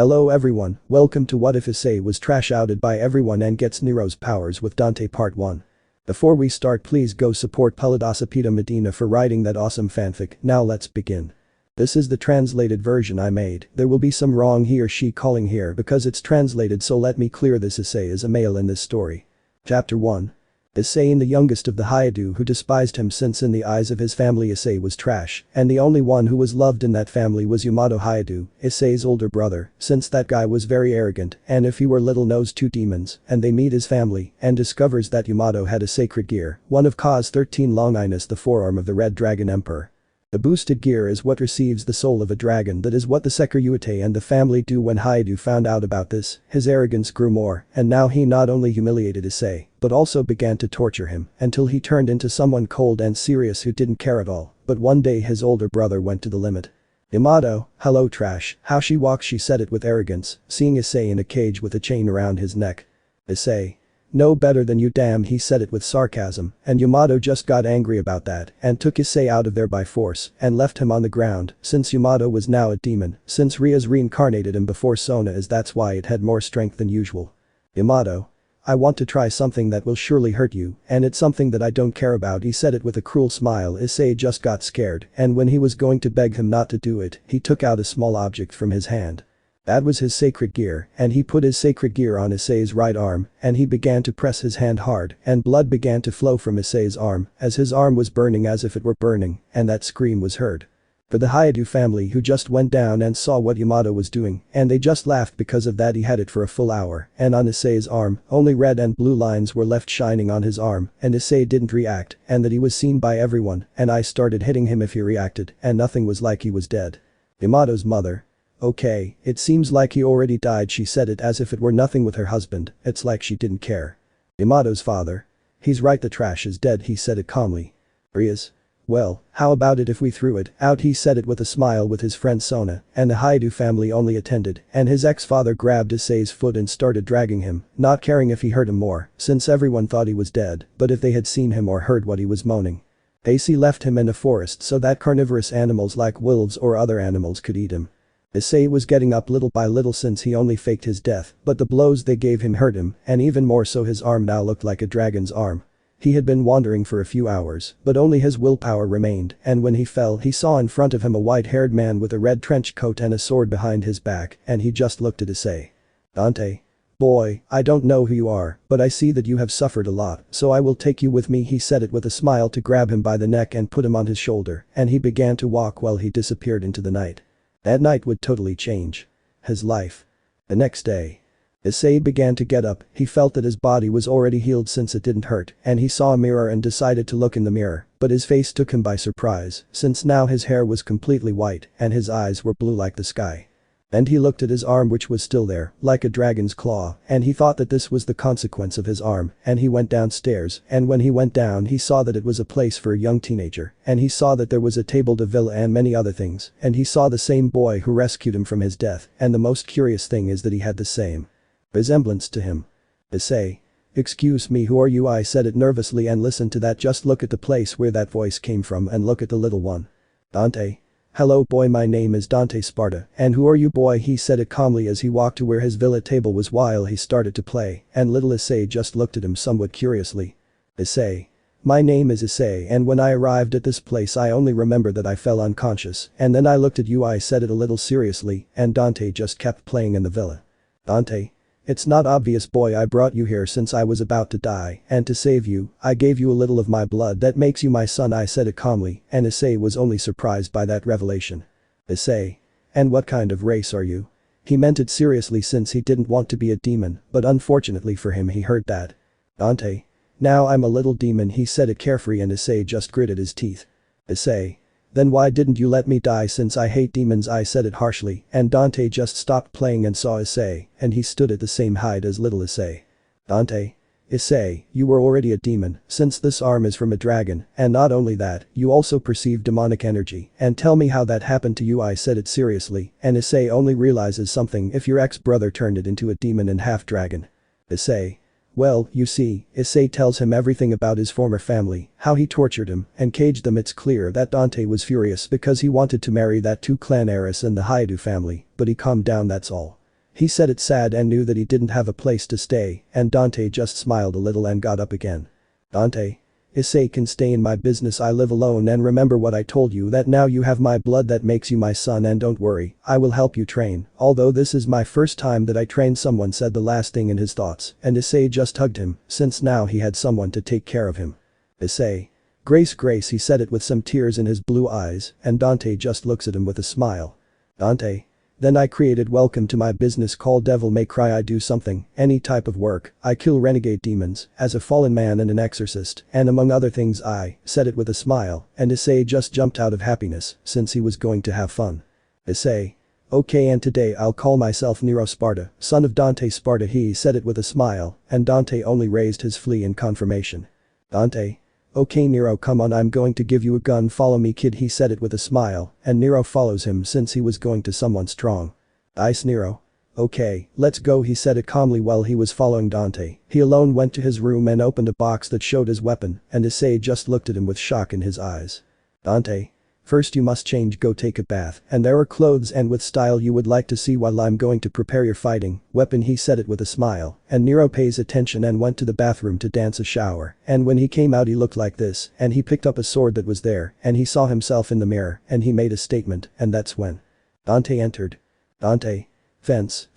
Hello everyone, welcome to What If Issei was trash outed by everyone and gets Nero's powers with Dante Part 1. Before we start, please go support PeladosapitoMedina for writing that awesome fanfic. Now let's begin. This is the translated version I made. There will be some wrong he or she calling here because it's translated, so let me clear this. Issei is a male in this story. Chapter 1. Issei, the youngest of the Hayadu, who despised him since in the eyes of his family Issei was trash, and the only one who was loved in that family was Yamato Hayadu, Issei's older brother, since that guy was very arrogant, and if he were little knows two demons, and they meet his family, and discovers that Yamato had a sacred gear, one of Ka's 13 Longinus, the forearm of the Red Dragon Emperor. The boosted gear is what receives the soul of a dragon. That is what the Sekiryuite and the family do. When Hayadu found out about this, his arrogance grew more, and now he not only humiliated Issei, but also began to torture him, until he turned into someone cold and serious who didn't care at all. But one day his older brother went to the limit. Yamato, hello trash, how she walks, she said it with arrogance, seeing Issei in a cage with a chain around his neck. Issei. No better than you, damn, he said it with sarcasm, and Yamato just got angry about that and took Issei out of there by force and left him on the ground. Since Yamato was now a demon, since Ria's reincarnated him before Sona is, that's why it had more strength than usual. Yamato. I want to try something that will surely hurt you, and it's something that I don't care about, he said it with a cruel smile. Issei just got scared, and when he was going to beg him not to do it, he took out a small object from his hand. That was his sacred gear, and he put his sacred gear on Issei's right arm, and he began to press his hand hard, and blood began to flow from Issei's arm, as his arm was burning as if it were burning, and that scream was heard. For the Hayadu family, who just went down and saw what Yamato was doing, and they just laughed because of that. He had it for a full hour, and on Issei's arm, only red and blue lines were left shining on his arm, and Issei didn't react, and that he was seen by everyone, and I started hitting him if he reacted, and nothing was like he was dead. Yamato's mother. Okay, it seems like he already died, she said it as if it were nothing with her husband, it's like she didn't care. Yamato's father. He's right, the trash is dead, he said it calmly. Ria's. Well, how about it if we threw it out, he said it with a smile with his friend Sona, and the Hayadu family only attended, and his ex-father grabbed Issei's foot and started dragging him, not caring if he hurt him more, since everyone thought he was dead, but if they had seen him or heard what he was moaning. Issei left him in a forest so that carnivorous animals like wolves or other animals could eat him. Issei was getting up little by little since he only faked his death, but the blows they gave him hurt him, and even more so his arm now looked like a dragon's arm. He had been wandering for a few hours, but only his willpower remained, and when he fell he saw in front of him a white-haired man with a red trench coat and a sword behind his back, and he just looked at Issei. Dante. Boy, I don't know who you are, but I see that you have suffered a lot, so I will take you with me, he said it with a smile to grab him by the neck and put him on his shoulder, and he began to walk while he disappeared into the night. That night would totally change his life. The next day. Issei began to get up, he felt that his body was already healed since it didn't hurt, and he saw a mirror and decided to look in the mirror, but his face took him by surprise, since now his hair was completely white and his eyes were blue like the sky. And he looked at his arm, which was still there, like a dragon's claw, and he thought that this was the consequence of his arm, and he went downstairs, and when he went down he saw that it was a place for a young teenager, and he saw that there was a table de villa and many other things, and he saw the same boy who rescued him from his death, and the most curious thing is that he had the same resemblance to him. Issei. Excuse me, who are you? I said it nervously, and listen to that, just look at the place where that voice came from and look at the little one. Dante. Hello boy, my name is Dante Sparta, and who are you boy, he said it calmly as he walked to where his villa table was while he started to play, and little Issei just looked at him somewhat curiously. Issei. My name is Issei, and when I arrived at this place I only remember that I fell unconscious, and then I looked at you, I said it a little seriously, and Dante just kept playing in the villa. Dante. It's not obvious boy, I brought you here since I was about to die, and to save you, I gave you a little of my blood that makes you my son, I said it calmly, and Issei was only surprised by that revelation. Issei. And what kind of race are you? He meant it seriously since he didn't want to be a demon, but unfortunately for him he heard that. Dante. Now I'm a little demon, he said it carefree, and Issei just gritted his teeth. Issei. Then why didn't you let me die since I hate demons, I said it harshly, and Dante just stopped playing and saw Issei, and he stood at the same height as little Issei. Dante. Issei, you were already a demon, since this arm is from a dragon, and not only that, you also perceive demonic energy, and tell me how that happened to you, I said it seriously, and Issei only realizes something if your ex-brother turned it into a demon and half-dragon. Issei. Well, you see, Issei tells him everything about his former family, how he tortured him and caged them. It's clear that Dante was furious because he wanted to marry that two-clan heiress in the Hayadu family, but he calmed down, that's all. He said it sad and knew that he didn't have a place to stay, and Dante just smiled a little and got up again. Dante. Issei can stay in my business, I live alone, and remember what I told you, that now you have my blood that makes you my son, and don't worry, I will help you train, although this is my first time that I train someone, said the last thing in his thoughts, and Issei just hugged him, since now he had someone to take care of him. Issei. Grace, Grace, he said it with some tears in his blue eyes, and Dante just looks at him with a smile. Dante. Then I created welcome to my business called Devil May Cry. I do something, any type of work, I kill renegade demons, as a fallen man and an exorcist, and among other things I, said it with a smile, and Issei just jumped out of happiness, since he was going to have fun. Issei. Okay, and today I'll call myself Nero Sparta, son of Dante Sparta, he said it with a smile, and Dante only raised his flea in confirmation. Dante. Okay Nero, come on, I'm going to give you a gun, follow me kid, he said it with a smile, and Nero follows him since he was going to someone strong. Ice Nero. Okay, let's go, he said it calmly while he was following Dante. He alone went to his room and opened a box that showed his weapon, and Issei just looked at him with shock in his eyes. Dante. First you must change, go take a bath, and there are clothes and with style you would like to see while I'm going to prepare your fighting weapon, he said it with a smile, and Nero pays attention and went to the bathroom to dance a shower, and when he came out he looked like this, and he picked up a sword that was there, and he saw himself in the mirror, and he made a statement, and that's when Dante entered. Dante. Fence,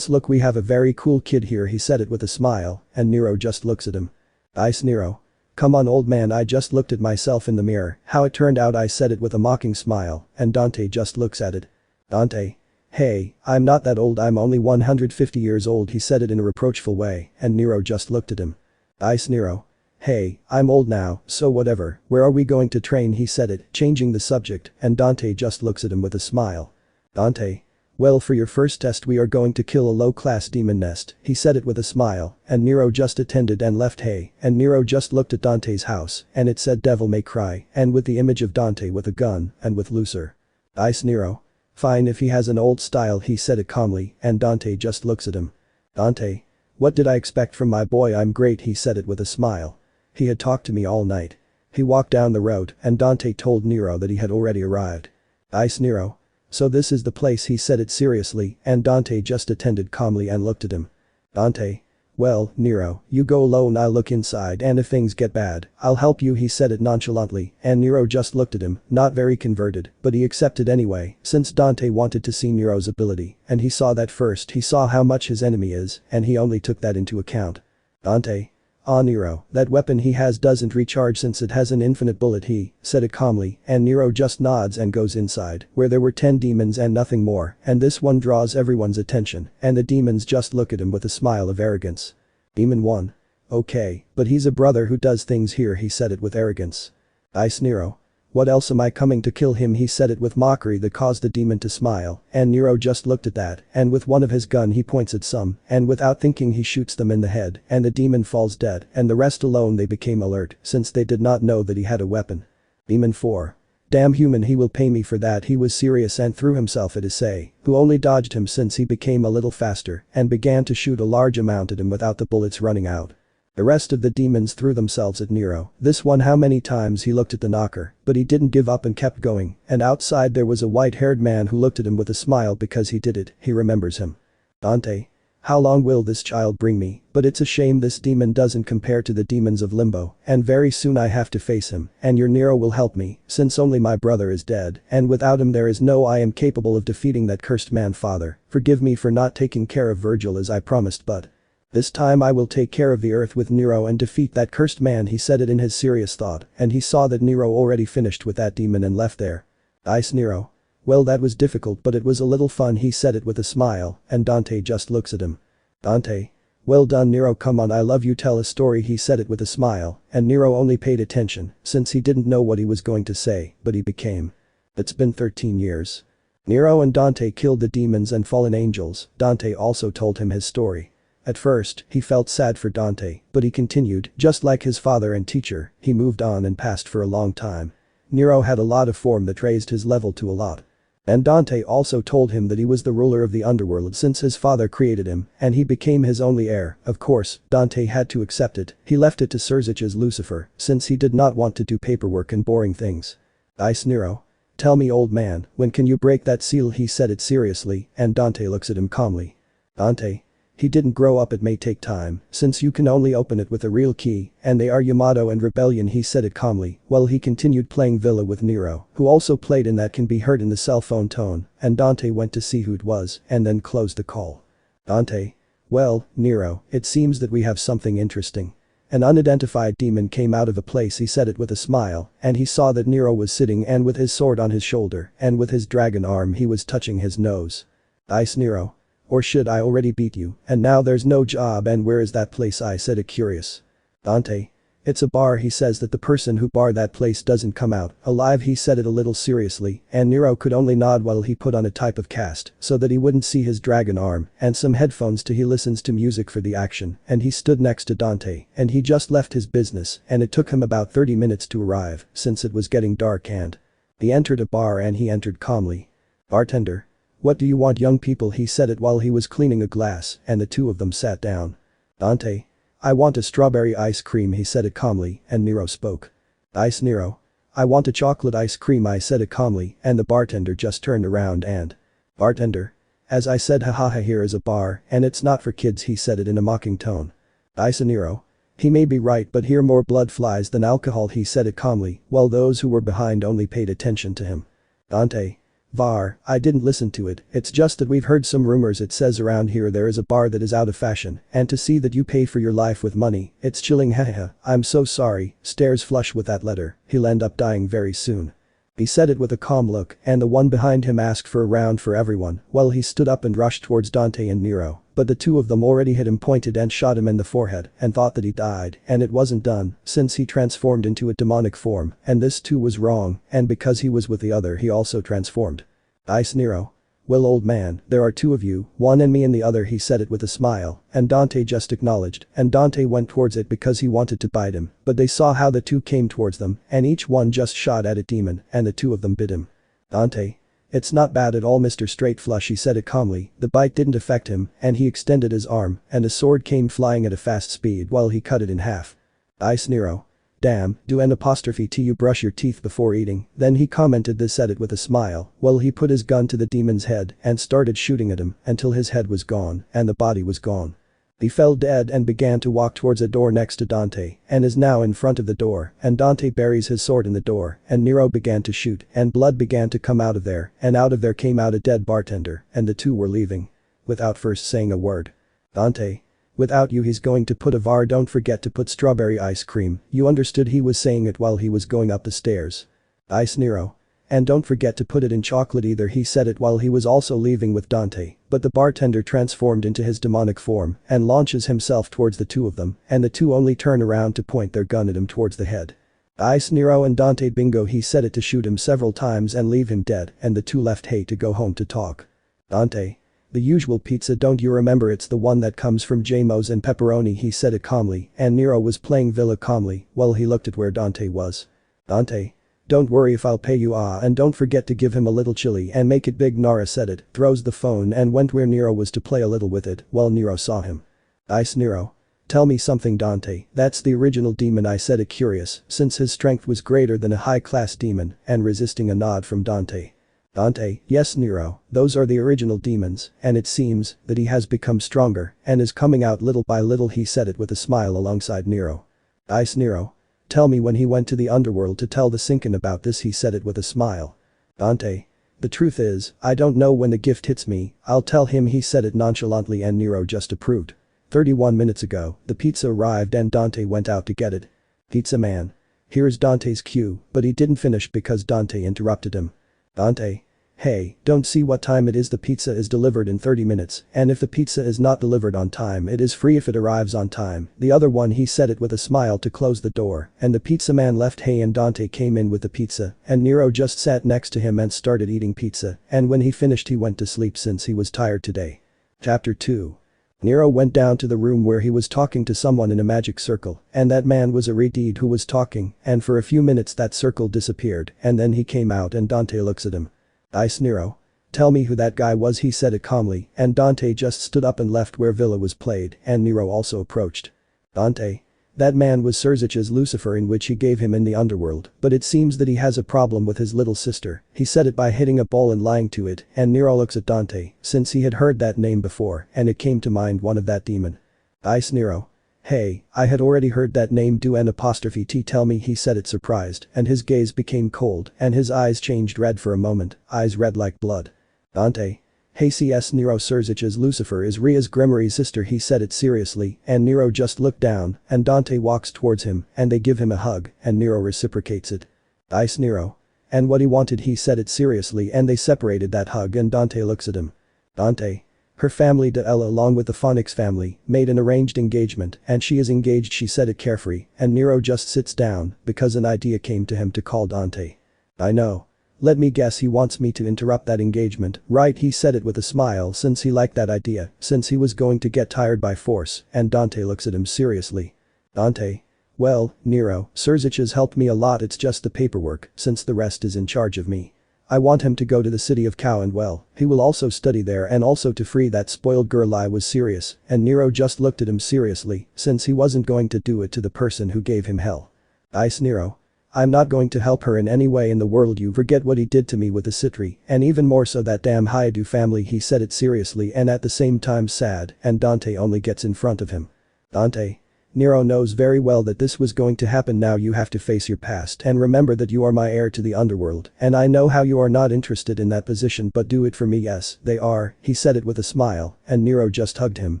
look, we have a very cool kid here, he said it with a smile, and Nero just looks at him. Ice Nero. Come on old man, I just looked at myself in the mirror, how it turned out, I said it with a mocking smile, and Dante just looks at it. Dante. Hey, I'm not that old, I'm only 150 years old, he said it in a reproachful way, and Nero just looked at him. Ice Nero. Hey, I'm old now, so whatever, where are we going to train, he said it, changing the subject, and Dante just looks at him with a smile. Dante. Well, for your first test we are going to kill a low-class demon nest, he said it with a smile, and Nero just attended and left. Hey, and Nero just looked at Dante's house, and it said Devil May Cry, and with the image of Dante with a gun, and with Lucer. Ice Nero. Fine if he has an old style, he said it calmly, and Dante just looks at him. Dante. What did I expect from my boy, I'm great, he said it with a smile. He had talked to me all night. He walked down the road, and Dante told Nero that he had already arrived. Ice Nero. So this is the place, he said it seriously, and Dante just attended calmly and looked at him. Dante. Well, Nero, you go alone, I'll look inside, and if things get bad, I'll help you, he said it nonchalantly, and Nero just looked at him, not very converted, but he accepted anyway, since Dante wanted to see Nero's ability, and he saw that first, he saw how much his enemy is, and he only took that into account. Dante. Ah Nero, that weapon he has doesn't recharge since it has an infinite bullet, he said it calmly, and Nero just nods and goes inside, where there were 10 demons and nothing more, and this one draws everyone's attention, and the demons just look at him with a smile of arrogance. Demon 1. Okay, but he's a brother who does things here, he said it with arrogance. Ice Nero. What else, am I coming to kill him, he said it with mockery that caused the demon to smile, and Nero just looked at that, and with one of his gun he points at some, and without thinking he shoots them in the head, and the demon falls dead, and the rest alone they became alert, since they did not know that he had a weapon. Demon 4. Damn human, he will pay me for that, he was serious and threw himself at Issei, who only dodged him since he became a little faster, and began to shoot a large amount at him without the bullets running out. The rest of the demons threw themselves at Nero, this one how many times he looked at the knocker, but he didn't give up and kept going, and outside there was a white-haired man who looked at him with a smile because he did it, he remembers him. Dante. How long will this child bring me, but it's a shame this demon doesn't compare to the demons of Limbo, and very soon I have to face him, and your Nero will help me, since only my brother is dead, and without him there is no I am capable of defeating that cursed man. Father, forgive me for not taking care of Virgil as I promised, but this time I will take care of the earth with Nero and defeat that cursed man, he said it in his serious thought, and he saw that Nero already finished with that demon and left there. Ice Nero. Well, that was difficult, but it was a little fun, he said it with a smile, and Dante just looks at him. Dante. Well done Nero, come on, I love you, tell a story, he said it with a smile, and Nero only paid attention, since he didn't know what he was going to say, but he became. It's been 13 years. Nero and Dante killed the demons and fallen angels. Dante also told him his story. At first, he felt sad for Dante, but he continued, just like his father and teacher, he moved on and passed for a long time. Nero had a lot of form that raised his level to a lot. And Dante also told him that he was the ruler of the underworld since his father created him, and he became his only heir. Of course, Dante had to accept it, he left it to Cerzich's Lucifer, since he did not want to do paperwork and boring things. Ice Nero. Tell me old man, when can you break that seal, he said it seriously, and Dante looks at him calmly. Dante. He didn't grow up, it may take time, since you can only open it with a real key, and they are Yamato and Rebellion, he said it calmly, while he continued playing Villa with Nero, who also played in that can be heard in the cell phone tone, and Dante went to see who it was, and then closed the call. Dante. Well, Nero, it seems that we have something interesting. An unidentified demon came out of a place, he said it with a smile, and he saw that Nero was sitting and with his sword on his shoulder, and with his dragon arm he was touching his nose. Ice Nero. Or should I already beat you, and now there's no job, and where is that place, I said it curious. Dante. It's a bar, he says that the person who bar that place doesn't come out alive, he said it a little seriously, and Nero could only nod while he put on a type of cast so that he wouldn't see his dragon arm and some headphones till he listens to music for the action, and he stood next to Dante and he just left his business and it took him about 30 minutes to arrive since it was getting dark and he entered a bar and he entered calmly. Bartender. What do you want, young people, he said it while he was cleaning a glass and the two of them sat down. Dante. I want a strawberry ice cream, he said it calmly, and Nero spoke. Ice Nero. I want a chocolate ice cream, I said it calmly, and the bartender just turned around and. Bartender. As I said, hahaha, here is a bar and it's not for kids, he said it in a mocking tone. Ice Nero. He may be right, but here more blood flies than alcohol, he said it calmly, while those who were behind only paid attention to him. Dante. Var, I didn't listen to it, it's just that we've heard some rumors, it says around here there is a bar that is out of fashion, and to see that you pay for your life with money, it's chilling, haha, I'm so sorry, stares flush with that letter, he'll end up dying very soon. He said it with a calm look, and the one behind him asked for a round for everyone, while he stood up and rushed towards Dante and Nero, but the two of them already hit him, pointed and shot him in the forehead, and thought that he died, and it wasn't done, since he transformed into a demonic form, and this too was wrong, and because he was with the other he also transformed. Ice Nero. Well, old man, there are two of you, one and me and the other, he said it with a smile, and Dante just acknowledged, and Dante went towards it because he wanted to bite him, but they saw how the two came towards them, and each one just shot at a demon, and the two of them bit him. Dante. It's not bad at all, Mr. Straight Flush, he said it calmly, the bite didn't affect him, and he extended his arm, and a sword came flying at a fast speed while he cut it in half. Ice Nero. Damn, do an apostrophe T, you brush your teeth before eating, then he commented this, said it with a smile, while he put his gun to the demon's head and started shooting at him until his head was gone and the body was gone. He fell dead and began to walk towards a door next to Dante and is now in front of the door, and Dante buries his sword in the door and Nero began to shoot and blood began to come out of there, and out of there came out a dead bartender, and the two were leaving. Without first saying a word. Dante. Without you, he's going to put a var, don't forget to put strawberry ice cream, you understood, he was saying it while he was going up the stairs. Ice Nero. And don't forget to put it in chocolate either, he said it while he was also leaving with Dante, but the bartender transformed into his demonic form and launches himself towards the two of them, and the two only turn around to point their gun at him towards the head. Ice Nero and Dante. Bingo, he said it to shoot him several times and leave him dead, and the two left Hey to go home to talk. Dante. The usual pizza, don't you remember, it's the one that comes from Jamos and pepperoni, he said it calmly, and Nero was playing Villa calmly while he looked at where Dante was. Dante. Don't worry if I'll pay you, and don't forget to give him a little chili and make it big, Nara said it, throws the phone and went where Nero was to play a little with it while Nero saw him. Ice Nero. Tell me something, Dante, that's the original demon, I said it curious since his strength was greater than a high-class demon and resisting a nod from Dante. Dante. Yes, Nero, those are the original demons, and it seems that he has become stronger and is coming out little by little, he said it with a smile alongside Nero. Ice Nero. Tell me when he went to the underworld to tell the Sinkin about this, he said it with a smile. Dante. The truth is, I don't know when the gift hits me, I'll tell him, he said it nonchalantly, and Nero just approved. 31 minutes ago, the pizza arrived and Dante went out to get it. Pizza man. Here's Dante's cue, but he didn't finish because Dante interrupted him. Dante. Hey, don't see what time it is, the pizza is delivered in 30 minutes, and if the pizza is not delivered on time it is free if it arrives on time, the other one, he said it with a smile to close the door, and the pizza man left Hey and Dante came in with the pizza, and Nero just sat next to him and started eating pizza, and when he finished he went to sleep since he was tired today. Chapter 2. Nero went down to the room where he was talking to someone in a magic circle, and that man was a redeed who was talking, and for a few minutes that circle disappeared, and then he came out and Dante looks at him. Ice Nero. Tell me who that guy was, he said it calmly, and Dante just stood up and left where Villa was played, and Nero also approached. Dante. That man was Surzich's Lucifer in which he gave him in the underworld, but it seems that he has a problem with his little sister. He said it by hitting a ball and lying to it, and Nero looks at Dante, since he had heard that name before, and it came to mind one of that demon. Ice Nero. Hey, I had already heard that name do an apostrophe T tell me he said it surprised, and his gaze became cold, and his eyes changed red for a moment, eyes red like blood. Dante. Hey CS Nero Surzich's Lucifer is Ria's Grimory's sister he said it seriously, and Nero just looked down, and Dante walks towards him, and they give him a hug, and Nero reciprocates it. Ice Nero. And what he wanted he said it seriously and they separated that hug and Dante looks at him. Dante. Her family Ella along with the Phonics family made an arranged engagement and she is engaged she said it carefree and Nero just sits down because an idea came to him to call Dante. I know. Let me guess he wants me to interrupt that engagement, right he said it with a smile since he liked that idea, since he was going to get tired by force and Dante looks at him seriously. Dante. Well, Nero, Surzich has helped me a lot it's just the paperwork since the rest is in charge of me. I want him to go to the city of Cow and well, he will also study there and also to free that spoiled girl I was serious and Nero just looked at him seriously since he wasn't going to do it to the person who gave him hell. Ice Nero. I'm not going to help her in any way in the world you forget what he did to me with the Citri and even more so that damn Hayadu family he said it seriously and at the same time sad and Dante only gets in front of him. Dante. Nero knows very well that this was going to happen now you have to face your past and remember that you are my heir to the underworld and I know how you are not interested in that position but do it for me yes, they are, he said it with a smile and Nero just hugged him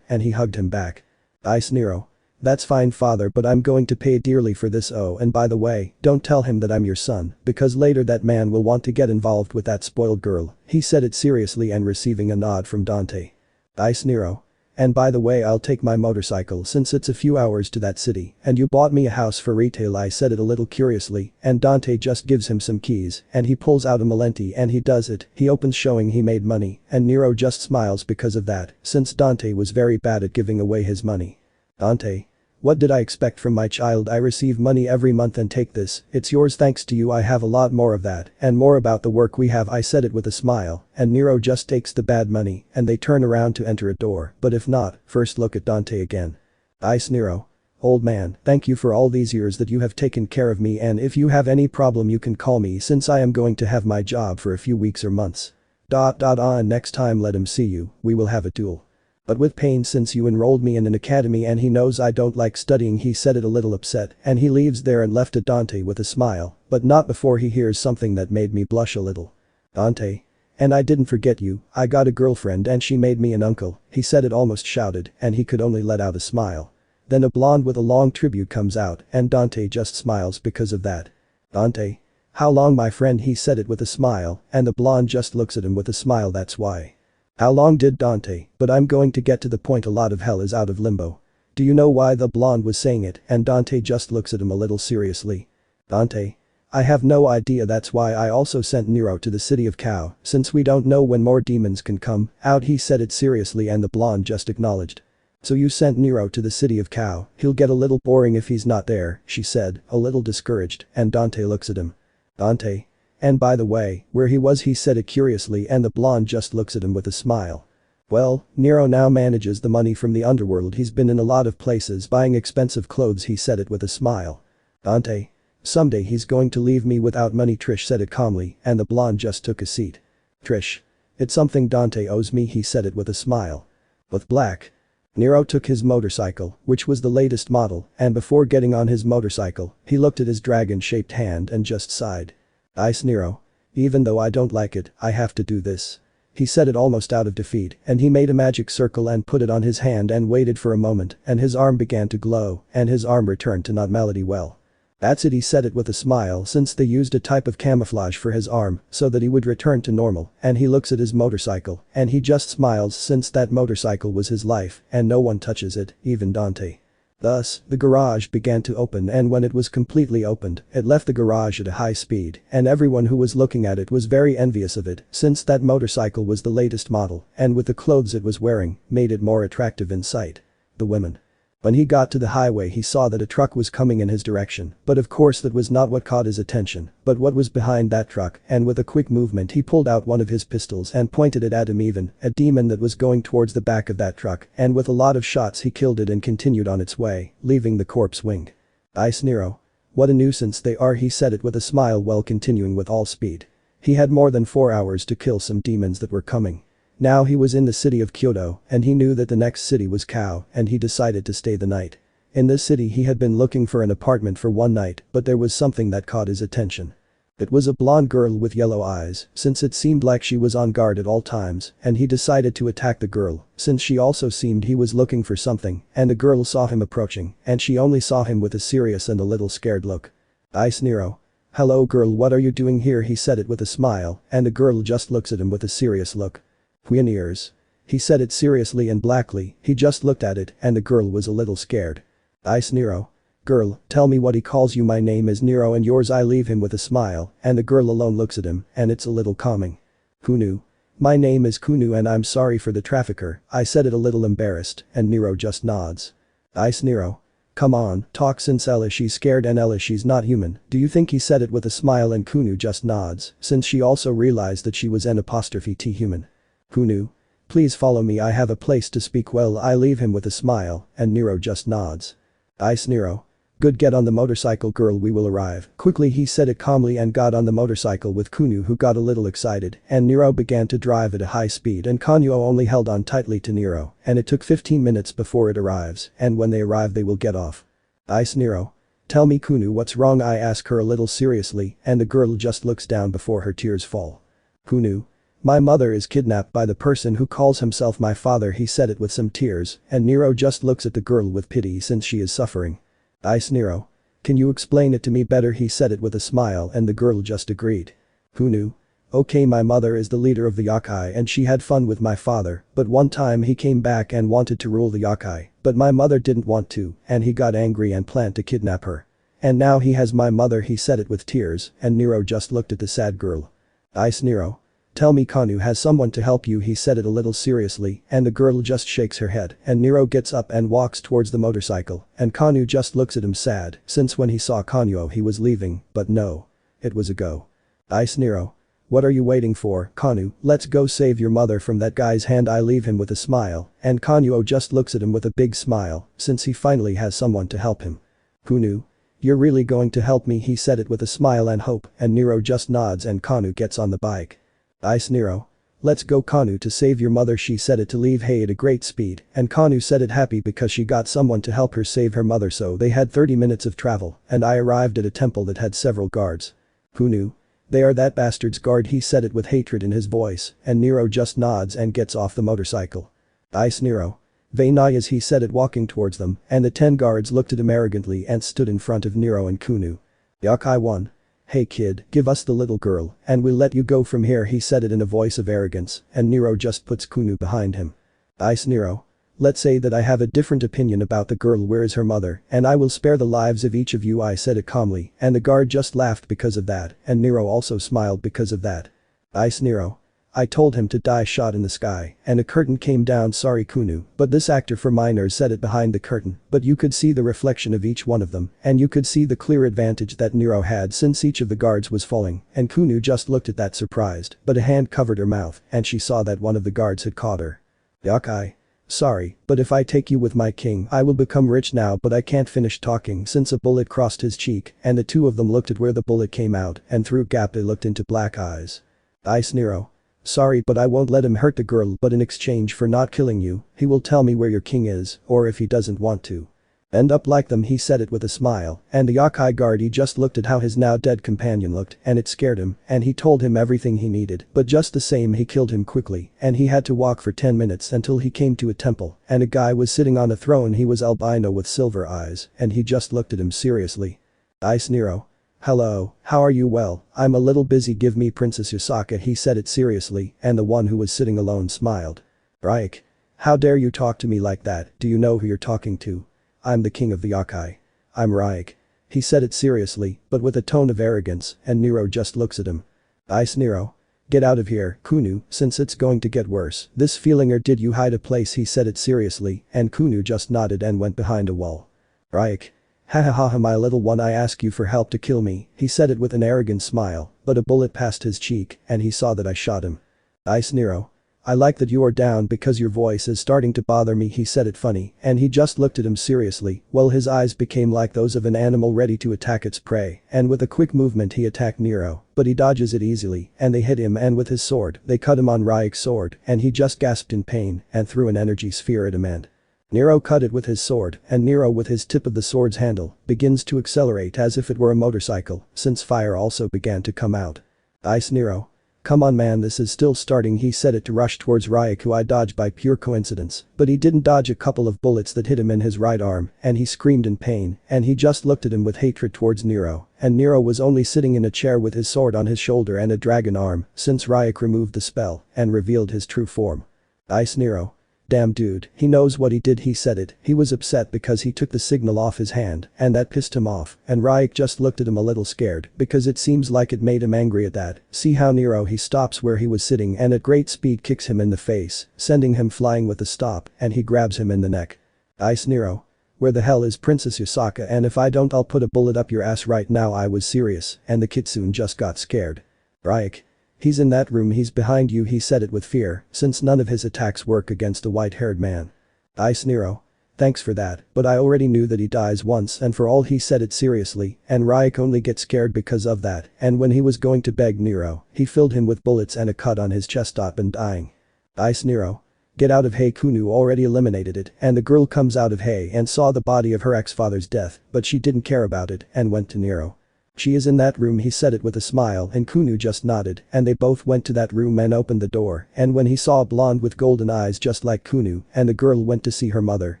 and he hugged him back. Ice Nero. That's fine father but I'm going to pay dearly for this oh and by the way, don't tell him that I'm your son because later that man will want to get involved with that spoiled girl, he said it seriously and receiving a nod from Dante. Ice Nero. And by the way I'll take my motorcycle since it's a few hours to that city and you bought me a house for retail I said it a little curiously and Dante just gives him some keys and he pulls out a Malenti and he does it, he opens showing he made money and Nero just smiles because of that since Dante was very bad at giving away his money. Dante. What did I expect from my child I receive money every month and take this, it's yours thanks to you I have a lot more of that and more about the work we have I said it with a smile and Nero just takes the bad money and they turn around to enter a door but if not, first look at Dante again. Ice Nero. Old man, thank you for all these years that you have taken care of me and if you have any problem you can call me since I am going to have my job for a few weeks or months. And next time let him see you, we will have a duel. But with pain since you enrolled me in an academy and he knows I don't like studying he said it a little upset and he leaves there and left at Dante with a smile, but not before he hears something that made me blush a little. Dante. And I didn't forget you, I got a girlfriend and she made me an uncle, he said it almost shouted and he could only let out a smile. Then a blonde with a long tribute comes out and Dante just smiles because of that. Dante. How long my friend he said it with a smile and the blonde just looks at him with a smile that's why. How long did Dante, but I'm going to get to the point a lot of hell is out of limbo. Do you know why the blonde was saying it and Dante just looks at him a little seriously. Dante. I have no idea that's why I also sent Nero to the city of Cow since we don't know when more demons can come out he said it seriously and the blonde just acknowledged. So you sent Nero to the city of Cow, he'll get a little boring if he's not there, she said, a little discouraged and Dante looks at him. Dante. And by the way, where he was he said it curiously and the blonde just looks at him with a smile. Well, Nero now manages the money from the underworld he's been in a lot of places buying expensive clothes he said it with a smile. Dante. Someday he's going to leave me without money Trish said it calmly and the blonde just took a seat. Trish. It's something Dante owes me he said it with a smile. With black. Nero took his motorcycle, which was the latest model, and before getting on his motorcycle, he looked at his dragon-shaped hand and just sighed. Ice Nero. Even though I don't like it, I have to do this. He said it almost out of defeat and he made a magic circle and put it on his hand and waited for a moment and his arm began to glow and his arm returned to normality well. That's it he said it with a smile since they used a type of camouflage for his arm so that he would return to normal and he looks at his motorcycle and he just smiles since that motorcycle was his life and no one touches it, even Dante. Thus, the garage began to open and when it was completely opened, it left the garage at a high speed and everyone who was looking at it was very envious of it since that motorcycle was the latest model and with the clothes it was wearing, made it more attractive in sight. The women. When he got to the highway he saw that a truck was coming in his direction, but of course that was not what caught his attention, but what was behind that truck, and with a quick movement he pulled out one of his pistols and pointed it at him, even a demon that was going towards the back of that truck, and with a lot of shots he killed it and continued on its way, leaving the corpse winged. "Ice Nero. What a nuisance they are," he said it with a smile while continuing with all speed. He had more than 4 hours to kill some demons that were coming. Now he was in the city of Kyoto, and he knew that the next city was Kao, and he decided to stay the night. In this city he had been looking for an apartment for one night, but there was something that caught his attention. It was a blonde girl with yellow eyes, since it seemed like she was on guard at all times, and he decided to attack the girl, since she also seemed he was looking for something, and the girl saw him approaching, and she only saw him with a serious and a little scared look. "Ice Nero. Hello girl, what are you doing here?" he said it with a smile, and the girl just looks at him with a serious look. "Pioneers." He said it seriously and blackly, he just looked at it, and the girl was a little scared. "Ice Nero. Girl, tell me what he calls you." "My name is Nero and yours?" I leave him with a smile, and the girl alone looks at him, and it's a little calming. "Kunu. My name is Kunu and I'm sorry for the trafficker," I said it a little embarrassed, and Nero just nods. "Ice Nero. Come on, talk since Ella she's scared and Ella she's not human, do you think?" he said it with a smile and Kunu just nods, since she also realized that she was N''T human. "Kunu. Please follow me, I have a place to speak." "Well," I leave him with a smile, and Nero just nods. "Ice Nero. Good, get on the motorcycle girl, we will arrive quickly." He said it calmly and got on the motorcycle with Kunu, who got a little excited, and Nero began to drive at a high speed and Kanu only held on tightly to Nero, and it took 15 minutes before it arrives, and when they arrive they will get off. "Ice Nero. Tell me Kunu, what's wrong?" I ask her a little seriously, and the girl just looks down before her tears fall. "Kunu. My mother is kidnapped by the person who calls himself my father." He said it with some tears, and Nero just looks at the girl with pity since she is suffering. "Ice Nero. Can you explain it to me better?" He said it with a smile, and the girl just agreed. "Kunu. Okay, my mother is the leader of the yokai and she had fun with my father, but one time he came back and wanted to rule the yokai, but my mother didn't want to, and he got angry and planned to kidnap her. And now he has my mother." He said it with tears, and Nero just looked at the sad girl. "Ice Nero. Tell me Kanu has someone to help you." He said it a little seriously, and the girl just shakes her head, and Nero gets up and walks towards the motorcycle, and Kanu just looks at him sad, since when he saw Kanu he was leaving, but no. It was a go. "Ice Nero. What are you waiting for, Kanu? Let's go save your mother from that guy's hand." I leave him with a smile, and Kanu just looks at him with a big smile, since he finally has someone to help him. "Kunu. You're really going to help me?" He said it with a smile and hope, and Nero just nods and Kanu gets on the bike. "Ice Nero. Let's go Kanu to save your mother." She said it to leave Hay at a great speed, and Kanu said it happy because she got someone to help her save her mother, so they had 30 minutes of travel, and I arrived at a temple that had several guards. "Kunu. They are that bastard's guard." He said it with hatred in his voice, and Nero just nods and gets off the motorcycle. "Ice Nero. Vainayas." He said it walking towards them, and the 10 guards looked at him arrogantly and stood in front of Nero and Kunu. "Yokai 1. Hey kid, give us the little girl, and we'll let you go from here." He said it in a voice of arrogance, and Nero just puts Kunu behind him. "Ice Nero. Let's say that I have a different opinion about the girl. Where is her mother? And I will spare the lives of each of you." I said it calmly, and the guard just laughed because of that, and Nero also smiled because of that. "Ice Nero. I told him to die." Shot in the sky, and a curtain came down. "Sorry Kunu, but this actor for minors," said it behind the curtain, but you could see the reflection of each one of them, and you could see the clear advantage that Nero had since each of the guards was falling, and Kunu just looked at that surprised, but a hand covered her mouth, and she saw that one of the guards had caught her. "Yokai. Sorry, but if I take you with my king I will become rich now." But I can't finish talking since a bullet crossed his cheek, and the two of them looked at where the bullet came out, and through a gap they looked into black eyes. "Ice Nero. Sorry, but I won't let him hurt the girl, but in exchange for not killing you, he will tell me where your king is, or if he doesn't want to end up like them." He said it with a smile, and the yokai guard he just looked at how his now dead companion looked, and it scared him, and he told him everything he needed, but just the same he killed him quickly, and he had to walk for 10 minutes until he came to a temple, and a guy was sitting on a throne. He was albino with silver eyes, and he just looked at him seriously. "Ice Nero. Hello, how are you?" "Well, I'm a little busy, give me Princess Yosaka." He said it seriously, and the one who was sitting alone smiled. "Raik. How dare you talk to me like that? Do you know who you're talking to? I'm the king of the yokai. I'm Raik." He said it seriously, but with a tone of arrogance, and Nero just looks at him. "Ice Nero. Get out of here, Kunu, since it's going to get worse. This feeling, or did you hide a place? He said it seriously, and Kunu just nodded and went behind a wall. Ryuk. Ha ha ha, my little one, I ask you for help to kill me. He said it with an arrogant smile, but a bullet passed his cheek, and he saw that I shot him. Ice Nero. I like that you are down because your voice is starting to bother me. He said it funny, and he just looked at him seriously, while his eyes became like those of an animal ready to attack its prey, and with a quick movement he attacked Nero, but he dodges it easily, and they hit him, and with his sword, they cut him on Ryuk's sword, and he just gasped in pain and threw an energy sphere at him, and Nero cut it with his sword, and Nero with his tip of the sword's handle begins to accelerate as if it were a motorcycle, since fire also began to come out. Ice Nero. Come on man, this is still starting. He said it to rush towards Ryuk, who I dodged by pure coincidence, but he didn't dodge a couple of bullets that hit him in his right arm, and he screamed in pain, and he just looked at him with hatred towards Nero, and Nero was only sitting in a chair with his sword on his shoulder and a dragon arm, since Ryuk removed the spell and revealed his true form. Ice Nero. Damn dude, he knows what he did. He said it. He was upset because he took the signal off his hand, and that pissed him off, and Ryuk just looked at him a little scared because it seems like it made him angry at that. See how Nero, he stops where he was sitting and at great speed kicks him in the face, sending him flying with a stop, and he grabs him in the neck. Ice Nero. Where the hell is Princess Yasaka, and if I don't I'll put a bullet up your ass right now. I was serious, and the kitsune just got scared. Ryuk. He's in that room, he's behind you. He said it with fear, since none of his attacks work against a white-haired man. Ice Nero. Thanks for that, but I already knew that he dies once and for all. He said it seriously, and Ryuk only gets scared because of that, and when he was going to beg Nero, he filled him with bullets and a cut on his chest up and dying. Ice Nero. Get out of Hey. Kunu already eliminated it, and the girl comes out of Hey and saw the body of her ex-father's death, but she didn't care about it and went to Nero. She is in that room. He said it with a smile, and Kunu just nodded, and they both went to that room and opened the door, and when he saw a blonde with golden eyes just like Kunu, and the girl went to see her mother,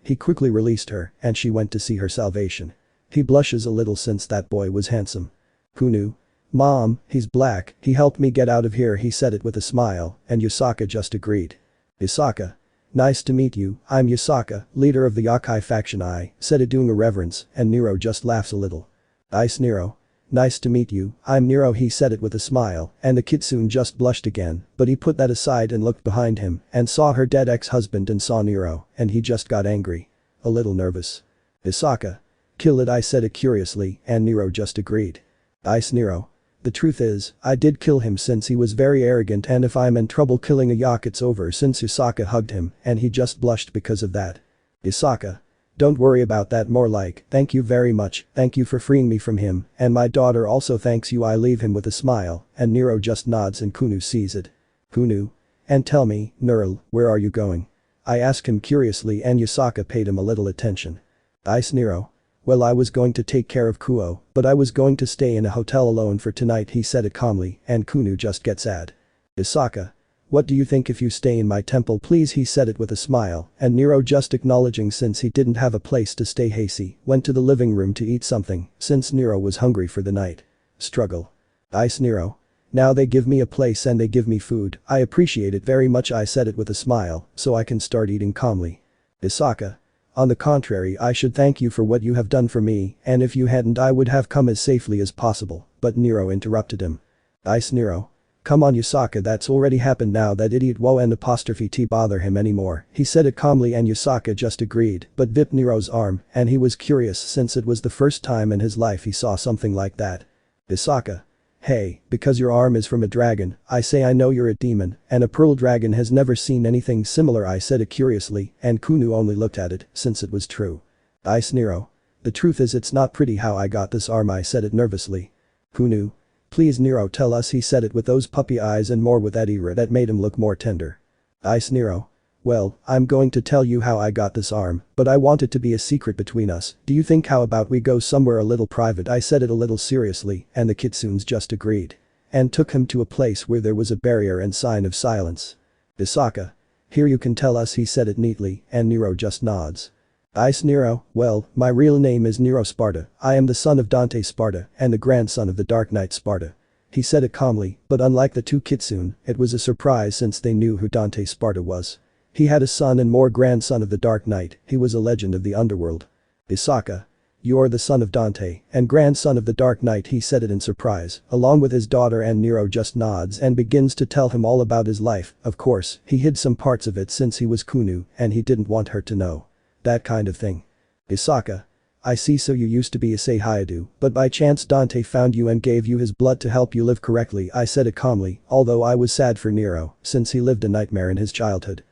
he quickly released her, and she went to see her salvation. He blushes a little since that boy was handsome. Kunu. Mom, he's black, he helped me get out of here. He said it with a smile, and Yasaka just agreed. Yasaka. Nice to meet you, I'm Yasaka, leader of the Yakai faction. I said it doing a reverence, and Nero just laughs a little. Ice Nero. Nice to meet you, I'm Nero. He said it with a smile, and the kitsune just blushed again, but he put that aside and looked behind him and saw her dead ex-husband and saw Nero, and he just got angry. A little nervous. Yasaka. Kill it, I said it curiously, and Nero just agreed. Ice Nero. The truth is, I did kill him since he was very arrogant, and if I'm in trouble killing a yak it's over. Since Yasaka hugged him, and he just blushed because of that. Yasaka. Don't worry about that, more like, thank you very much, thank you for freeing me from him, and my daughter also thanks you. I leave him with a smile, and Nero just nods and Kunu sees it. Kunu. And tell me, Nurl, where are you going? I asked him curiously, and Yasaka paid him a little attention. Ice Nero. Well, I was going to take care of Kuo, but I was going to stay in a hotel alone for tonight. He said it calmly, and Kunu just gets sad. Yasaka. What do you think if you stay in my temple please? He said it with a smile, and Nero just acknowledging since he didn't have a place to stay. Hasey went to the living room to eat something, since Nero was hungry for the night. Struggle. Ice Nero. Now they give me a place and they give me food, I appreciate it very much. I said it with a smile, so I can start eating calmly. Yasaka. On the contrary, I should thank you for what you have done for me, and if you hadn't I would have come as safely as possible, but Nero interrupted him. Ice Nero. Come on Yasaka, that's already happened. Now that idiot woe and apostrophe t bother him anymore. He said it calmly, and Yasaka just agreed, but vipped Nero's arm, and he was curious since it was the first time in his life he saw something like that. Yasaka. Hey, because your arm is from a dragon, I say I know you're a demon, and a pearl dragon has never seen anything similar. I said it curiously, and Kunu only looked at it since it was true. Ice Nero. The truth is it's not pretty how I got this arm. I said it nervously. Kunu. Please Nero, tell us. He said it with those puppy eyes and more with that era that made him look more tender. Ice Nero. Well, I'm going to tell you how I got this arm, but I want it to be a secret between us. Do you think how about we go somewhere a little private? I said it a little seriously, and the kitsunes just agreed. And took him to a place where there was a barrier and sign of silence. Yasaka. Here you can tell us. He said it neatly, and Nero just nods. Ice Nero. Well, my real name is Nero Sparta. I am the son of Dante Sparta and the grandson of the Dark Knight Sparta. He said it calmly, but unlike the two kitsune, it was a surprise since they knew who Dante Sparta was. He had a son and more grandson of the Dark Knight. He was a legend of the underworld. Yasaka. You're the son of Dante and grandson of the Dark Knight, he said it in surprise, along with his daughter, and Nero just nods and begins to tell him all about his life. Of course, he hid some parts of it since he was Kunu and he didn't want her to know. That kind of thing. Isaka. I see, so you used to be Issei Hayadu, but by chance Dante found you and gave you his blood to help you live correctly, I said it calmly, although I was sad for Nero, since he lived a nightmare in his childhood.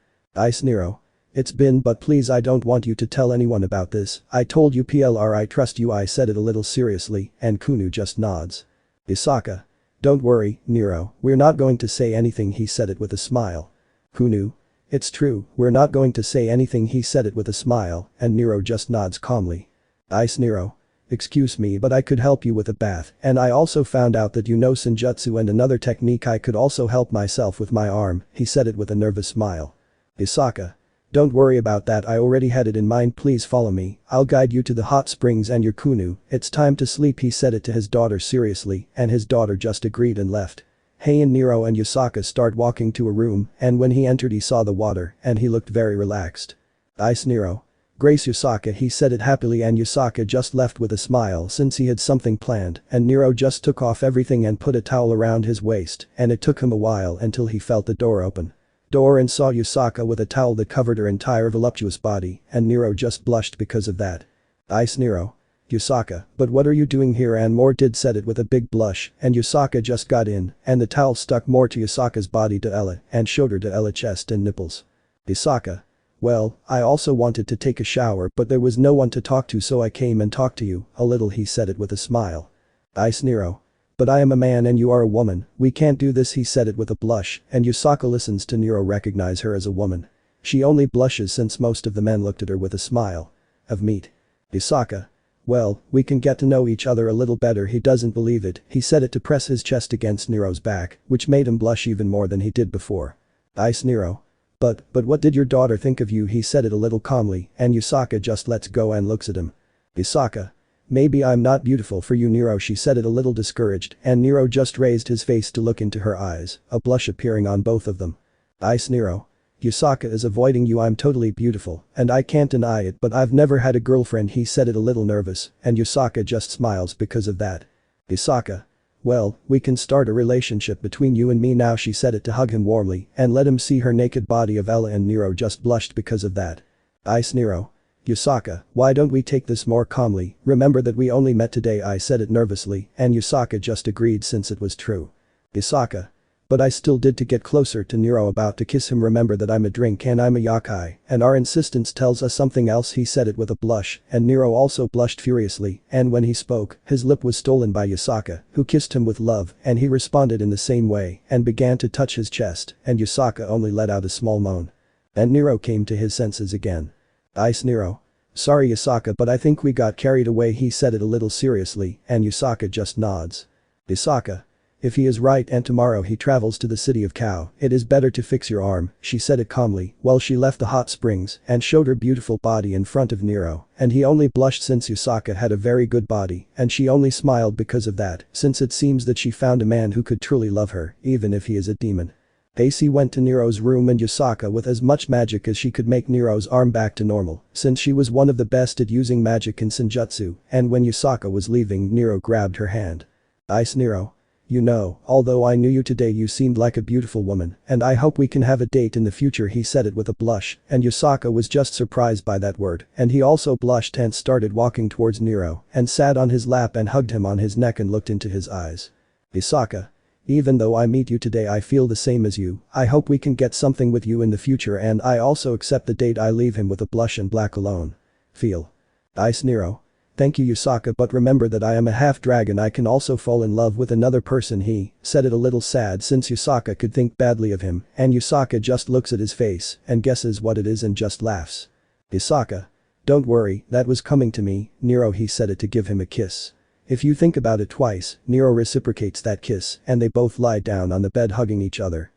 Nero. It's been, but please, I don't want you to tell anyone about this. I told you PLR I trust you, I said it a little seriously, and Kunu just nods. Isaka. Don't worry, Nero, we're not going to say anything, he said it with a smile. Kunu. It's true, we're not going to say anything, he said it with a smile, and Nero just nods calmly. Nero. Excuse me, but I could help you with a bath, and I also found out that you know Senjutsu and another technique. I could also help myself with my arm, he said it with a nervous smile. Isaka. Don't worry about that, I already had it in mind, please follow me, I'll guide you to the hot springs and your Kunu, it's time to sleep, he said it to his daughter seriously, and his daughter just agreed and left. Hey, and Nero and Yusaka start walking to a room, and when he entered he saw the water, and he looked very relaxed. Nero. Grace Yusaka, he said it happily, and Yusaka just left with a smile since he had something planned, and Nero just took off everything and put a towel around his waist, and it took him a while until he felt the door open. And saw Yusaka with a towel that covered her entire voluptuous body, and Nero just blushed because of that. Nero. Yusaka, but what are you doing here, and more did said it with a big blush, and Yusaka just got in, and the towel stuck more to Yusaka's body to Ella, and showed her to Ella chest and nipples. Yusaka. Well, I also wanted to take a shower, but there was no one to talk to, so I came and talked to you, a little, he said it with a smile. Nero. But I am a man and you are a woman, we can't do this, he said it with a blush, and Yusaka listens to Nero recognize her as a woman. She only blushes since most of the men looked at her with a smile. Of meat. Yusaka. Well, we can get to know each other a little better, he doesn't believe it, he said it to press his chest against Nero's back, which made him blush even more than he did before. Nero. But what did your daughter think of you, he said it a little calmly, and Yusaka just lets go and looks at him. Yusaka. Maybe I'm not beautiful for you, Nero, she said it a little discouraged, and Nero just raised his face to look into her eyes, a blush appearing on both of them. Nero. Yusaka is avoiding you, I'm totally beautiful, and I can't deny it, but I've never had a girlfriend, he said it a little nervous, and Yusaka just smiles because of that. Yusaka. Well, we can start a relationship between you and me now, she said it to hug him warmly and let him see her naked body of Ella, and Nero just blushed because of that. Nero. Yusaka, why don't we take this more calmly, remember that we only met today, I said it nervously, and Yusaka just agreed since it was true. Yusaka. But I still did to get closer to Nero, about to kiss him, remember that I'm a drink and I'm a yakai, and our insistence tells us something else, he said it with a blush, and Nero also blushed furiously, and when he spoke, his lip was stolen by Yusaka, who kissed him with love, and he responded in the same way and began to touch his chest, and Yusaka only let out a small moan. And Nero came to his senses again. Nero. Sorry Yusaka, but I think we got carried away, he said it a little seriously, and Yusaka just nods. Yusaka. If he is right and tomorrow he travels to the city of Cow, it is better to fix your arm, she said it calmly, while she left the hot springs and showed her beautiful body in front of Nero, and he only blushed since Yusaka had a very good body, and she only smiled because of that, since it seems that she found a man who could truly love her, even if he is a demon. Issei went to Nero's room, and Yusaka with as much magic as she could make Nero's arm back to normal, since she was one of the best at using magic in Senjutsu, and when Yusaka was leaving, Nero grabbed her hand. Nero. You know, although I knew you today, you seemed like a beautiful woman, and I hope we can have a date in the future, he said it with a blush, and Yusaka was just surprised by that word, and he also blushed and started walking towards Nero, and sat on his lap and hugged him on his neck and looked into his eyes. Yusaka. Even though I meet you today, I feel the same as you, I hope we can get something with you in the future, and I also accept the date, I leave him with a blush and black alone. Feel. Nero. Thank you Yusaka, but remember that I am a half-dragon, I can also fall in love with another person, he said it a little sad since Yusaka could think badly of him, and Yusaka just looks at his face and guesses what it is and just laughs. Yusaka. Don't worry, that was coming to me, Nero, he said it to give him a kiss. If you think about it twice, Nero reciprocates that kiss and they both lie down on the bed hugging each other.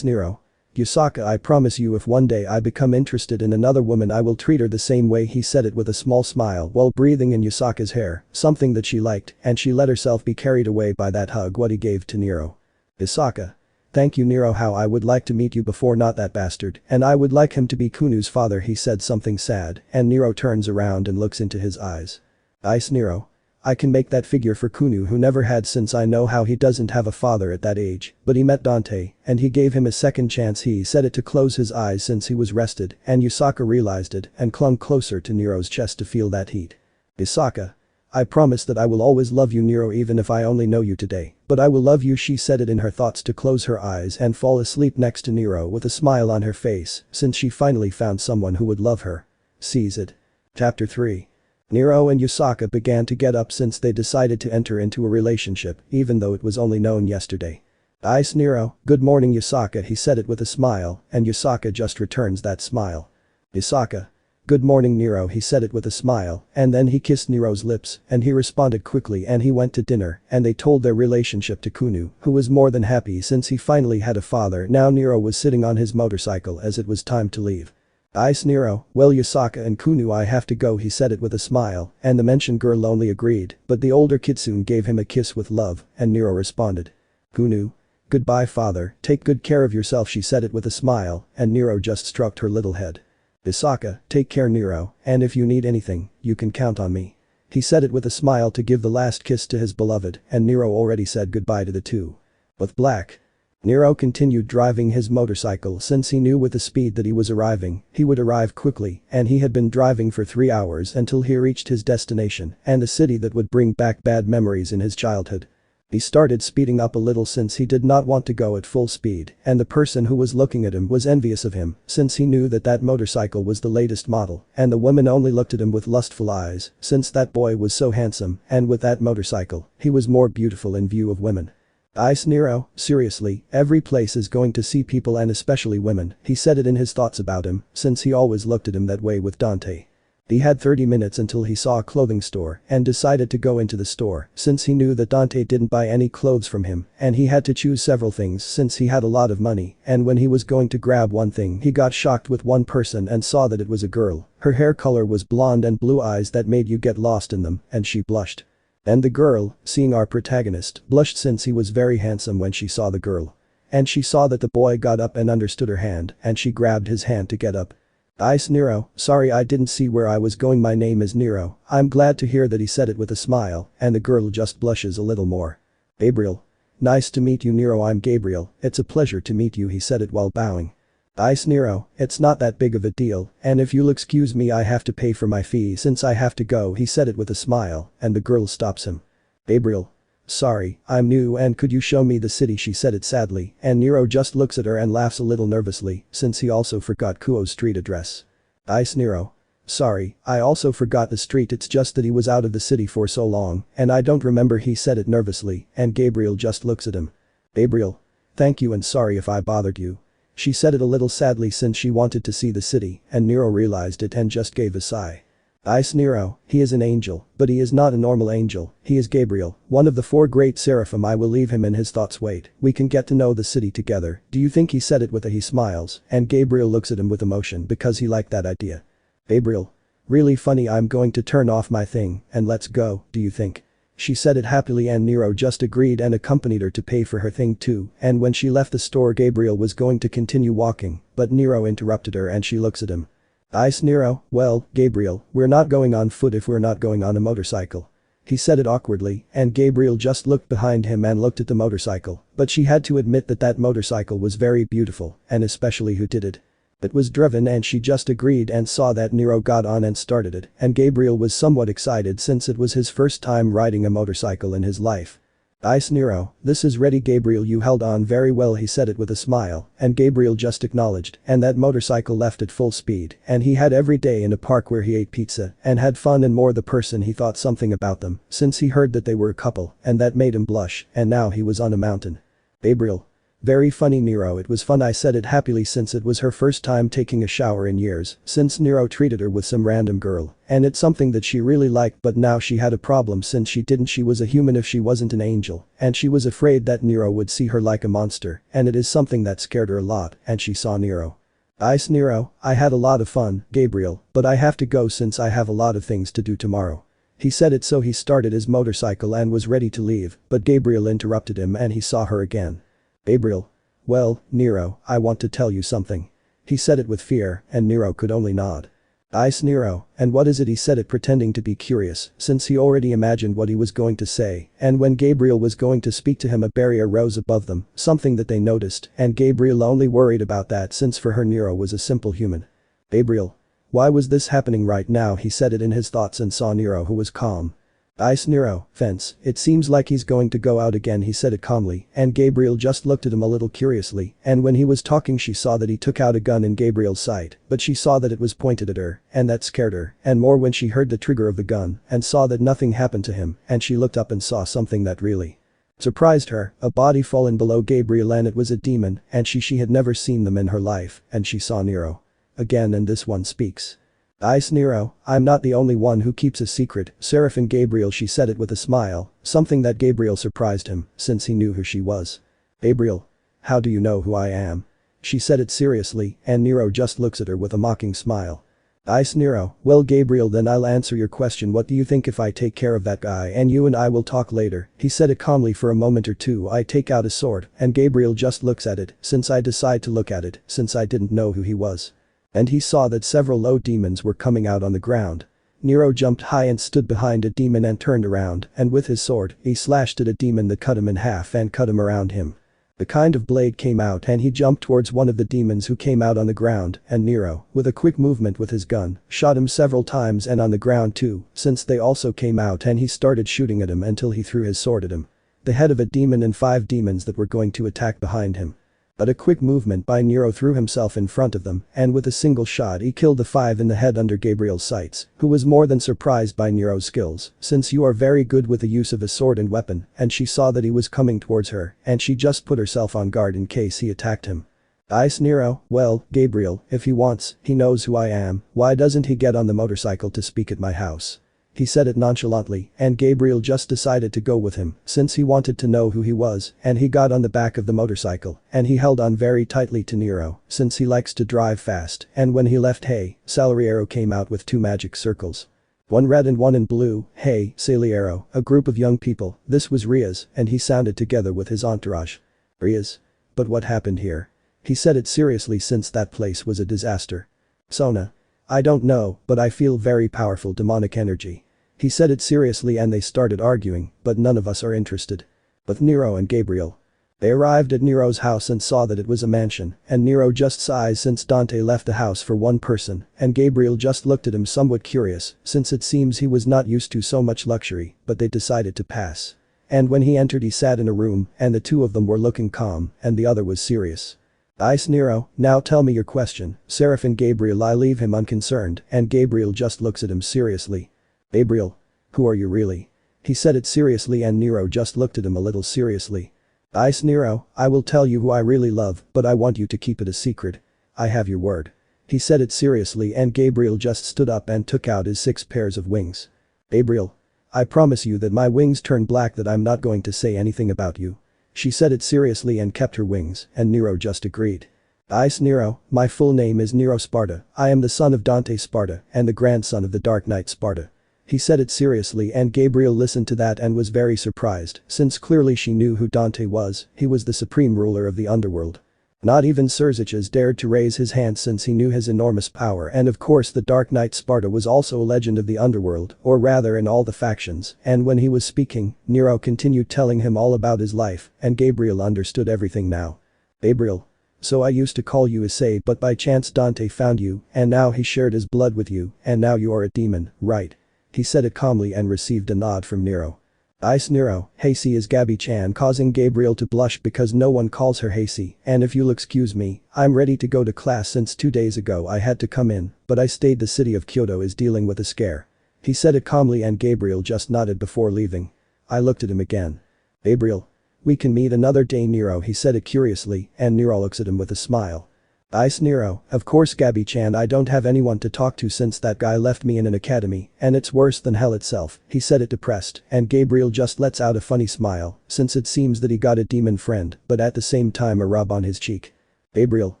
Nero. Yusaka, I promise you, if one day I become interested in another woman, I will treat her the same way, he said it with a small smile while breathing in Yusaka's hair, something that she liked, and she let herself be carried away by that hug what he gave to Nero. Yusaka. Thank you Nero, how I would like to meet you before, not that bastard, and I would like him to be Kunu's father, he said something sad, and Nero turns around and looks into his eyes. Ice Nero. I can make that figure for Kunu who never had since I know how he doesn't have a father at that age, but he met Dante, and he gave him a second chance. He said it to close his eyes since he was rested, and Yusaka realized it and clung closer to Nero's chest to feel that heat. Yusaka. I promise that I will always love you Nero even if I only know you today, but I will love you she said it in her thoughts to close her eyes and fall asleep next to Nero with a smile on her face since she finally found someone who would love her. Sees it. Chapter 3. Nero and Yusaka began to get up since they decided to enter into a relationship even though it was only known yesterday. Ice Nero, good morning Yusaka he said it with a smile and Yusaka just returns that smile. Yusaka. Good morning Nero he said it with a smile and then he kissed Nero's lips and he responded quickly and he went to dinner and they told their relationship to Kunu who was more than happy since he finally had a father. Now Nero was sitting on his motorcycle as it was time to leave. Ice Nero, well Yusaka and Kunu I have to go he said it with a smile and the mentioned girl only agreed but the older kitsune gave him a kiss with love and Nero responded. Kunu. Goodbye father, take good care of yourself she said it with a smile and Nero just stroked her little head. Yusaka, take care Nero, and if you need anything, you can count on me. He said it with a smile to give the last kiss to his beloved and Nero already said goodbye to the two. With black. Nero continued driving his motorcycle since he knew with the speed that he was arriving, he would arrive quickly and he had been driving for 3 hours until he reached his destination and the city that would bring back bad memories in his childhood. He started speeding up a little since he did not want to go at full speed and the person who was looking at him was envious of him since he knew that that motorcycle was the latest model and the women only looked at him with lustful eyes since that boy was so handsome and with that motorcycle, he was more beautiful in view of women. Ice Nero, seriously, every place is going to see people and especially women, he said it in his thoughts about him since he always looked at him that way with Dante. He had 30 minutes until he saw a clothing store and decided to go into the store since he knew that Dante didn't buy any clothes from him and he had to choose several things since he had a lot of money and when he was going to grab one thing he got shocked with one person and saw that it was a girl, her hair color was blonde and blue eyes that made you get lost in them and she blushed. And the girl, seeing our protagonist, blushed since he was very handsome when she saw the girl. And she saw that the boy got up and understood her hand and she grabbed his hand to get up. Ice Nero, sorry I didn't see where I was going my name is Nero, I'm glad to hear that he said it with a smile and the girl just blushes a little more. Gabriel. Nice to meet you Nero I'm Gabriel, it's a pleasure to meet you he said it while bowing. Ice Nero, it's not that big of a deal and if you'll excuse me I have to pay for my fee since I have to go he said it with a smile and the girl stops him. Gabriel. Sorry, I'm new and could you show me the city she said it sadly and Nero just looks at her and laughs a little nervously since he also forgot Kuo's street address. Ice Nero. Sorry, I also forgot the street it's just that he was out of the city for so long and I don't remember he said it nervously and Gabriel just looks at him. Gabriel. Thank you and sorry if I bothered you. She said it a little sadly since she wanted to see the city and Nero realized it and just gave a sigh. Ice Nero, he is an angel, but he is not a normal angel, he is Gabriel, one of the 4 great seraphim I will leave him in his thoughts wait, we can get to know the city together, do you think he said it with a he smiles and Gabriel looks at him with emotion because he liked that idea. Gabriel. Really funny I'm going to turn off my thing and let's go, do you think? She said it happily and Nero just agreed and accompanied her to pay for her thing too and when she left the store Gabriel was going to continue walking but Nero interrupted her and she looks at him. Ice Nero, well, Gabriel, we're not going on foot if we're not going on a motorcycle. He said it awkwardly and Gabriel just looked behind him and looked at the motorcycle but she had to admit that that motorcycle was very beautiful and especially who did it. It was driven and she just agreed and saw that Nero got on and started it and Gabriel was somewhat excited since it was his first time riding a motorcycle in his life. Ice Nero, this is ready Gabriel you held on very well he said it with a smile and Gabriel just acknowledged and that motorcycle left at full speed and he had every day in a park where he ate pizza and had fun and more the person he thought something about them since he heard that they were a couple and that made him blush and now he was on a mountain. Gabriel. Very funny Nero it was fun I said it happily since it was her first time taking a shower in years since Nero treated her with some random girl and it's something that she really liked but now she had a problem since she was a human if she wasn't an angel and she was afraid that Nero would see her like a monster and it is something that scared her a lot and she saw Nero. Ice Nero, I had a lot of fun, Gabriel, but I have to go since I have a lot of things to do tomorrow. He said it so he started his motorcycle and was ready to leave but Gabriel interrupted him and he saw her again. Gabriel. Well, Nero, I want to tell you something. He said it with fear and Nero could only nod. Ice Nero, and what is it? He said it pretending to be curious, since he already imagined what he was going to say, and when Gabriel was going to speak to him a barrier rose above them, something that they noticed, and Gabriel only worried about that since for her Nero was a simple human. Gabriel. Why was this happening right now? He said it in his thoughts and saw Nero who was calm. Ice Nero, fence, it seems like he's going to go out again, he said it calmly, and Gabriel just looked at him a little curiously, and when he was talking she saw that he took out a gun in Gabriel's sight, but she saw that it was pointed at her, and that scared her, and more when she heard the trigger of the gun, and saw that nothing happened to him, and she looked up and saw something that really surprised her, a body fallen below Gabriel, and it was a demon, and she had never seen them in her life, and she saw Nero again, and this one speaks. Ice Nero, I'm not the only one who keeps a secret, Seraph and Gabriel, she said it with a smile, something that Gabriel surprised him, since he knew who she was. Gabriel. How do you know who I am? She said it seriously, and Nero just looks at her with a mocking smile. Ice Nero, well Gabriel, then I'll answer your question. What do you think if I take care of that guy and you and I will talk later? He said it calmly. For a moment or two I take out a sword, and Gabriel just looks at it, since I decide to look at it, since I didn't know who he was. And he saw that several low demons were coming out on the ground. Nero jumped high and stood behind a demon and turned around, and with his sword, he slashed at a demon that cut him in half and cut him around him. The kind of blade came out and he jumped towards one of the demons who came out on the ground, and Nero, with a quick movement with his gun, shot him several times and on the ground too, since they also came out, and he started shooting at him until he threw his sword at him. The head of a demon and 5 demons that were going to attack behind him. But a quick movement by Nero threw himself in front of them, and with a single shot he killed the 5 in the head under Gabriel's sights, who was more than surprised by Nero's skills, since you are very good with the use of a sword and weapon, and she saw that he was coming towards her, and she just put herself on guard in case he attacked him. Ice Nero, well, Gabriel, if he wants, he knows who I am, why doesn't he get on the motorcycle to speak at my house? He said it nonchalantly, and Gabriel just decided to go with him, since he wanted to know who he was, and he got on the back of the motorcycle, and he held on very tightly to Nero, since he likes to drive fast, and when he left Hey, Salariero came out with 2 magic circles. One red and one in blue. Hey, Salariero, a group of young people, this was Riaz, and he sounded together with his entourage. Riaz? But what happened here? He said it seriously since that place was a disaster. Sona. I don't know, but I feel very powerful demonic energy. He said it seriously and they started arguing, but none of us are interested. But Nero and Gabriel. They arrived at Nero's house and saw that it was a mansion, and Nero just sighed since Dante left the house for one person, and Gabriel just looked at him somewhat curious, since it seems he was not used to so much luxury, but they decided to pass. And when he entered he sat in a room, and the 2 of them were looking calm, and the other was serious. Ice Nero, now tell me your question, Seraph and Gabriel. I leave him unconcerned, and Gabriel just looks at him seriously. Gabriel. Who are you really? He said it seriously and Nero just looked at him a little seriously. Ice Nero, I will tell you who I really love, but I want you to keep it a secret. I have your word. He said it seriously and Gabriel just stood up and took out his 6 pairs of wings. Gabriel. I promise you that my wings turn black, that I'm not going to say anything about you. She said it seriously and kept her wings, and Nero just agreed. Ice Nero, my full name is Nero Sparta, I am the son of Dante Sparta and the grandson of the Dark Knight Sparta. He said it seriously and Gabriel listened to that and was very surprised, since clearly she knew who Dante was, he was the supreme ruler of the underworld. Not even Xerxes dared to raise his hand since he knew his enormous power, and of course the Dark Knight Sparta was also a legend of the underworld, or rather in all the factions, and when he was speaking, Nero continued telling him all about his life, and Gabriel understood everything now. Gabriel. So I used to call you Issei, but by chance Dante found you, and now he shared his blood with you, and now you are a demon, right? He said it calmly and received a nod from Nero. Ice Nero, Heisei is Gabi-chan, causing Gabriel to blush because no one calls her Heisei, and if you'll excuse me, I'm ready to go to class since 2 days ago I had to come in, but I stayed. The city of Kyoto is dealing with a scare. He said it calmly and Gabriel just nodded before leaving. I looked at him again. Gabriel. We can meet another day, Nero, he said it curiously, and Nero looks at him with a smile. Ice Nero, of course Gabi-chan, I don't have anyone to talk to since that guy left me in an academy, and it's worse than hell itself, he said it depressed, and Gabriel just lets out a funny smile, since it seems that he got a demon friend, but at the same time a rub on his cheek. Gabriel.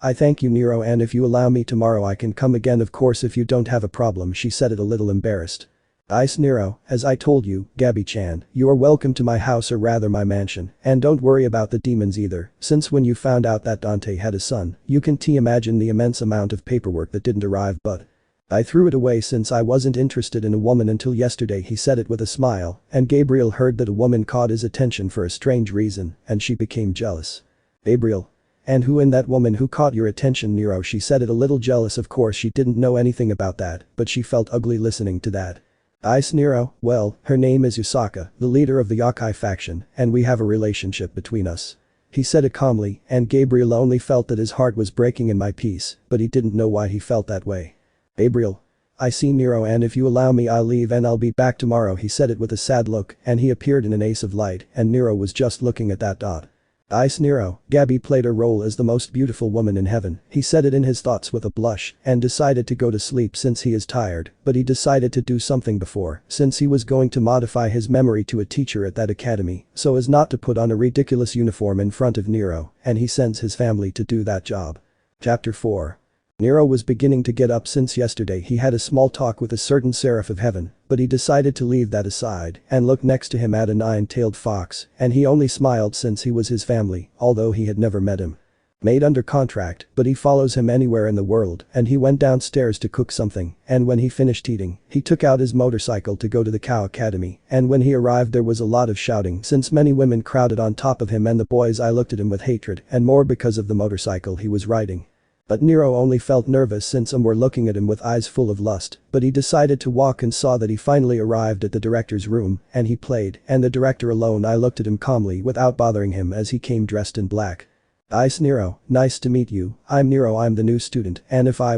I thank you, Nero, and if you allow me tomorrow I can come again, of course, if you don't have a problem, she said it a little embarrassed. Ice Nero, as I told you, Gabi-chan, you are welcome to my house, or rather my mansion, and don't worry about the demons either, since when you found out that Dante had a son, you can imagine the immense amount of paperwork that didn't arrive. But I threw it away since I wasn't interested in a woman until yesterday, he said it with a smile, and Gabriel heard that a woman caught his attention for a strange reason, and she became jealous. Gabriel. And who in that woman who caught your attention, Nero? She said it a little jealous. Of course she didn't know anything about that, but she felt ugly listening to that. Ice Nero, well, her name is Usaka, the leader of the Yokai faction, and we have a relationship between us. He said it calmly, and Gabriel only felt that his heart was breaking in my piece, but he didn't know why he felt that way. Gabriel. I see Nero, and if you allow me I'll leave and I'll be back tomorrow, he said it with a sad look, and he appeared in an ace of light, and Nero was just looking at that dot. Ice Nero, Gabby played her role as the most beautiful woman in heaven, he said it in his thoughts with a blush, and decided to go to sleep since he is tired, but he decided to do something before, since he was going to modify his memory to a teacher at that academy, so as not to put on a ridiculous uniform in front of Nero, and he sends his family to do that job. Chapter 4. Nero was beginning to get up since yesterday he had a small talk with a certain seraph of heaven, but he decided to leave that aside and look next to him at a nine-tailed fox, and he only smiled since he was his family, although he had never met him. Made under contract, but he follows him anywhere in the world, and he went downstairs to cook something, and when he finished eating, he took out his motorcycle to go to the Cow Academy, and when he arrived there was a lot of shouting since many women crowded on top of him and the boys I looked at him with hatred and more because of the motorcycle he was riding. But Nero only felt nervous since some were looking at him with eyes full of lust, but he decided to walk and saw that he finally arrived at the director's room, and he played, and the director alone I looked at him calmly without bothering him as he came dressed in black. Ice Nero, nice to meet you, I'm Nero, I'm the new student, and if I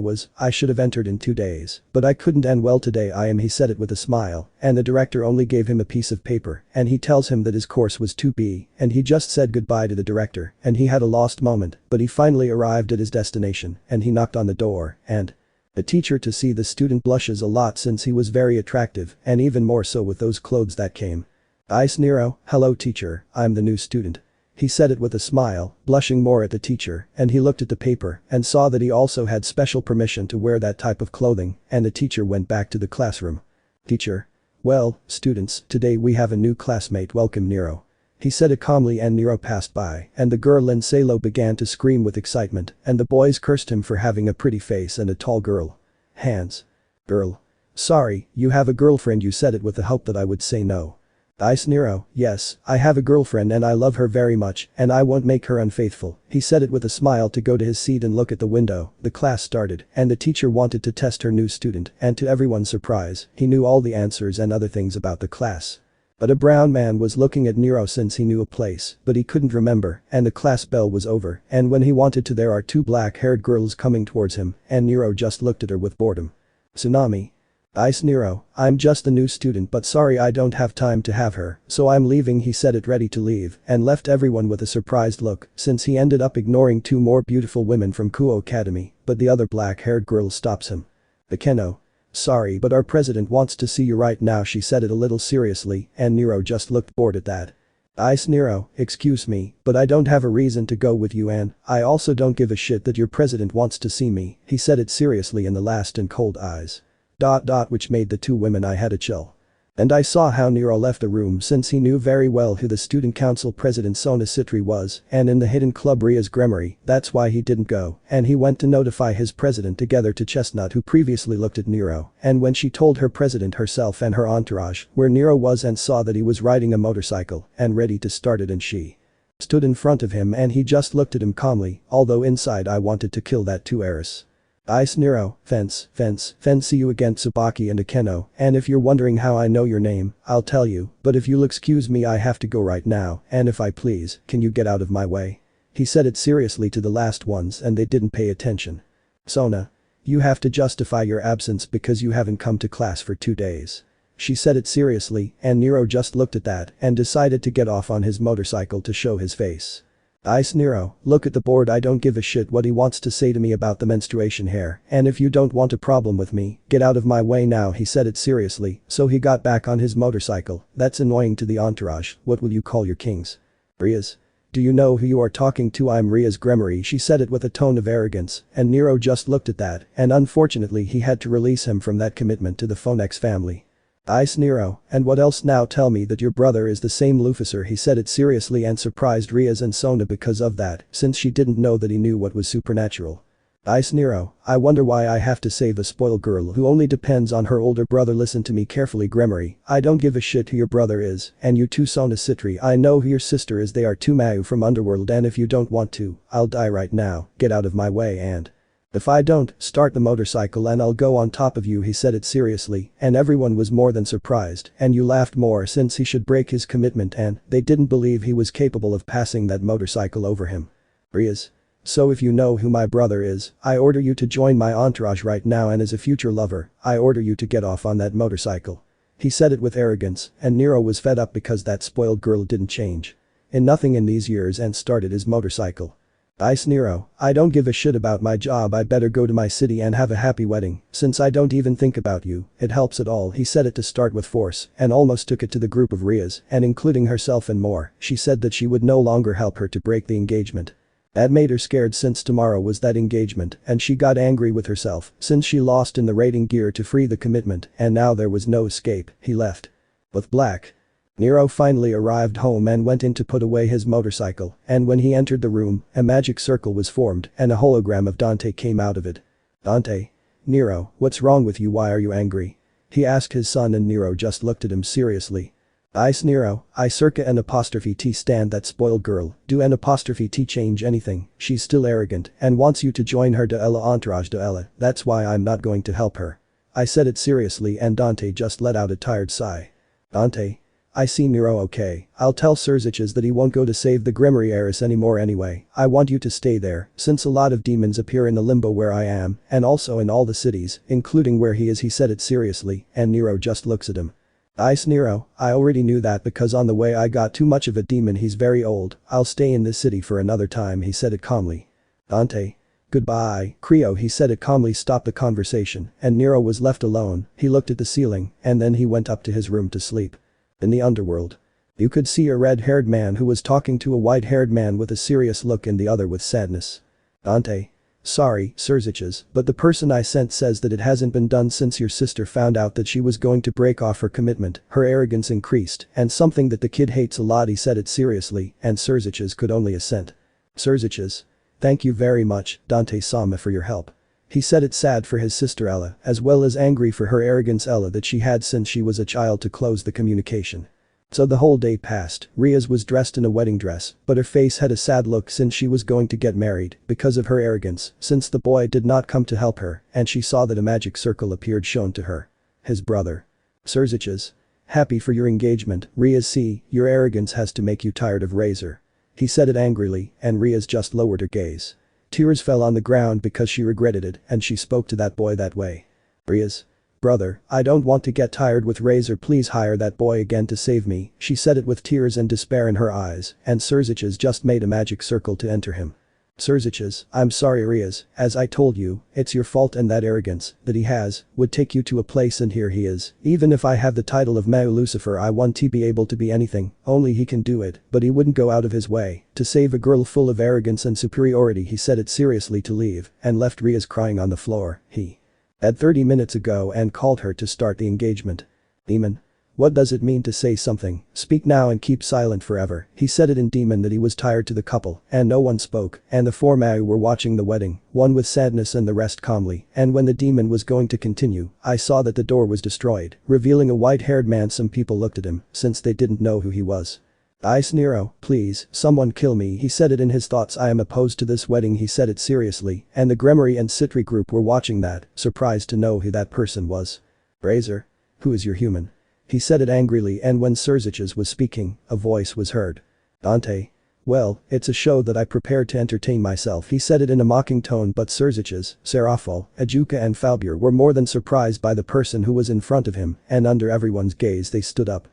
should have entered in 2 days, but I couldn't and well today I am, he said it with a smile, and the director only gave him a piece of paper, and he tells him that his course was 2B, and he just said goodbye to the director, and he had a lost moment, but he finally arrived at his destination, and he knocked on the door, and the teacher to see the student blushes a lot since he was very attractive, and even more so with those clothes that came. Ice Nero, hello teacher, I'm the new student. He said it with a smile, blushing more at the teacher, and he looked at the paper and saw that he also had special permission to wear that type of clothing, and the teacher went back to the classroom. Teacher. Well, students, today we have a new classmate, welcome Nero. He said it calmly and Nero passed by, and the girl Linselo began to scream with excitement, and the boys cursed him for having a pretty face and a tall girl. Hands. Girl. Sorry, you have a girlfriend, you said it with the hope that I would say no. Ice Nero, yes, I have a girlfriend and I love her very much and I won't make her unfaithful, he said it with a smile to go to his seat and look at the window. The class started and the teacher wanted to test her new student, and to everyone's surprise, he knew all the answers and other things about the class. But a brown man was looking at Nero since he knew a place, but he couldn't remember, and the class bell was over, and when he wanted to there are 2 black-haired girls coming towards him, and Nero just looked at her with boredom. Tsunami. Ice Nero, I'm just a new student but sorry I don't have time to have her, so I'm leaving, he said it ready to leave, and left everyone with a surprised look since he ended up ignoring 2 more beautiful women from Kuo Academy, but the other black-haired girl stops him. Akeno. Sorry but our president wants to see you right now, she said it a little seriously, and Nero just looked bored at that. Ice Nero, excuse me, but I don't have a reason to go with you and I also don't give a shit that your president wants to see me, he said it seriously in the last and cold eyes. Which made the 2 women I had a chill. And I saw how Nero left the room since he knew very well who the student council president Sona Citri was, and in the hidden club Ria's Gremory, that's why he didn't go, and he went to notify his president together to Chestnut who previously looked at Nero, and when she told her president herself and her entourage where Nero was and saw that he was riding a motorcycle and ready to start it and she stood in front of him and he just looked at him calmly, although inside I wanted to kill that 2 heiress. Ice Nero, fence, see you again Tsubaki and Akeno, and if you're wondering how I know your name, I'll tell you, but if you'll excuse me I have to go right now, and if I please, can you get out of my way? He said it seriously to the last ones and they didn't pay attention. Sona. You have to justify your absence because you haven't come to class for 2 days. She said it seriously and Nero just looked at that and decided to get off on his motorcycle to show his face. Ice Nero, look at the board, I don't give a shit what he wants to say to me about the menstruation hair, and if you don't want a problem with me, get out of my way now, he said it seriously, so he got back on his motorcycle. That's annoying to the entourage, what will you call your kings? Rias. Do you know who you are talking to? I'm Ria's Gremory, she said it with a tone of arrogance, and Nero just looked at that, and unfortunately he had to release him from that commitment to the Phonex family. Ice Nero, and what else now? Tell me that your brother is the same Luficer, he said it seriously and surprised Rias and Sona because of that, since she didn't know that he knew what was supernatural. Ice Nero, I wonder why I have to save a spoiled girl who only depends on her older brother. Listen to me carefully Gremory, I don't give a shit who your brother is, and you too Sona Citri, I know who your sister is, they are two Mau from Underworld, and if you don't want to, I'll die right now, get out of my way and… If I don't, start the motorcycle and I'll go on top of you, he said it seriously, and everyone was more than surprised, and you laughed more since he should break his commitment and they didn't believe he was capable of passing that motorcycle over him. Rias. So if you know who my brother is, I order you to join my entourage right now, and as a future lover, I order you to get off on that motorcycle. He said it with arrogance, and Nero was fed up because that spoiled girl didn't change in nothing in these years and started his motorcycle. Ice Nero, I don't give a shit about my job, I better go to my city and have a happy wedding, since I don't even think about you, it helps at all. He said it to start with force and almost took it to the group of Rias and including herself and more. She said that she would no longer help her to break the engagement. That made her scared since tomorrow was that engagement, and she got angry with herself since she lost in the raiding gear to free the commitment and now there was no escape. He left. With Black. Nero finally arrived home and went in to put away his motorcycle, and when he entered the room, a magic circle was formed and a hologram of Dante came out of it. Dante. Nero, what's wrong with you, why are you angry? He asked his son, and Nero just looked at him seriously. Ice Nero, I circa N''T stand that spoiled girl, do N''T change anything, she's still arrogant and wants you to join her de Ella entourage de Ella, that's why I'm not going to help her. I said it seriously and Dante just let out a tired sigh. Dante. I see Nero, okay, I'll tell Serziches that he won't go to save the Gremory heiress anymore anyway, I want you to stay there, since a lot of demons appear in the limbo where I am, and also in all the cities, including where he is. He said it seriously, and Nero just looks at him. Ice Nero, I already knew that because on the way I got too much of a demon, he's very old, I'll stay in this city for another time, he said it calmly. Dante. Goodbye, Creo, he said it calmly, stopped the conversation, and Nero was left alone. He looked at the ceiling, and then he went up to his room to sleep. In the underworld. You could see a red-haired man who was talking to a white-haired man with a serious look and the other with sadness. Dante. Sorry, Serziches, but the person I sent says that it hasn't been done since your sister found out that she was going to break off her commitment. Her arrogance increased, and something that the kid hates a lot. He said it seriously, and Serziches could only assent. Serziches. Thank you very much, Dante Sama, for your help. He said it sad for his sister Ella, as well as angry for her arrogance Ella that she had since she was a child to close the communication. So the whole day passed. Rias was dressed in a wedding dress, but her face had a sad look since she was going to get married because of her arrogance, since the boy did not come to help her, and she saw that a magic circle appeared shown to her. His brother. Serziches. Happy for your engagement, Rias. See, your arrogance has to make you tired of Razor. He said it angrily, and Rias just lowered her gaze. Tears fell on the ground because she regretted it, and she spoke to that boy that way. Rias. Brother, I don't want to get tired with Razor, please hire that boy again to save me, she said it with tears and despair in her eyes, and Serziches just made a magic circle to enter him. Serziches, I'm sorry Rias, as I told you, it's your fault, and that arrogance that he has would take you to a place, and here he is. Even if I have the title of Mau Lucifer, I want to be able to be anything, only he can do it, but he wouldn't go out of his way to save a girl full of arrogance and superiority. He said it seriously to leave and left Rias crying on the floor. He had 30 minutes ago and called her to start the engagement. Demon. What does it mean to say something? Speak now and keep silent forever. He said it in demon that he was tired to the couple, and no one spoke, and the four Mau were watching the wedding, one with sadness and the rest calmly, and when the demon was going to continue, I saw that the door was destroyed, revealing a white-haired man. Some people looked at him, since they didn't know who he was. Ice Nero, please, someone kill me, he said it in his thoughts. I am opposed to this wedding, he said it seriously, and the Gremory and Citri group were watching that, surprised to know who that person was. Razor. Who is your human? He said it angrily, and when Serziches was speaking, a voice was heard. Dante. Well, it's a show that I prepared to entertain myself, he said it in a mocking tone, but Serziches, Serafal, Ajuka and Falbur were more than surprised by the person who was in front of him, and under everyone's gaze they stood up.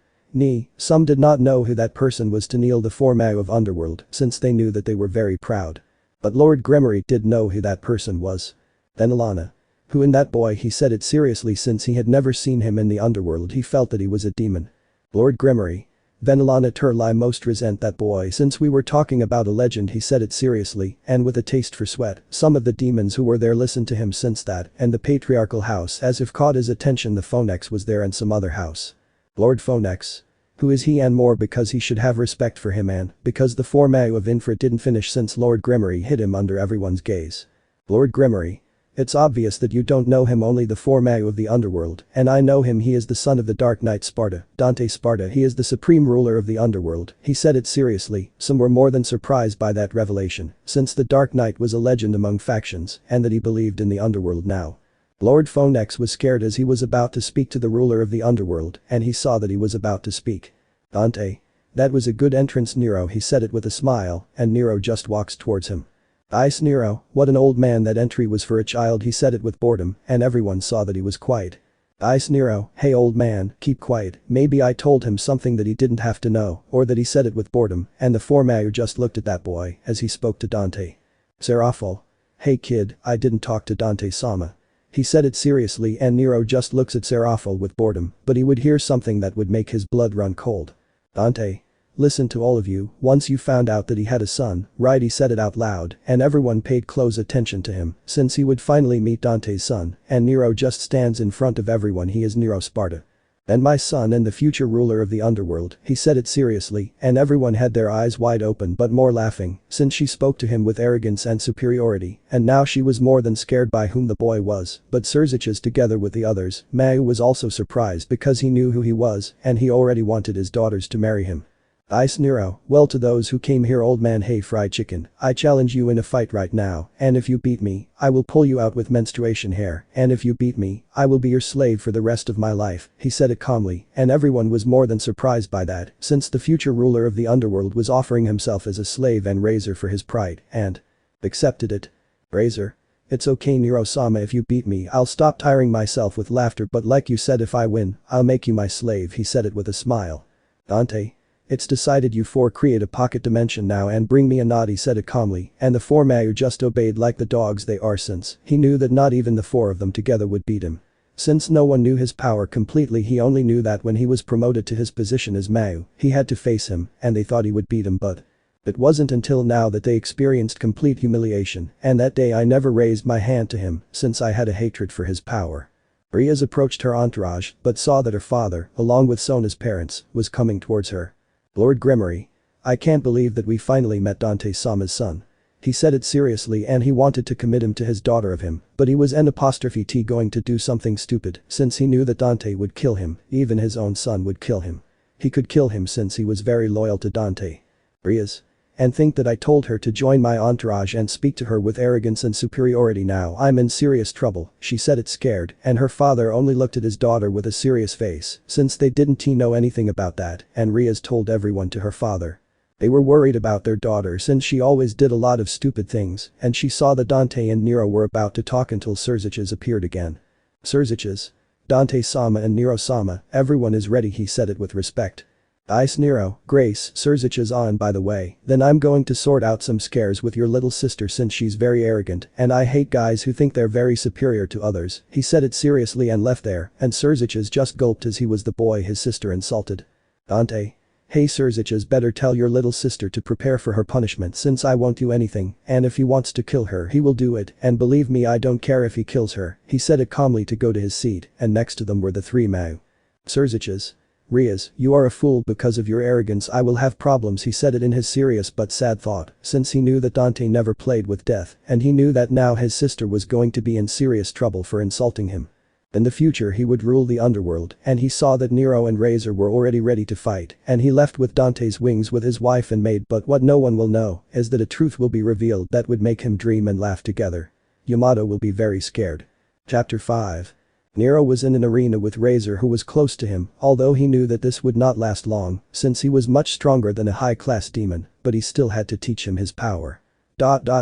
Some did not know who that person was to kneel the four Mau of Underworld, since they knew that they were very proud. But Lord Gremory did know who that person was. Then Alana. Who in that boy? He said it seriously since he had never seen him in the underworld. He felt that he was a demon. Lord Gremory. Then Alana Turlai most resent that boy since we were talking about a legend. He said it seriously and with a taste for sweat. Some of the demons who were there listened to him since that and the patriarchal house as if caught his attention. The Phonex was there and some other house. Lord Phonex. Who is he? And more because he should have respect for him and because the four Mau of Infra didn't finish since Lord Gremory hid him under everyone's gaze. Lord Grimmery. It's obvious that you don't know him, only the four Mayu of the underworld, and I know him. He is the son of the Dark Knight Sparta, Dante Sparta. He is the supreme ruler of the underworld. He said it seriously. Some were more than surprised by that revelation, since the Dark Knight was a legend among factions and that he believed in the underworld now. Lord Phonex was scared as he was about to speak to the ruler of the underworld, and he saw that he was about to speak. Dante. That was a good entrance, Nero. He said it with a smile, and Nero just walks towards him. Ice Nero, what an old man. That entry was for a child. He said it with boredom, and everyone saw that he was quiet. Ice Nero, hey old man, keep quiet. Maybe I told him something that he didn't have to know, or that he said it with boredom, and the four Mayu just looked at that boy as he spoke to Dante. Serafal. Hey kid, I didn't talk to Dante-sama. He said it seriously, and Nero just looks at Serafal with boredom, but he would hear something that would make his blood run cold. Dante. Listen to all of you, once you found out that he had a son, right? He said it out loud, and everyone paid close attention to him, since he would finally meet Dante's son, and Nero just stands in front of everyone. He is Nero Sparta. And my son and the future ruler of the underworld. He said it seriously, and everyone had their eyes wide open but more laughing, since she spoke to him with arrogance and superiority, and now she was more than scared by whom the boy was, but Serziches together with the others. Mayu was also surprised because he knew who he was, and he already wanted his daughters to marry him. Ice Nero, well, to those who came here, old man, hey fried chicken, I challenge you in a fight right now, and if you beat me, I will pull you out with menstruation hair, and if you beat me, I will be your slave for the rest of my life. He said it calmly, and everyone was more than surprised by that, since the future ruler of the underworld was offering himself as a slave and Razor for his pride, and accepted it. Razor. It's okay Nero-sama, if you beat me I'll stop tiring myself with laughter, but like you said, if I win, I'll make you my slave. He said it with a smile. Dante. It's decided. You four create a pocket dimension now and bring me a knot. He said it calmly, and the four Mayu just obeyed like the dogs they are, since he knew that not even the four of them together would beat him. Since no one knew his power completely, he only knew that when he was promoted to his position as Mayu, he had to face him, and they thought he would beat him, but it wasn't until now that they experienced complete humiliation, and that day I never raised my hand to him, since I had a hatred for his power. Riaz approached her entourage, but saw that her father, along with Sona's parents, was coming towards her. Lord Grimmery. I can't believe that we finally met Dante-sama's son. He said it seriously, and he wanted to commit him to his daughter of him, but he was N''T going to do something stupid, since he knew that Dante would kill him, even his own son would kill him. He could kill him since he was very loyal to Dante. Riaz. And think that I told her to join my entourage and speak to her with arrogance and superiority. Now I'm in serious trouble. She said it scared, and her father only looked at his daughter with a serious face, since they didn't know anything about that, and Riaz told everyone to her father. They were worried about their daughter since she always did a lot of stupid things, and she saw that Dante and Nero were about to talk until Serziches appeared again. Serziches. Dante-sama and Nero-sama, everyone is ready. He said it with respect. Ice Nero, Grace, Serziches on. By the way, then I'm going to sort out some scares with your little sister since she's very arrogant, and I hate guys who think they're very superior to others. He said it seriously and left there, and Serziches just gulped as he was the boy his sister insulted. Dante. Hey Serziches, better tell your little sister to prepare for her punishment, since I won't do anything, and if he wants to kill her he will do it, and believe me, I don't care if he kills her. He said it calmly to go to his seat, and next to them were the three Mayu. Serziches. Riaz, you are a fool. Because of your arrogance I will have problems. He said it in his serious but sad thought, since he knew that Dante never played with death, and he knew that now his sister was going to be in serious trouble for insulting him. In the future he would rule the underworld, and he saw that Nero and Razor were already ready to fight, and he left with Dante's wings with his wife and maid, but what no one will know is that a truth will be revealed that would make him dream and laugh together. Yamato will be very scared. Chapter 5. Nero was in an arena with Razor, who was close to him, although he knew that this would not last long, since he was much stronger than a high-class demon, but he still had to teach him his power.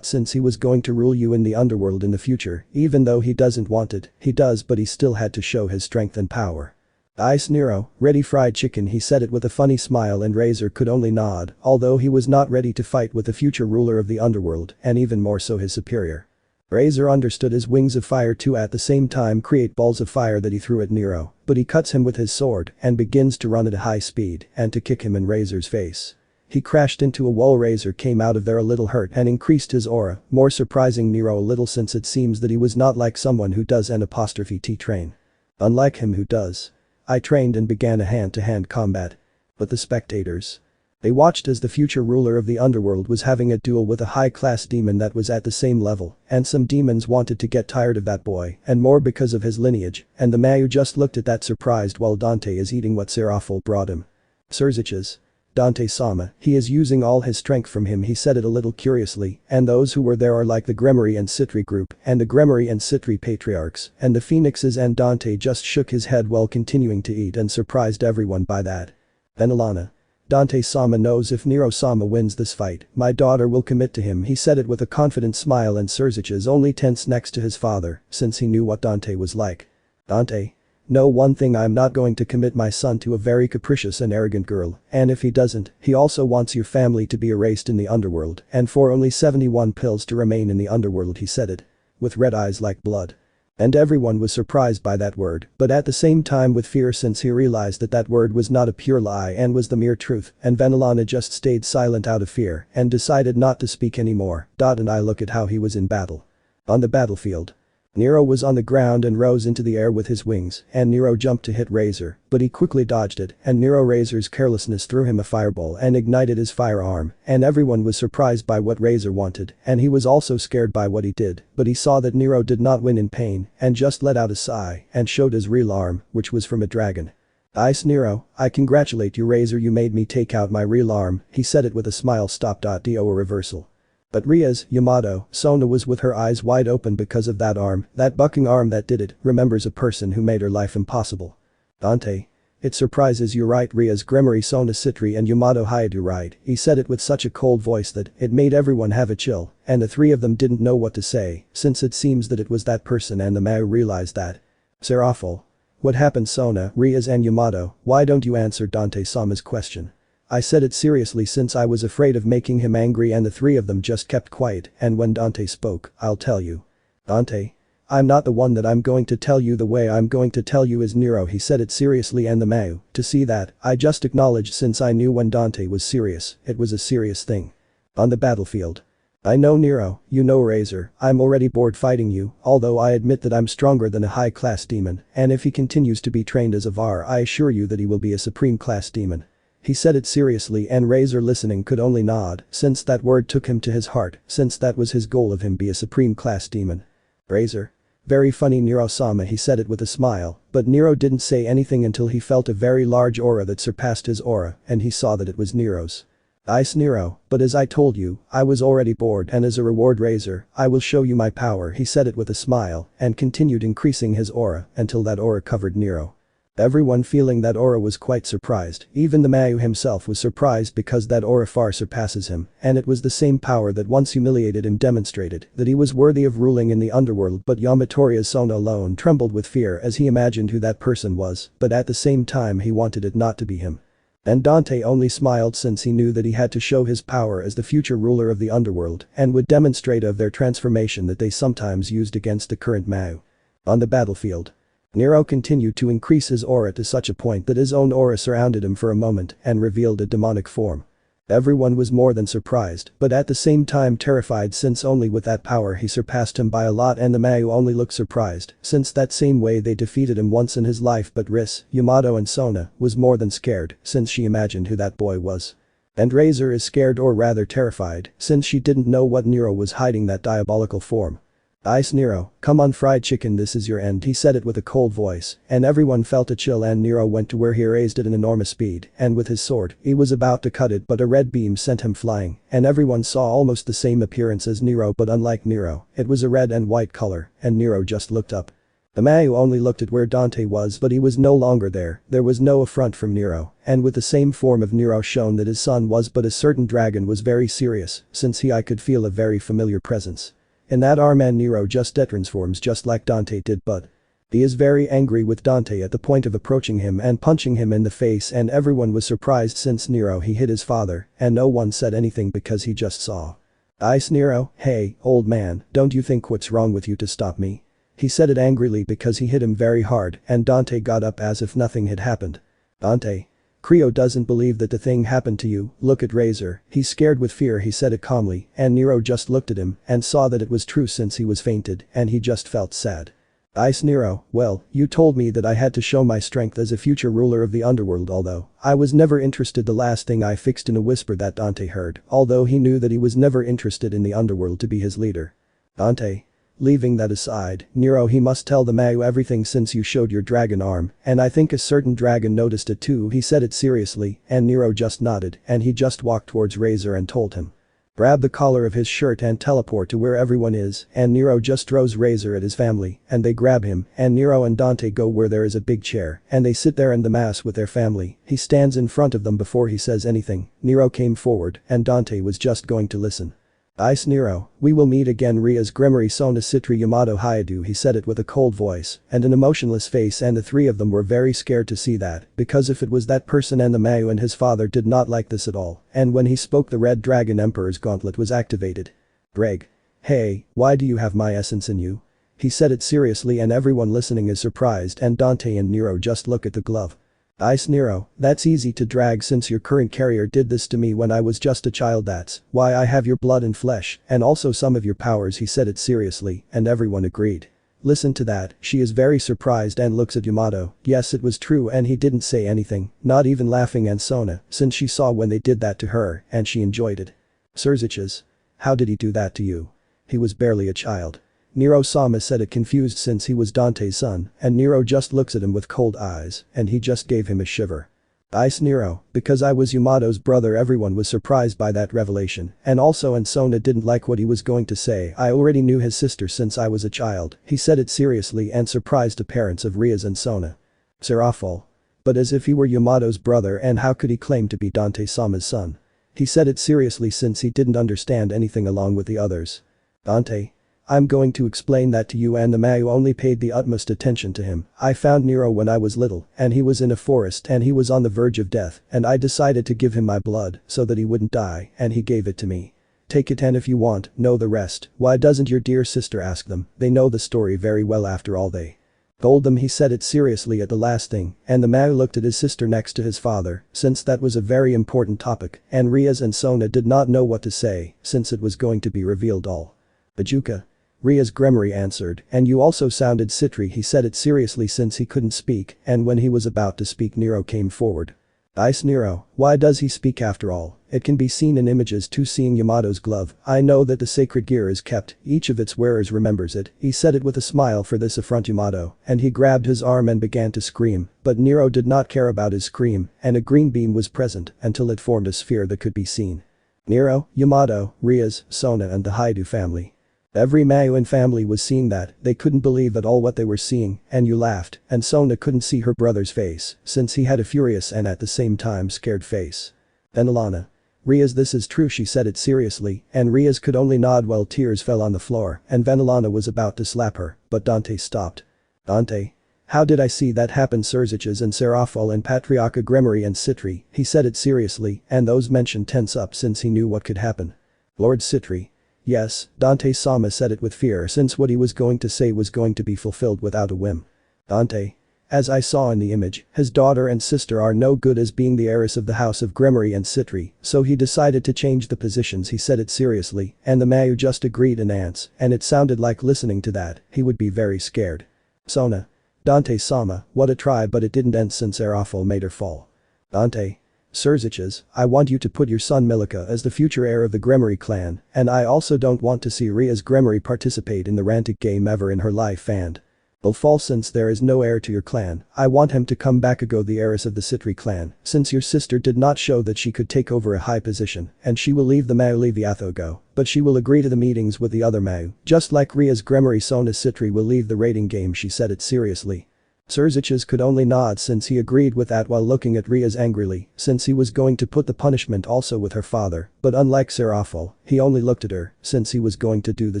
Since he was going to rule you in the underworld in the future, even though he doesn't want it, he does, but he still had to show his strength and power. Ice Nero, ready fried chicken. He said it with a funny smile, and Razor could only nod, although he was not ready to fight with the future ruler of the underworld, and even more so his superior. Razor understood his wings of fire to at the same time create balls of fire that he threw at Nero, but he cuts him with his sword and begins to run at a high speed and to kick him in Razor's face. He crashed into a wall. Razor came out of there a little hurt and increased his aura, more surprising Nero a little, since it seems that he was not like someone who does N''T train. Unlike him, who does. I trained and began a hand-to-hand combat. But the spectators. They watched as the future ruler of the underworld was having a duel with a high-class demon that was at the same level, and some demons wanted to get tired of that boy, and more because of his lineage, and the Mayu just looked at that surprised while Dante is eating what Serafel brought him. Serziches. Dante-sama, he is using all his strength from him, he said it a little curiously, and those who were there are like the Gremory and Citri group, and the Gremory and Citri patriarchs, and the Phoenixes, and Dante just shook his head while continuing to eat and surprised everyone by that. Then Alana. Dante-sama knows if Nero-sama wins this fight, my daughter will commit to him, he said it with a confident smile, and Serziches only tensed next to his father, since he knew what Dante was like. Dante. No, one thing, I'm not going to commit my son to a very capricious and arrogant girl, and if he doesn't, he also wants your family to be erased in the underworld, and for only 71 pills to remain in the underworld, he said it. With red eyes like blood. And everyone was surprised by that word, but at the same time with fear, since he realized that that word was not a pure lie and was the mere truth, and Venelana just stayed silent out of fear and decided not to speak anymore. And I look at how he was in battle. On the battlefield. Nero was on the ground and rose into the air with his wings, and Nero jumped to hit Razor, but he quickly dodged it, and Nero Razor's carelessness threw him a fireball and ignited his firearm, and everyone was surprised by what Razor wanted, and he was also scared by what he did, but he saw that Nero did not win in pain, and just let out a sigh, and showed his real arm, which was from a dragon. Ice Nero, I congratulate you Razor, you made me take out my real arm, he said it with a smile. Do a reversal. But Ria's, Yamato, Sona was with her eyes wide open because of that arm, that bucking arm that did it, remembers a person who made her life impossible. Dante. It surprises you, right? Ria's Gremory, Sona Citri, and Yamato Hayadu, right? He said it with such a cold voice that it made everyone have a chill, and the three of them didn't know what to say, since it seems that it was that person, and the Mayu realized that. Serafel. What happened, Sona, Ria's, and Yamato? Why don't you answer Dante-sama's question? I said it seriously since I was afraid of making him angry, and the three of them just kept quiet, and when Dante spoke, I'll tell you. Dante. I'm not the one that I'm going to tell you, the way I'm going to tell you is Nero, he said it seriously, and the Mayu, to see that, I just acknowledged since I knew when Dante was serious, it was a serious thing. On the battlefield. I know Nero, you know Razor, I'm already bored fighting you, although I admit that I'm stronger than a high-class demon, and if he continues to be trained as a VAR, I assure you that he will be a supreme-class demon. He said it seriously, and Razor, listening, could only nod, since that word took him to his heart, since that was his goal of him be a supreme-class demon. Razor. Very funny Nero-sama, he said it with a smile, but Nero didn't say anything until he felt a very large aura that surpassed his aura, and he saw that it was Nero's. Ice Nero, but as I told you, I was already bored, and as a reward Razor, I will show you my power, he said it with a smile, and continued increasing his aura until that aura covered Nero. Everyone feeling that aura was quite surprised, even the Mayu himself was surprised because that aura far surpasses him, and it was the same power that once humiliated him, demonstrated that he was worthy of ruling in the underworld. But Yamatoria's Sona alone trembled with fear as he imagined who that person was, but at the same time he wanted it not to be him. And Dante only smiled since he knew that he had to show his power as the future ruler of the underworld and would demonstrate of their transformation that they sometimes used against the current Mayu. On the battlefield. Nero continued to increase his aura to such a point that his own aura surrounded him for a moment and revealed a demonic form. Everyone was more than surprised, but at the same time terrified, since only with that power he surpassed him by a lot, and the Mayu only looked surprised, since that same way they defeated him once in his life. But Riz, Yamato, and Sona was more than scared, since she imagined who that boy was. And Razor is scared, or rather terrified, since she didn't know what Nero was hiding that diabolical form. Ice Nero, come on fried chicken, this is your end, he said it with a cold voice, and everyone felt a chill, and Nero went to where he raised it at an enormous speed, and with his sword, he was about to cut it, but a red beam sent him flying, and everyone saw almost the same appearance as Nero, but unlike Nero, it was a red and white color, and Nero just looked up. The Mayu only looked at where Dante was, but he was no longer there was no affront from Nero, and with the same form of Nero shown that his son was but a certain dragon was very serious, since I could feel a very familiar presence. In that arm, and Nero just transforms just like Dante did, but he is very angry with Dante at the point of approaching him and punching him in the face, and everyone was surprised since Nero he hit his father, and no one said anything because he just saw. Ice Nero, hey, old man, don't you think what's wrong with you to stop me? He said it angrily because he hit him very hard, and Dante got up as if nothing had happened. Dante. Creo doesn't believe that the thing happened to you, look at Razor, he's scared with fear, he said it calmly, and Nero just looked at him and saw that it was true since he was fainted, and he just felt sad. Ice Nero, well, you told me that I had to show my strength as a future ruler of the underworld, although I was never interested. The last thing I fixed in a whisper that Dante heard, although he knew that he was never interested in the underworld to be his leader. Dante. Leaving that aside, Nero, he must tell the Mayu everything since you showed your dragon arm, and I think a certain dragon noticed it too. He said it seriously, and Nero just nodded, and he just walked towards Razor and told him. Grab the collar of his shirt and teleport to where everyone is, and Nero just throws Razor at his family, and they grab him, and Nero and Dante go where there is a big chair, and they sit there in the mass with their family. He stands in front of them before he says anything. Nero came forward, and Dante was just going to listen. Ice Nero, we will meet again. Ria's Gremory Sona Citri Yamato Hayadu, he said it with a cold voice and an emotionless face, and the three of them were very scared to see that, because if it was that person, and the Mayu and his father did not like this at all, and when he spoke the Red Dragon Emperor's gauntlet was activated. Greg. Hey, why do you have my essence in you? He said it seriously, and everyone listening is surprised, and Dante and Nero just look at the glove. Ice Nero, that's easy to drag since your current carrier did this to me when I was just a child. That's why I have your blood and flesh, and also some of your powers. He said it seriously, and everyone agreed. Listen to that, she is very surprised and looks at Yamato. Yes, it was true, and he didn't say anything, not even laughing, and Sona, since she saw when they did that to her, and she enjoyed it. Surziches. How did he do that to you? He was barely a child. Nero-sama said it, confused since he was Dante's son, and Nero just looks at him with cold eyes, and he just gave him a shiver. Ice Nero, because I was Yamato's brother. Everyone was surprised by that revelation, and also, and Sona didn't like what he was going to say. I already knew his sister since I was a child. He said it seriously and surprised the parents of Rias and Sona. Serafal. But as if he were Yamato's brother, and how could he claim to be Dante-sama's son? He said it seriously since he didn't understand anything along with the others. Dante. I'm going to explain that to you, and the Mayu only paid the utmost attention to him. I found Nero when I was little, and he was in a forest, and he was on the verge of death, and I decided to give him my blood so that he wouldn't die, and he gave it to me. Take it, and if you want, know the rest. Why doesn't your dear sister ask them? They know the story very well after all. They told them. He said it seriously at the last thing, and the Mayu looked at his sister next to his father, since that was a very important topic, and Rias and Sona did not know what to say, since it was going to be revealed all. Bajuka. Ria's Gremory answered, and you also sounded Citri. He said it seriously since he couldn't speak, and when he was about to speak, Nero came forward. Ice Nero, why does he speak after all? It can be seen in images too. Seeing Yamato's glove, I know that the sacred gear is kept, each of its wearers remembers it. He said it with a smile for this affront Yamato, and he grabbed his arm and began to scream, but Nero did not care about his scream, and a green beam was present until it formed a sphere that could be seen. Nero, Yamato, Rias, Sona and the Haidu family. Every Mayuan family was seeing that. They couldn't believe at all what they were seeing, and you laughed, and Sona couldn't see her brother's face, since he had a furious and at the same time scared face. Then Alana. Rias, this is true. She said it seriously, and Rias could only nod while tears fell on the floor, and Venelana was about to slap her, but Dante stopped. Dante. How did I see that happen? Surziches and Serafal and Patriarcha Gremory and Citri. He said it seriously, and those mentioned tense up since he knew what could happen. Lord Citri. Yes, Dante-sama said it with fear since what he was going to say was going to be fulfilled without a whim. Dante. As I saw in the image, his daughter and sister are no good as being the heiress of the house of Gremory and Citri, so he decided to change the positions. He said it seriously, and the Mayu just agreed in ants, and it sounded like listening to that, he would be very scared. Sona. Dante-sama, what a try, but it didn't end since Serafal made her fall. Dante. Surziches, I want you to put your son Milika as the future heir of the Gremory clan, and I also don't want to see Ria's Gremory participate in the rantic game ever in her life, and will fall since there is no heir to your clan. I want him to come back ago, the heiress of the Citri clan, since your sister did not show that she could take over a high position, and she will leave the Mayu Leviatho go, but she will agree to the meetings with the other Mayu, just like Ria's Gremory Sona Citri will leave the raiding game. She said it seriously. Surziches could only nod since he agreed with that while looking at Rias angrily, since he was going to put the punishment also with her father, but unlike Serafal, he only looked at her, since he was going to do the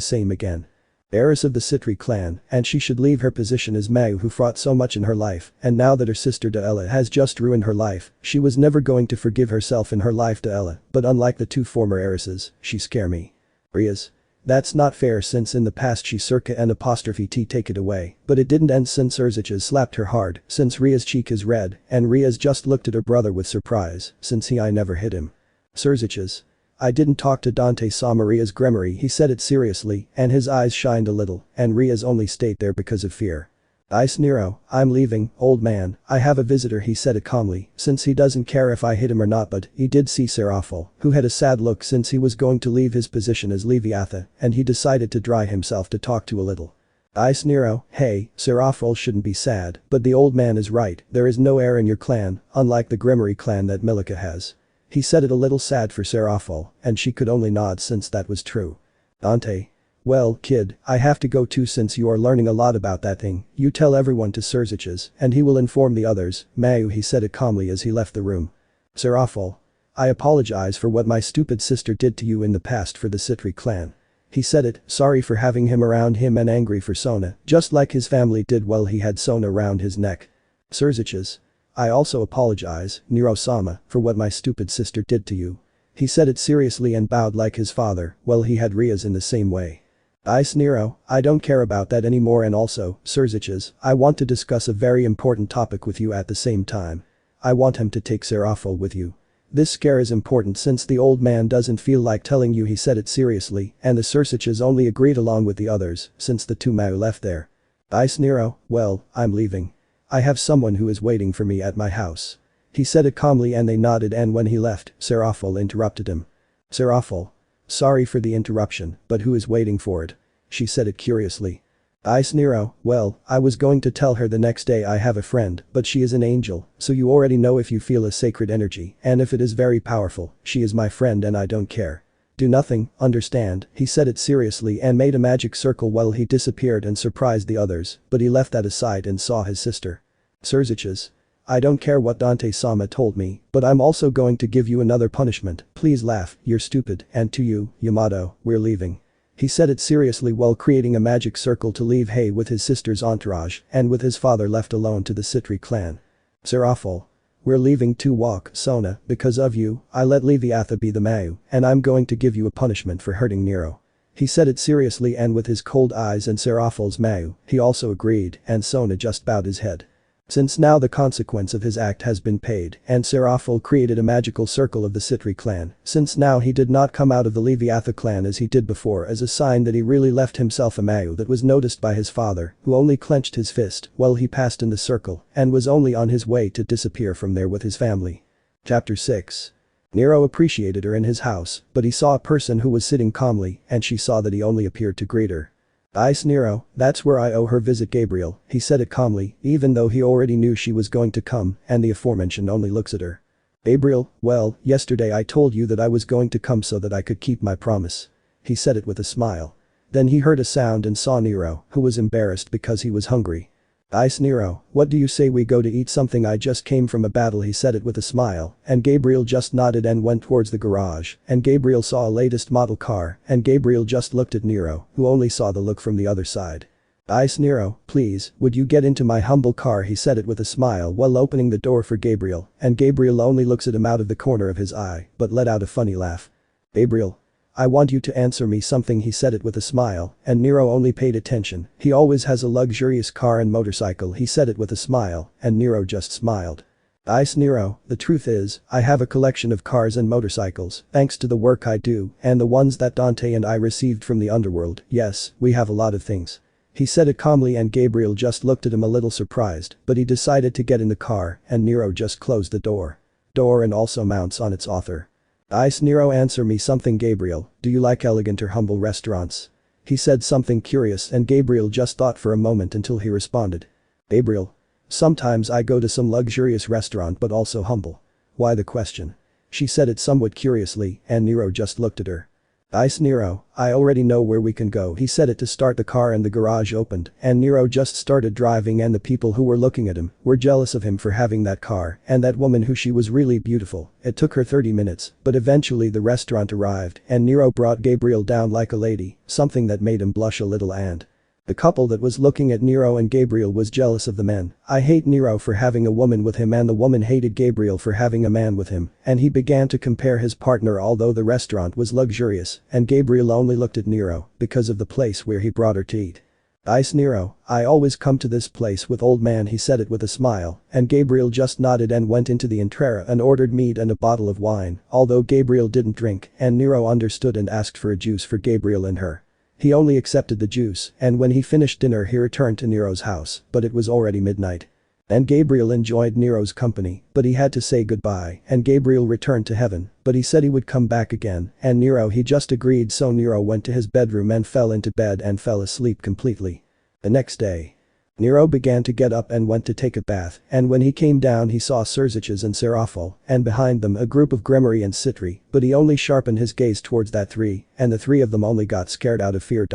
same again. Heiress of the Citri clan, and she should leave her position as Mayu who fought so much in her life, and now that her sister Daella has just ruined her life, she was never going to forgive herself in her life. Daella, but unlike the two former heiresses, she scare me. Rias. That's not fair since in the past she circa and apostrophe t take it away, but it didn't end since Surziches slapped her hard, since Ria's cheek is red, and Rias just looked at her brother with surprise, since I never hit him. Surziches. I didn't talk to Dante saw Maria's grimoire he said it seriously and his eyes shined a little and Ria's only stayed there because of fear. Ice Nero, I'm leaving, old man, I have a visitor he said it calmly since he doesn't care if I hit him or not but he did see Serafel, who had a sad look since he was going to leave his position as Leviatha and he decided to dry himself to talk to a little. Ice Nero, hey, Serafel shouldn't be sad, but the old man is right, there is no heir in your clan, unlike the Grimoire clan that Milica has. He said it a little sad for Serafel, and she could only nod since that was true. Dante. Well, kid, I have to go too since you are learning a lot about that thing, you tell everyone to Serzich's and he will inform the others, Mayu he said it calmly as he left the room. Serafel. I apologize for what my stupid sister did to you in the past for the Citri clan. He said it, sorry for having him around him and angry for Sona, just like his family did while he had Sona around his neck. Serzich's. I also apologize, Nero-sama, for what my stupid sister did to you. He said it seriously and bowed like his father, well he had Ria's in the same way. Ice Nero, I don't care about that anymore and also, Serzich's, I want to discuss a very important topic with you at the same time. I want him to take Serafel with you. This scare is important since the old man doesn't feel like telling you he said it seriously and the Serzich's only agreed along with the others since the two Mau left there. Ice Nero, well, I'm leaving. I have someone who is waiting for me at my house. He said it calmly and they nodded and when he left, Serafel interrupted him. Serafel. Sorry for the interruption, but who is waiting for it? She said it curiously. Ice Nero, well, I was going to tell her the next day I have a friend, but she is an angel, so you already know if you feel a sacred energy, and if it is very powerful, she is my friend and I don't care. Do nothing, understand, he said it seriously and made a magic circle while he disappeared and surprised the others, but he left that aside and saw his sister. Serzich's. I don't care what Dante-sama told me, but I'm also going to give you another punishment, please laugh, you're stupid, and to you, Yamato, we're leaving. He said it seriously while creating a magic circle to leave Hei with his sister's entourage and with his father left alone to the Citri clan. Serafel. We're leaving to walk, Sona, because of you, I let Leviatha be the Mau, and I'm going to give you a punishment for hurting Nero. He said it seriously and with his cold eyes and Serafel's Mau, he also agreed and Sona just bowed his head. Since now the consequence of his act has been paid and Serafel created a magical circle of the Citri clan, since now he did not come out of the Leviatha clan as he did before as a sign that he really left himself a Mau that was noticed by his father, who only clenched his fist while he passed in the circle and was only on his way to disappear from there with his family. Chapter 6. Nero appreciated her in his house, but he saw a person who was sitting calmly and she saw that he only appeared to greet her. Ice Nero, that's where I owe her visit Gabriel, he said it calmly, even though he already knew she was going to come and the aforementioned only looks at her. Gabriel, well, yesterday I told you that I was going to come so that I could keep my promise. He said it with a smile. Then he heard a sound and saw Nero, who was embarrassed because he was hungry. Ice Nero, what do you say we go to eat something I just came from a battle he said it with a smile and Gabriel just nodded and went towards the garage and Gabriel saw a latest model car and Gabriel just looked at Nero, who only saw the look from the other side. Ice Nero, please, would you get into my humble car he said it with a smile while opening the door for Gabriel and Gabriel only looks at him out of the corner of his eye but let out a funny laugh. Gabriel. I want you to answer me something he said it with a smile and Nero only paid attention, he always has a luxurious car and motorcycle he said it with a smile and Nero just smiled. Ice Nero, the truth is, I have a collection of cars and motorcycles thanks to the work I do and the ones that Dante and I received from the underworld, yes, we have a lot of things. He said it calmly and Gabriel just looked at him a little surprised but he decided to get in the car and Nero just closed the door and also mounts on its author. Ice Nero answer me something Gabriel, do you like elegant or humble restaurants? He said something curious and Gabriel just thought for a moment until he responded. Gabriel. Sometimes I go to some luxurious restaurant but also humble. Why the question? She said it somewhat curiously and Nero just looked at her. Ice Nero, I already know where we can go he said it to start the car and the garage opened and Nero just started driving and the people who were looking at him were jealous of him for having that car and that woman who she was really beautiful. It took her 30 minutes, but eventually the restaurant arrived and Nero brought Gabriel down like a lady, something that made him blush a little and the couple that was looking at Nero and Gabriel was jealous of the men. I hate Nero for having a woman with him and the woman hated Gabriel for having a man with him and he began to compare his partner although the restaurant was luxurious and Gabriel only looked at Nero because of the place where he brought her to eat. Ice Nero, I always come to this place with old man, he said it with a smile, and Gabriel just nodded and went into the intrera and ordered meat and a bottle of wine, although Gabriel didn't drink, and Nero understood and asked for a juice for Gabriel and her. He only accepted the juice, and when he finished dinner he returned to Nero's house, but it was already midnight. And Gabriel enjoyed Nero's company, but he had to say goodbye, and Gabriel returned to heaven, but he said he would come back again, and Nero he just agreed, so Nero went to his bedroom and fell into bed and fell asleep completely. The next day, Nero began to get up and went to take a bath, and when he came down he saw Cerziches and Seraphol, and behind them a group of Gremory and Citri, but he only sharpened his gaze towards that three, and the three of them only got scared out of fear.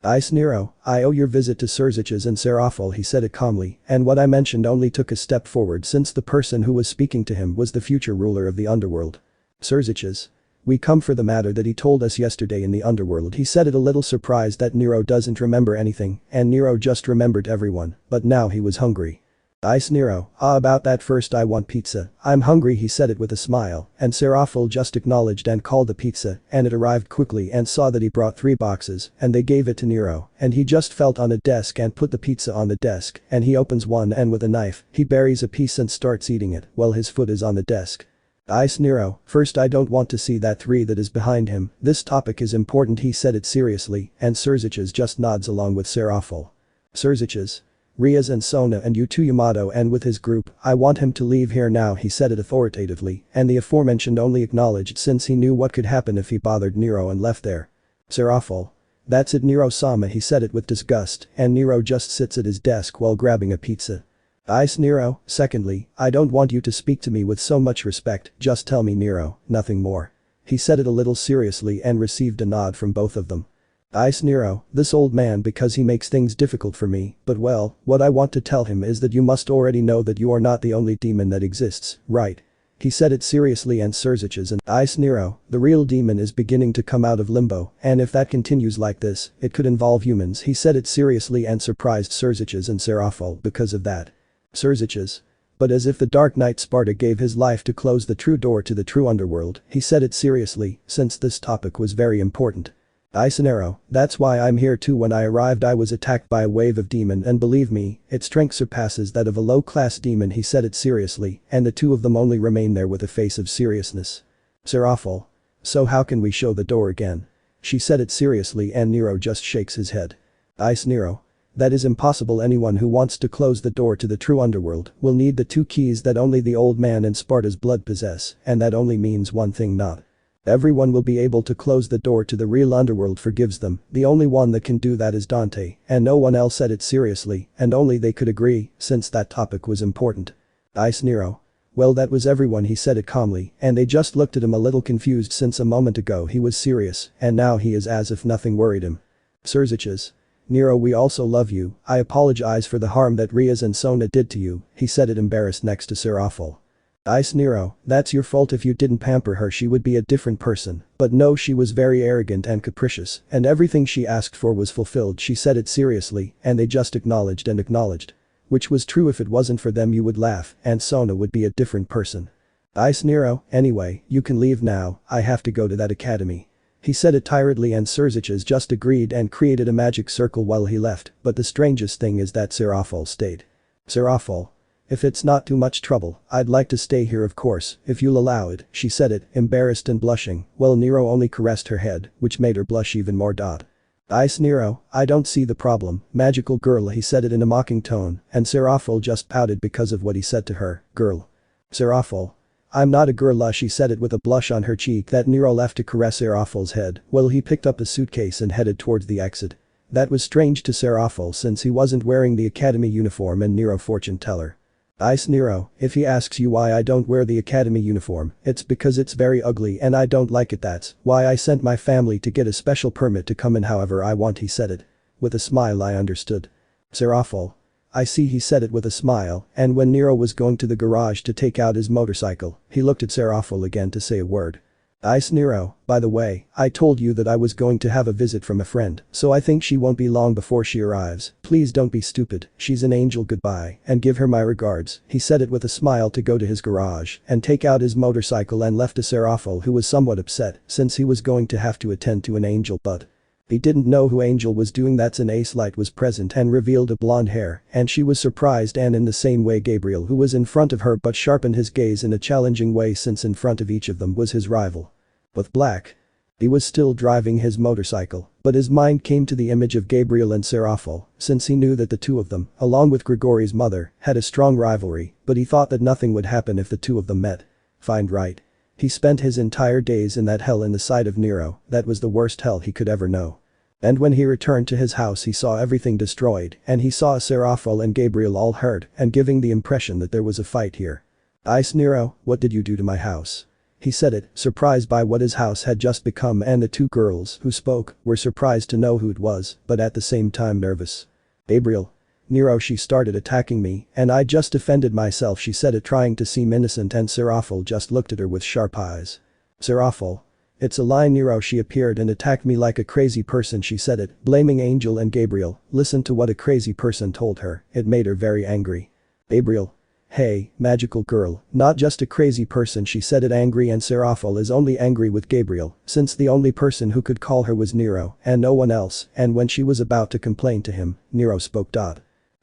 Ice Nero, I owe your visit to Cerziches and Seraphol, he said it calmly, and what I mentioned only took a step forward since the person who was speaking to him was the future ruler of the underworld. Cerziches. We come for the matter that he told us yesterday in the underworld, he said it, a little surprised that Nero doesn't remember anything, and Nero just remembered everyone, but now he was hungry. Ice Nero, about that first I want pizza, I'm hungry, he said it with a smile, and Seraphol just acknowledged and called the pizza, and it arrived quickly and saw that he brought 3 boxes, and they gave it to Nero, and he just felt on a desk and put the pizza on the desk, and he opens one and with a knife, he buries a piece and starts eating it while his foot is on the desk. Ice Nero, first I don't want to see that 3 that is behind him, this topic is important, he said it seriously, and Cerziches just nods along with Seraphol. Cerziches. Riaz and Sona and you too, Yamato, and with his group, I want him to leave here now, he said it authoritatively, and the aforementioned only acknowledged since he knew what could happen if he bothered Nero and left there. Seraphol. That's it, Nero-sama, he said it with disgust, and Nero just sits at his desk while grabbing a pizza. Ice Nero, secondly, I don't want you to speak to me with so much respect, just tell me Nero, nothing more. He said it a little seriously and received a nod from both of them. Ice Nero, this old man because he makes things difficult for me, but well, what I want to tell him is that you must already know that you are not the only demon that exists, right? He said it seriously, and Cerziches and Ice Nero, the real demon is beginning to come out of limbo, and if that continues like this, it could involve humans, he said it seriously and surprised Cerziches and Seraphol because of that. Cerziches. But as if the Dark Knight Sparta gave his life to close the true door to the true underworld, he said it seriously, since this topic was very important. Ice Nero, that's why I'm here too. When I arrived I was attacked by a wave of demon, and believe me, its strength surpasses that of a low-class demon, he said it seriously, and the two of them only remained there with a face of seriousness. Seraphol. So how can we show the door again? She said it seriously, and Nero just shakes his head. Ice Nero. That is impossible. Anyone who wants to close the door to the true underworld will need the 2 keys that only the old man and Sparta's blood possess, and that only means one thing, not everyone will be able to close the door to the real underworld. Forgives them, the only one that can do that is Dante, and no one else said it seriously, and only they could agree, since that topic was important. Ice Nero. Well, that was everyone, he said it calmly, and they just looked at him a little confused since a moment ago he was serious, and now he is as if nothing worried him. Cerziches. Nero, we also love you, I apologize for the harm that Riaz and Sona did to you, he said it embarrassed next to Seraphol. Ice Nero, that's your fault. If you didn't pamper her she would be a different person, but no, she was very arrogant and capricious, and everything she asked for was fulfilled, she said it seriously, and they just acknowledged and acknowledged. Which was true. If it wasn't for them you would laugh, and Sona would be a different person. Ice Nero, anyway, you can leave now, I have to go to that academy. He said it tiredly, and Cerziches just agreed and created a magic circle while he left, but the strangest thing is that Seraphol stayed. Seraphol. If it's not too much trouble, I'd like to stay here, of course, if you'll allow it, she said it, embarrassed and blushing, while Nero only caressed her head, which made her blush even more. Ice Nero, I don't see the problem, magical girl, he said it in a mocking tone, and Seraphol just pouted because of what he said to her. Girl. Seraphol. I'm not a girl, she said it with a blush on her cheek that Nero left to caress Seraphol's head while he picked up a suitcase and headed towards the exit. That was strange to Seraphol since he wasn't wearing the academy uniform and Nero fortune teller. Ice Nero, if he asks you why I don't wear the academy uniform, it's because it's very ugly and I don't like it. That's why I sent my family to get a special permit to come in however I want, he said it. With a smile. I understood. Seraphol. I see, he said it with a smile, and when Nero was going to the garage to take out his motorcycle, he looked at Seraphol again to say a word. Ice Nero, by the way, I told you that I was going to have a visit from a friend, so I think she won't be long before she arrives. Please don't be stupid, she's an angel. Goodbye, and give her my regards. He said it with a smile to go to his garage and take out his motorcycle and left to Seraphol, who was somewhat upset since he was going to have to attend to an angel, but He didn't know who Angel was doing that. An ace light was present and revealed a blonde hair, and she was surprised, and in the same way Gabriel, who was in front of her but sharpened his gaze in a challenging way since in front of each of them was his rival. With Black. He was still driving his motorcycle, but his mind came to the image of Gabriel and Serafal, since he knew that the two of them, along with Grigori's mother, had a strong rivalry, but he thought that nothing would happen if the two of them met. Find right. He spent his entire days in that hell in the sight of Nero. That was the worst hell he could ever know. And when he returned to his house he saw everything destroyed, and he saw Serafal and Gabriel all hurt and giving the impression that there was a fight here. "Ice Nero, what did you do to my house?" He said it, surprised by what his house had just become, and the two girls who spoke were surprised to know who it was, but at the same time nervous. "Gabriel. Nero, she started attacking me, and I just defended myself," she said it, trying to seem innocent, and Serafal just looked at her with sharp eyes. "Serafal. It's a lie, Nero, she appeared and attacked me like a crazy person," she said it, blaming Angel and Gabriel. Listen to what a crazy person told her, it made her very angry. "Gabriel. Hey, magical girl, not just a crazy person," she said it angry, and Serafal is only angry with Gabriel, since the only person who could call her was Nero and no one else, and when she was about to complain to him, Nero spoke.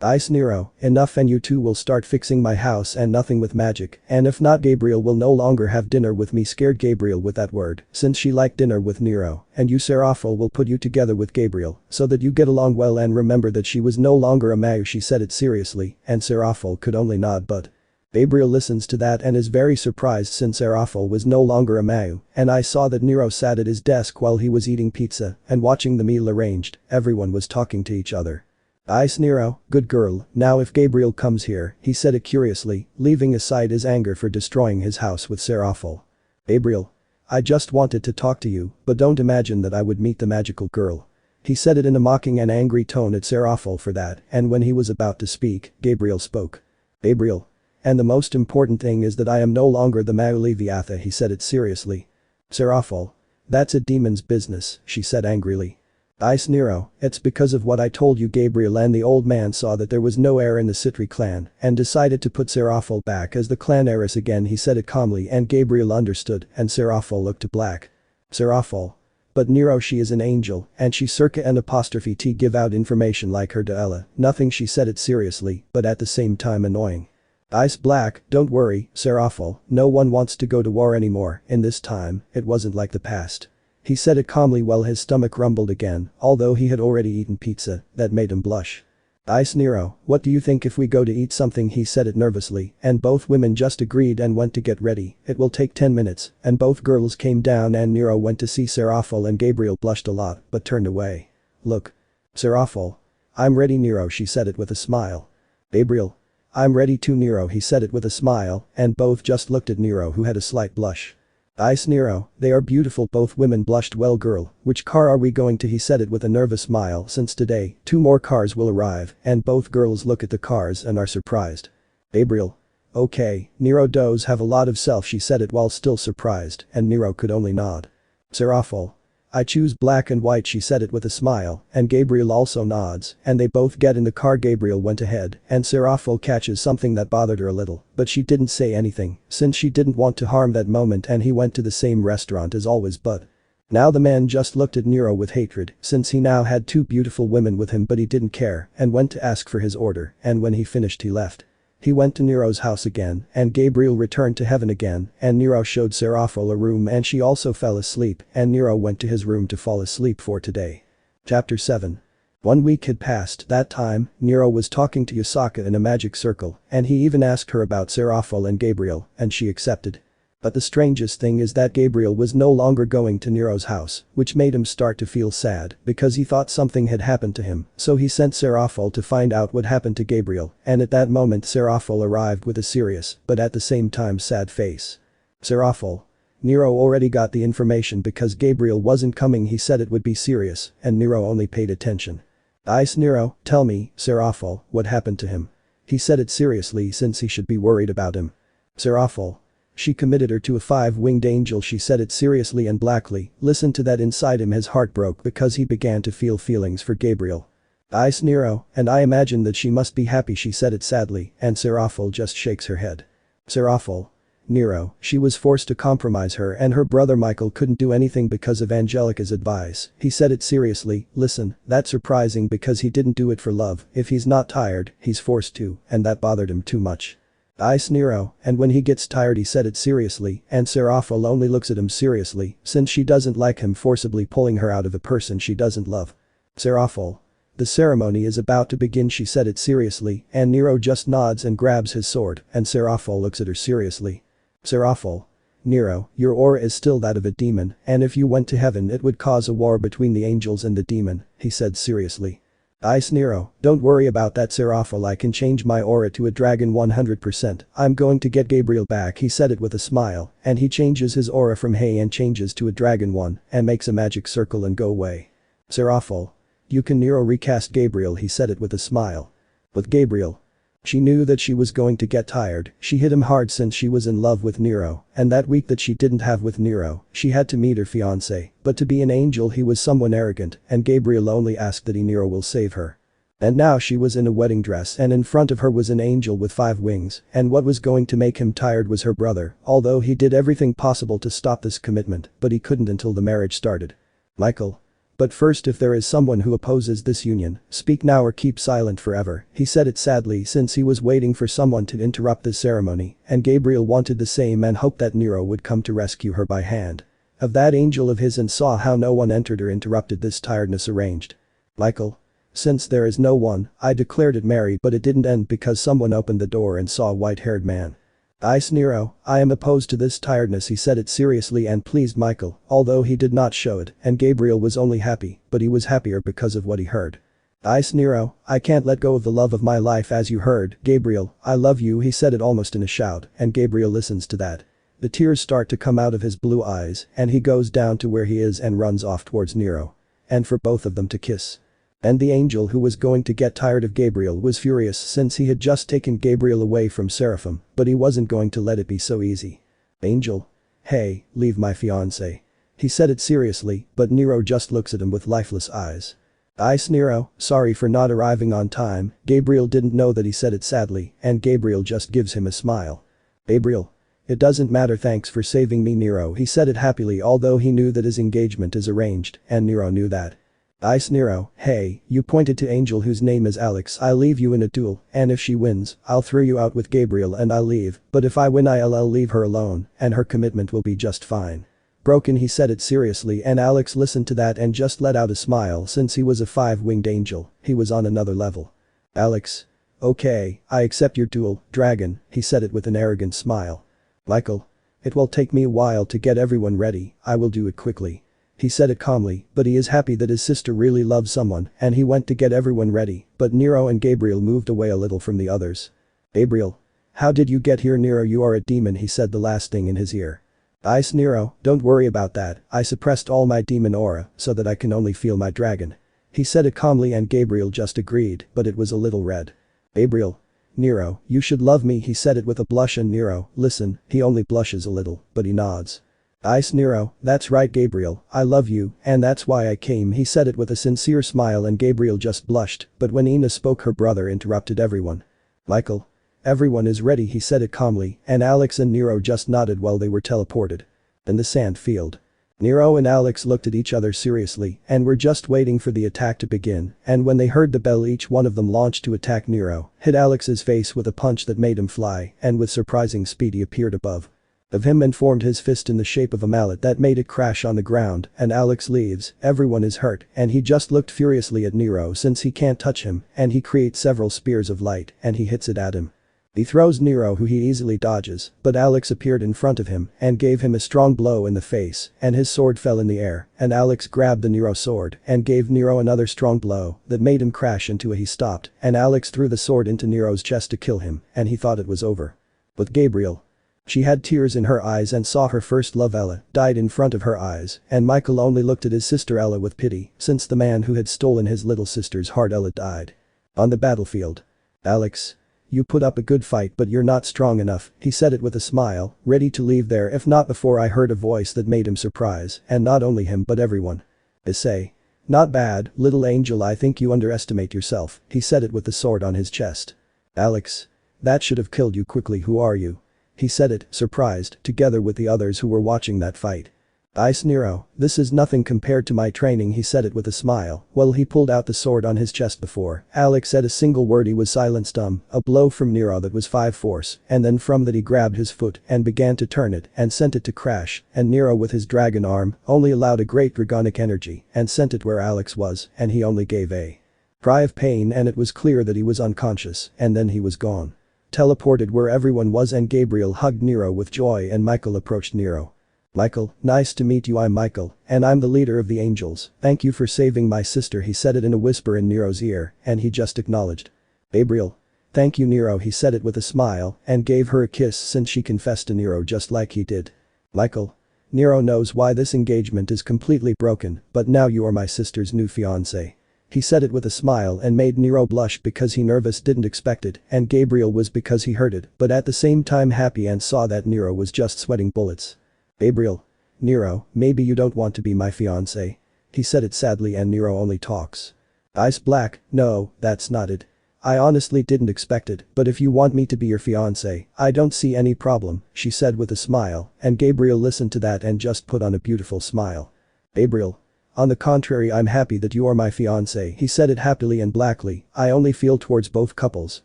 "Ice Nero, enough, and you two will start fixing my house and nothing with magic, and if not Gabriel will no longer have dinner with me," scared Gabriel with that word, since she liked dinner with Nero, "and you Serafal will put you together with Gabriel, so that you get along well, and remember that she was no longer a Mau," she said it seriously, and Serafal could only nod, but Gabriel listens to that and is very surprised since Serafal was no longer a Mau, and I saw that Nero sat at his desk while he was eating pizza and watching the meal arranged. Everyone was talking to each other. "Ice Nero, good girl, now if Gabriel comes here," he said it curiously, leaving aside his anger for destroying his house with Serafal. "Gabriel. I just wanted to talk to you, but don't imagine that I would meet the magical girl." He said it in a mocking and angry tone at Serafal for that, and when he was about to speak, Gabriel spoke. "Gabriel. And the most important thing is that I am no longer the Mau Leviatha," he said it seriously. "Serafal. That's a demon's business," she said angrily. "Ice Nero, it's because of what I told you, Gabriel," and the old man saw that there was no heir in the Citri clan and decided to put Serafal back as the clan heiress again. He said it calmly, and Gabriel understood, and Serafal looked to Black. "Serafal. But Nero, she is an angel, and she circa an apostrophe T give out information like her to Ella." Nothing, she said it seriously, but at the same time annoying. "Ice Black, don't worry, Serafal, no one wants to go to war anymore in this time, it wasn't like the past." He said it calmly while his stomach rumbled again, although he had already eaten pizza, that made him blush. "Ice Nero, what do you think if we go to eat something?" he said it nervously, and both women just agreed and went to get ready. "It will take 10 minutes, and both girls came down and Nero went to see Serafal, and Gabriel blushed a lot but turned away. "Look. Serafal. I'm ready, Nero," she said it with a smile. "Gabriel. I'm ready too, Nero," he said it with a smile, and both just looked at Nero, who had a slight blush. "Ice Nero, they are beautiful." Both women blushed. "Well girl, which car are we going to?" he said it with a nervous smile, since today 2 more cars will arrive, and both girls look at the cars and are surprised. "Gabriel. Okay, Nero does have a lot of self," she said it while still surprised, and Nero could only nod. "Serafal. I choose black and white," she said it with a smile, and Gabriel also nods, and they both get in the car. Gabriel went ahead, and Serafal catches something that bothered her a little, but she didn't say anything, since she didn't want to harm that moment, and he went to the same restaurant as always. But now the man just looked at Nero with hatred, since he now had 2 beautiful women with him, but he didn't care and went to ask for his order, and when he finished he left. He went to Nero's house again, and Gabriel returned to heaven again, and Nero showed Serafal a room, and she also fell asleep, and Nero went to his room to fall asleep for today. Chapter 7. 1 week had passed. That time, Nero was talking to Yasaka in a magic circle, and he even asked her about Serafal and Gabriel, and she accepted. But the strangest thing is that Gabriel was no longer going to Nero's house, which made him start to feel sad because he thought something had happened to him, so he sent Serafal to find out what happened to Gabriel, and at that moment Serafal arrived with a serious but at the same time sad face. "Serafal. Nero already got the information because Gabriel wasn't coming," he said it would be serious, and Nero only paid attention. "Ice Nero, tell me, Serafal, what happened to him?" He said it seriously since he should be worried about him. "Serafal. She committed her to a 5-winged angel," she said it seriously and blackly. Listen to that. Inside him his heart broke because he began to feel feelings for Gabriel. "Ice Nero, and I imagine that she must be happy," she said it sadly, and Serafal just shakes her head. "Serafal. Nero, she was forced to compromise her and her brother Michael couldn't do anything because of Angelica's advice. He said it seriously, listen, that's surprising because he didn't do it for love, if he's not tired, he's forced to, and that bothered him too much. Ice Nero, and when he gets tired he said it seriously, and Serafal only looks at him seriously, since she doesn't like him forcibly pulling her out of a person she doesn't love. Serafal. The ceremony is about to begin she said it seriously, and Nero just nods and grabs his sword, and Serafal looks at her seriously. Serafal. Nero, your aura is still that of a demon, and if you went to heaven it would cause a war between the angels and the demon, he said seriously. Ice Nero, don't worry about that Serafal, I can change my aura to a dragon 100%, I'm going to get Gabriel back, he said it with a smile, and he changes his aura from hay and changes to a dragon one, and makes a magic circle and go away. Serafal. You can Nero recast Gabriel, he said it with a smile. With Gabriel. She knew that she was going to get tired, she hit him hard since she was in love with Nero, and that week that she didn't have with Nero, she had to meet her fiancé, but to be an angel he was someone arrogant, and Gabriel only asked that Nero will save her. And now she was in a wedding dress and in front of her was an angel with 5 wings, and what was going to make him tired was her brother, although he did everything possible to stop this commitment, but he couldn't until the marriage started. Michael. But first, if there is someone who opposes this union, speak now or keep silent forever, he said it sadly since he was waiting for someone to interrupt this ceremony, and Gabriel wanted the same and hoped that Nero would come to rescue her by hand. Of that angel of his and saw how no one entered or interrupted this tiredness arranged. Michael. Since there is no one, I declared it merry but it didn't end because someone opened the door and saw a white-haired man. Ice Nero, I am opposed to this tiredness, he said it seriously and pleased Michael, although he did not show it, and Gabriel was only happy, but he was happier because of what he heard. Ice Nero, I can't let go of the love of my life as you heard, Gabriel, I love you, he said it almost in a shout, and Gabriel listens to that. The tears start to come out of his blue eyes, and he goes down to where he is and runs off towards Nero. And for both of them to kiss. And the angel who was going to get tired of Gabriel was furious since he had just taken Gabriel away from Seraphim, but he wasn't going to let it be so easy. Angel. Hey, leave my fiancé. He said it seriously, but Nero just looks at him with lifeless eyes. Ice Nero, sorry for not arriving on time, Gabriel didn't know that he said it sadly, and Gabriel just gives him a smile. Gabriel. It doesn't matter, thanks for saving me Nero, he said it happily although he knew that his engagement is arranged, and Nero knew that. Ice Nero, hey, you pointed to Angel whose name is Alex, I'll leave you in a duel, and if she wins, I'll throw you out with Gabriel and I'll leave, but if I win I'll leave her alone, and her commitment will be just fine. Broken, he said it seriously and Alex listened to that and just let out a smile since he was a 5-winged angel, he was on another level. Alex. Okay, I accept your duel, dragon, he said it with an arrogant smile. Michael. It will take me a while to get everyone ready, I will do it quickly. He said it calmly, but he is happy that his sister really loves someone, and he went to get everyone ready, but Nero and Gabriel moved away a little from the others. Gabriel. How did you get here Nero, you are a demon, he said the last thing in his ear. Ice Nero, don't worry about that, I suppressed all my demon aura so that I can only feel my dragon. He said it calmly and Gabriel just agreed, but it was a little red. Gabriel. Nero, you should love me, he said it with a blush and Nero, listen, he only blushes a little, but he nods. Ice Nero, that's right Gabriel, I love you, and that's why I came, he said it with a sincere smile and Gabriel just blushed, but when Ina spoke her brother interrupted everyone. Michael. Everyone is ready, he said it calmly, and Alex and Nero just nodded while they were teleported. In the sand field. Nero and Alex looked at each other seriously and were just waiting for the attack to begin, and when they heard the bell each one of them launched to attack Nero, hit Alex's face with a punch that made him fly, and with surprising speed he appeared above of him and formed his fist in the shape of a mallet that made it crash on the ground, and Alex leaves, everyone is hurt, and he just looked furiously at Nero since he can't touch him, and he creates several spears of light, and he hits it at him. He throws Nero who he easily dodges, but Alex appeared in front of him and gave him a strong blow in the face, and his sword fell in the air, and Alex grabbed the Nero sword and gave Nero another strong blow that made him crash into a he stopped, and Alex threw the sword into Nero's chest to kill him, and he thought it was over. But Gabriel. She had tears in her eyes and saw her first love Ella died in front of her eyes, and Michael only looked at his sister Ella with pity since the man who had stolen his little sister's heart Ella died. On the battlefield. Alex. You put up a good fight but you're not strong enough, he said it with a smile, ready to leave there if not before I heard a voice that made him surprise, and not only him but everyone. Issei. Not bad, little angel, I think you underestimate yourself, he said it with the sword on his chest. Alex. That should have killed you quickly, who are you? He said it, surprised, together with the others who were watching that fight. Ice Nero, this is nothing compared to my training, he said it with a smile. Well, he pulled out the sword on his chest before Alex said a single word. He was silenced. A blow from Nero that was 5 force, and then from that he grabbed his foot and began to turn it and sent it to crash, and Nero with his dragon arm only allowed a great dragonic energy and sent it where Alex was, and he only gave a cry of pain, and it was clear that he was unconscious, and then he was gone. Teleported where everyone was, and Gabriel hugged Nero with joy, and Michael approached Nero. Michael, nice to meet you. I'm Michael, and I'm the leader of the angels. Thank you for saving my sister, he said it in a whisper in Nero's ear, and he just acknowledged. Gabriel. Thank you Nero, he said it with a smile, and gave her a kiss since she confessed to Nero just like he did. Michael. Nero knows why this engagement is completely broken, but now you are my sister's new fiancé. He said it with a smile and made Nero blush because he nervous didn't expect it, and Gabriel was because he heard it, but at the same time happy and saw that Nero was just sweating bullets. Gabriel. Nero, maybe you don't want to be my fiancé. He said it sadly, and Nero only talks. Ice Black, no, that's not it. I honestly didn't expect it, but if you want me to be your fiancé, I don't see any problem, she said with a smile, and Gabriel listened to that and just put on a beautiful smile. Gabriel. On the contrary, I'm happy that you are my fiancé, he said it happily and blackly. I only feel towards both couples.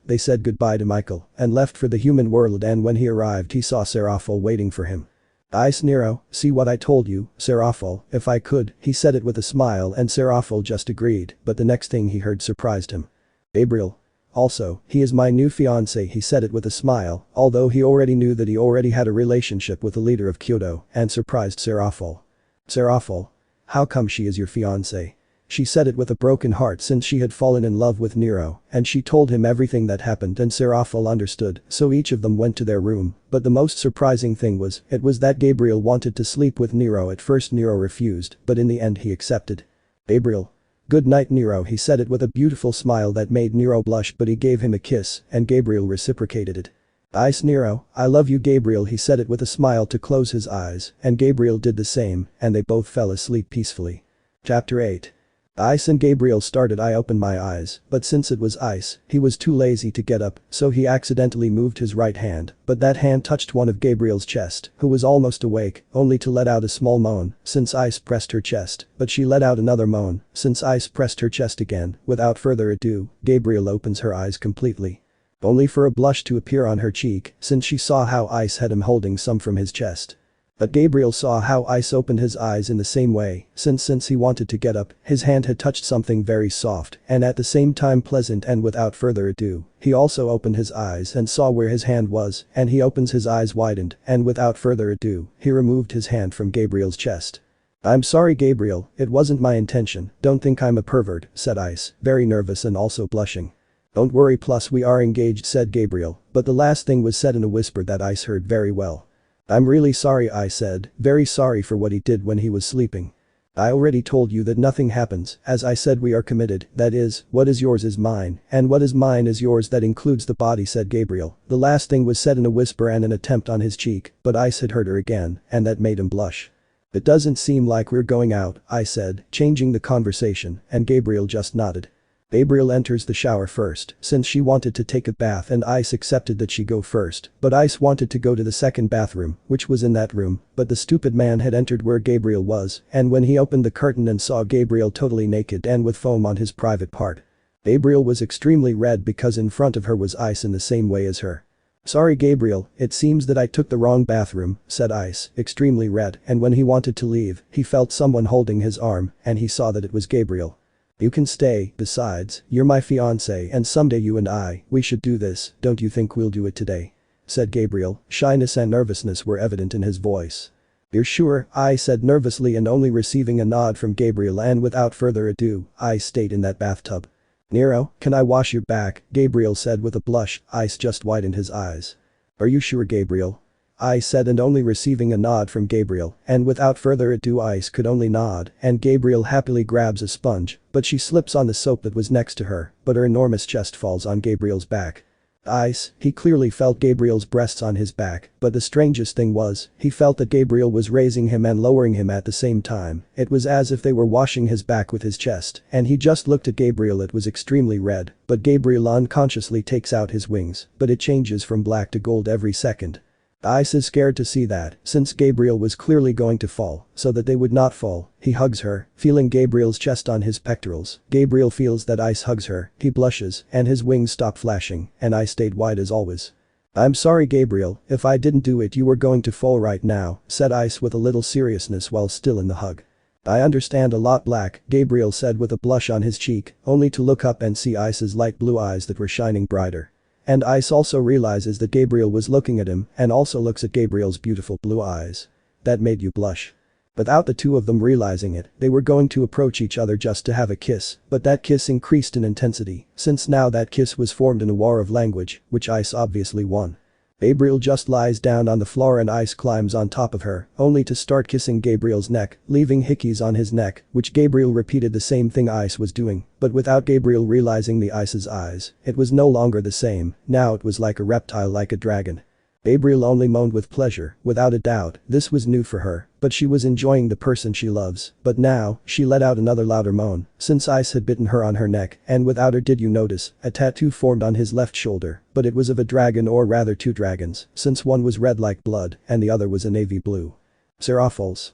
They said goodbye to Michael and left for the human world, and when he arrived he saw Seraphol waiting for him. Ice Nero, see what I told you, Seraphol, if I could, he said it with a smile, and Seraphol just agreed, but the next thing he heard surprised him. Gabriel. Also, he is my new fiancé, he said it with a smile, although he already knew that he already had a relationship with the leader of Kyoto, and surprised Seraphol. Seraphol. How come she is your fiancé? She said it with a broken heart since she had fallen in love with Nero, and she told him everything that happened, and Seraphol understood, so each of them went to their room, but the most surprising thing was that Gabriel wanted to sleep with Nero. At first Nero refused, but in the end he accepted. Gabriel. Good night Nero, he said it with a beautiful smile that made Nero blush, but he gave him a kiss, and Gabriel reciprocated it. Ice Nero, I love you Gabriel, he said it with a smile to close his eyes, and Gabriel did the same, and they both fell asleep peacefully. Chapter 8. Ice and Gabriel started. I opened my eyes, but since it was Ice, he was too lazy to get up, so he accidentally moved his right hand, but that hand touched one of Gabriel's chest, who was almost awake, only to let out a small moan, since Ice pressed her chest, but she let out another moan, since Ice pressed her chest again. Without further ado, Gabriel opens her eyes completely. Only for a blush to appear on her cheek, since she saw how Ice had him holding some from his chest. But Gabriel saw how Ice opened his eyes in the same way, since he wanted to get up, his hand had touched something very soft and at the same time pleasant, and without further ado, he also opened his eyes and saw where his hand was, and he opens his eyes widened, and without further ado, he removed his hand from Gabriel's chest. I'm sorry Gabriel, it wasn't my intention, don't think I'm a pervert, said Ice, very nervous and also blushing. Don't worry, plus we are engaged, said Gabriel, but the last thing was said in a whisper that Ice heard very well. I'm really sorry, I said, very sorry for what he did when he was sleeping. I already told you that nothing happens, as I said we are committed, that is, what is yours is mine, and what is mine is yours, that includes the body, said Gabriel. The last thing was said in a whisper and an attempt on his cheek, but Ice had heard her again, and that made him blush. It doesn't seem like we're going out, I said, changing the conversation, and Gabriel just nodded. Gabriel enters the shower first, since she wanted to take a bath, and Ice accepted that she go first, but Ice wanted to go to the second bathroom, which was in that room, but the stupid man had entered where Gabriel was, and when he opened the curtain and saw Gabriel totally naked and with foam on his private part. Gabriel was extremely red because in front of her was Ice in the same way as her. Sorry Gabriel, it seems that I took the wrong bathroom, said Ice, extremely red, and when he wanted to leave, he felt someone holding his arm, and he saw that it was Gabriel. You can stay, besides, you're my fiancé and someday you and we should do this, don't you think we'll do it today? Said Gabriel, shyness and nervousness were evident in his voice. You're sure? I said nervously, and only receiving a nod from Gabriel, and without further ado, I stayed in that bathtub. Nero, can I wash your back? Gabriel said with a blush. Ice just widened his eyes. Are you sure Gabriel? I said, and only receiving a nod from Gabriel, and without further ado Ice could only nod, and Gabriel happily grabs a sponge, but she slips on the soap that was next to her, but her enormous chest falls on Gabriel's back. Ice, he clearly felt Gabriel's breasts on his back, but the strangest thing was, he felt that Gabriel was raising him and lowering him at the same time. It was as if they were washing his back with his chest, and he just looked at Gabriel. It was extremely red, but Gabriel unconsciously takes out his wings, but it changes from black to gold every second. Ice is scared to see that, since Gabriel was clearly going to fall, so that they would not fall, he hugs her, feeling Gabriel's chest on his pectorals. Gabriel feels that Ice hugs her, he blushes, and his wings stop flashing, and Ice stayed wide as always. "I'm sorry Gabriel, if I didn't do it you were going to fall right now," said Ice with a little seriousness while still in the hug. "I understand a lot Black," Gabriel said with a blush on his cheek, only to look up and see Ice's light blue eyes that were shining brighter. And Ice also realizes that Gabriel was looking at him and also looks at Gabriel's beautiful blue eyes. "That made you blush." Without the two of them realizing it, they were going to approach each other just to have a kiss, but that kiss increased in intensity, since now that kiss was formed in a war of language, which Ice obviously won. Gabriel just lies down on the floor and Ice climbs on top of her, only to start kissing Gabriel's neck, leaving hickeys on his neck, which Gabriel repeated the same thing Ice was doing, but without Gabriel realizing the Ice's eyes, it was no longer the same, now it was like a reptile like a dragon. Gabriel only moaned with pleasure, without a doubt, this was new for her, but she was enjoying the person she loves, but now, she let out another louder moan, since Ice had bitten her on her neck, and without her did you notice, a tattoo formed on his left shoulder, but it was of a dragon or rather two dragons, since one was red like blood, and the other was a navy blue. Seraphos.